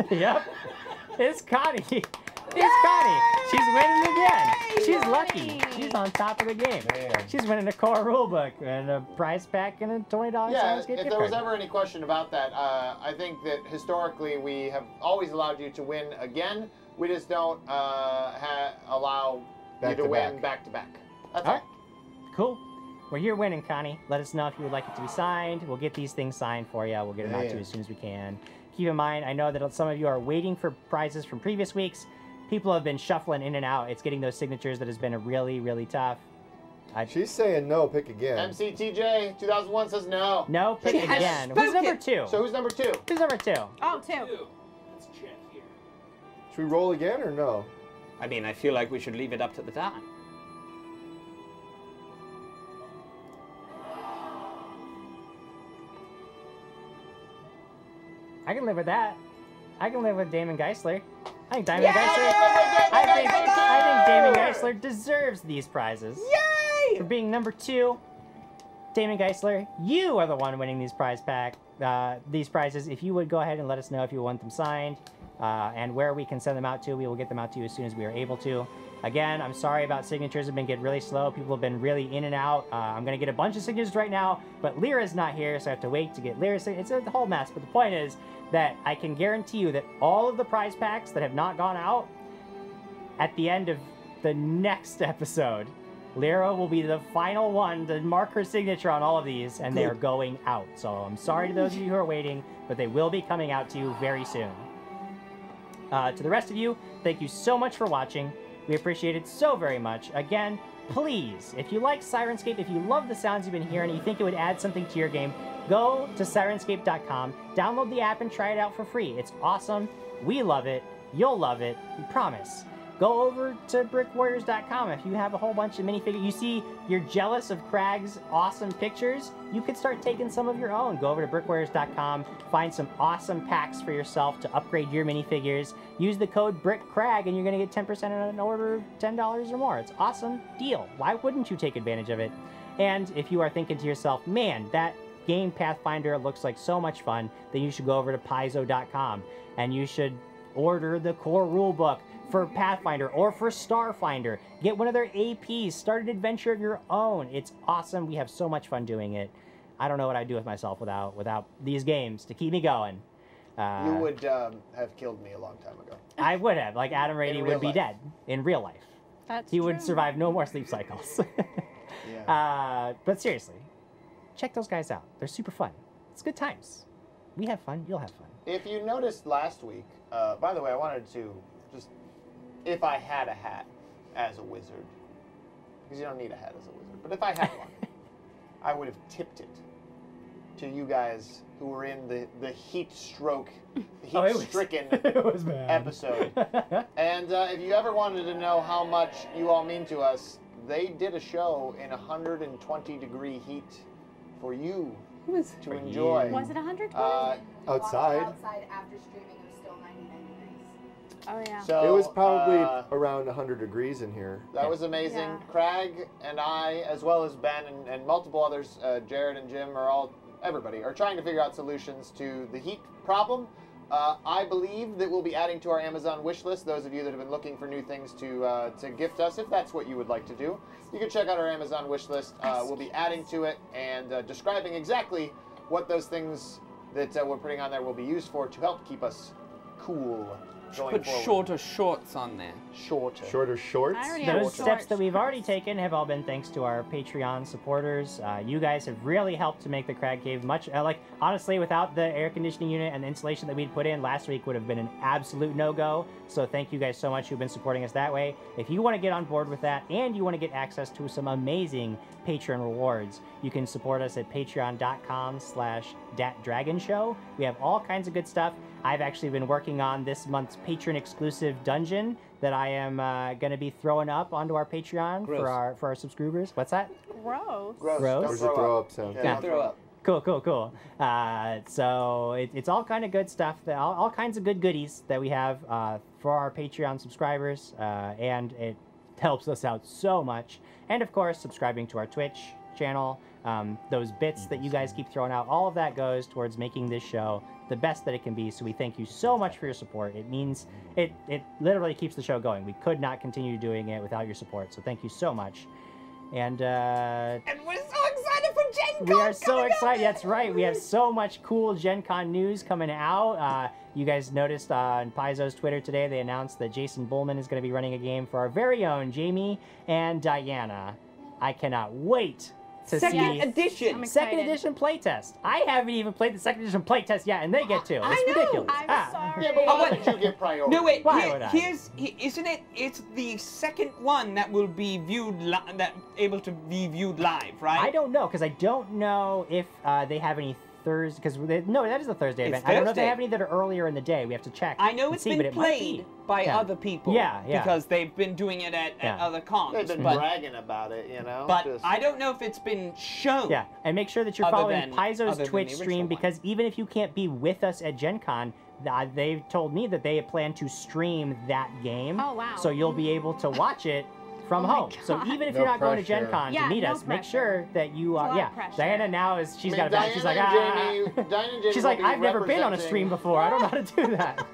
is. Yep. It's Connie. It's Connie. She's winning again. She's lucky. She's on top of the game. Man. She's winning a core rulebook and a prize pack and a $20 Yeah, Sirenscape if gift there was card. ever any question about that, I think that historically we have always allowed you to win again. We just don't allow you Back to to win back. back to back. That's All all. right. Cool. Well, you're winning, Connie. Let us know if you would like it to be signed. We'll get these things signed for you. We'll get them out to you Man. as soon as we can. Keep in mind, I know that some of you are waiting for prizes from previous weeks. People have been shuffling in and out. It's getting those signatures that has been really, really tough. She's saying no, pick again. MCTJ 2001 says no. No, pick She has again. Who's number spoken. 2? So who's number 2? Who's number 2? Oh, two. Two. Let's check here. Should we roll again or no? I mean, I feel like we should leave it up to the die. I can live with that. I can live with Damon Geisler. I think Damon Geisler. I think Damon Geisler deserves these prizes. Yay! For being number 2. Damon Geisler, you are the one winning these these prizes. If you would go ahead and let us know if you want them signed and where we can send them out to, we will get them out to you as soon as we are able to. Again, I'm sorry about signatures have been getting really slow. People have been really in and out. I'm going to get a bunch of signatures right now, but Lyra's not here, so I have to wait to get Lyra's signature. It's a whole mess, but the point is that I can guarantee you that all of the prize packs that have not gone out, at the end of the next episode, Lyra will be the final one to mark her signature on all of these, and they are going out. So I'm sorry to those of you who are waiting, but they will be coming out to you very soon. To the rest of you, thank you so much for watching. We appreciate it so very much. Again, please, if you like Sirenscape, if you love the sounds you've been hearing and you think it would add something to your game, go to Sirenscape.com, download the app, and try it out for free. It's awesome. We love it. You'll love it. We promise. Go over to BrickWarriors.com. If you have a whole bunch of minifigures, you see you're jealous of Craig's awesome pictures, you could start taking some of your own. Go over to BrickWarriors.com, find some awesome packs for yourself to upgrade your minifigures. Use the code BrickCrag, and you're going to get 10% on an order of $10 or more. It's an awesome deal. Why wouldn't you take advantage of it? And if you are thinking to yourself, man, that game Pathfinder looks like so much fun, then you should go over to Paizo.com, and you should order the core rulebook for Pathfinder or for Starfinder. Get one of their APs. Start an adventure of your own. It's awesome. We have so much fun doing it. I don't know what I'd do with myself without these games to keep me going. You would have killed me a long time ago. I would have. Like Adam Rady would be dead in real life. He would survive no more sleep cycles. Yeah. But seriously, check those guys out. They're super fun. It's good times. We have fun. You'll have fun. If you noticed last week, by the way, I wanted to just, if I had a hat as a wizard, because you don't need a hat as a wizard, but if I had one, I would have tipped it to you guys who were in the heat-stricken episode. And if you ever wanted to know how much you all mean to us, they did a show in 120-degree heat for you to enjoy. Was it 120? Outside. Outside after streaming, it was still 99 degrees. Oh, yeah. So, It was probably around 100 degrees in here. that was amazing. Yeah. Craig and I, as well as Ben and multiple others, Jared and Jim, everybody are trying to figure out solutions to the heat problem. I believe that we'll be adding to our Amazon wish list. Those of you that have been looking for new things to gift us, if that's what you would like to do, you can check out our Amazon wish list. We'll be adding to it and describing exactly what those things that we're putting on there will be used for to help keep us cool going Put forward. shorter shorts on there. Shorter shorts? I already have Those shorts. steps that we've already taken have all been thanks to our Patreon supporters. You guys have really helped to make the Crag Cave much, honestly, without the air conditioning unit and the insulation that we'd put in last week would have been an absolute no-go. So thank you guys so much who've been supporting us that way. If you want to get on board with that and you want to get access to some amazing Patreon rewards, you can support us at patreon.com/DatDragonShow. We have all kinds of good stuff. I've actually been working on this month's patron-exclusive dungeon that I am going to be throwing up onto our Patreon for our subscribers. What's that? Gross. Gross. Gross. Don't There's a throw up sound. Yeah, Yeah. don't throw up. Cool. So it's all kind of good stuff, all kinds of good goodies that we have for our Patreon subscribers, and it helps us out so much. And of course, subscribing to our Twitch channel, those bits that you guys keep throwing out, all of that goes towards making this show the best that it can be. So we thank you so much for your support. It means it literally keeps the show going. We could not continue doing it without your support. So thank you so much. And And we're so excited for Gen Con! we are so excited. That's right. We have so much cool Gen Con news coming out. You guys noticed on Paizo's Twitter today, they announced that Jason Bullman is going to be running a game for our very own Jamie and Diana. I cannot wait to Second see edition! I'm second excited. edition playtest. I haven't even played the second edition playtest yet, and they get to. It's I know. ridiculous. I'm sorry. Yeah, but Oh, why wait. did you get priority? No, wait. Why would I? Isn't it? It's the second one that will be viewed, able to be viewed live, right? I don't know, because I don't know if they have any Thursday, because no, that is the Thursday It's event. I don't know if they Thursday. have any that are earlier in the day. We have to check. I know and it's see, been but it might played be. by Yeah. other people. Yeah, yeah. Because they've been doing it at Yeah. other cons. They've been but bragging about it, you know. but Just- I don't know if it's been shown. Yeah, and make sure that you're Other following than- Paizo's other than Twitch the stream, original one. because even if you can't be with us at Gen Con, they've told me that they plan to stream that game. Oh, wow. So you'll be able to watch it from Oh my home. So God. even if No you're not going to pressure. Gen Con Yeah, to meet no us, make pressure. sure that you It's a lot yeah. of pressure. Diana now is she's I got mean, a back. She's like Diana and Jamie She's will like be I've never been on a representing- stream before. I don't know how to do that.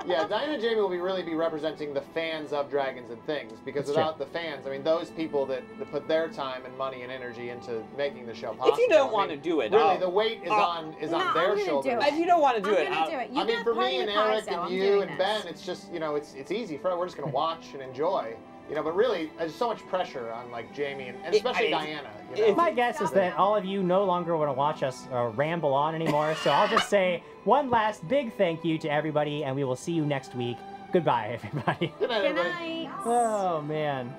Yeah, Diana and Jamie will really be representing the fans of Dragons and Things, because That's without the fans, I mean, those people that put their time and money and energy into making the show possible. If you don't I want mean, to do it, really, the weight is on No, on I'm their gonna do shoulders. it. if you don't want to do I'm it, gonna do it. You I mean, got for party me and with Eric Paizo, I'm and you doing and this. Ben, it's just, you know, it's easy. We're just gonna watch and enjoy. You know, but really, there's so much pressure on like Jamie and especially Diana. You know? My guess is that all of you no longer want to watch us ramble on anymore. So I'll just say one last big thank you to everybody, and we will see you next week. Goodbye, everybody. Good night, Good everybody. night. Oh man.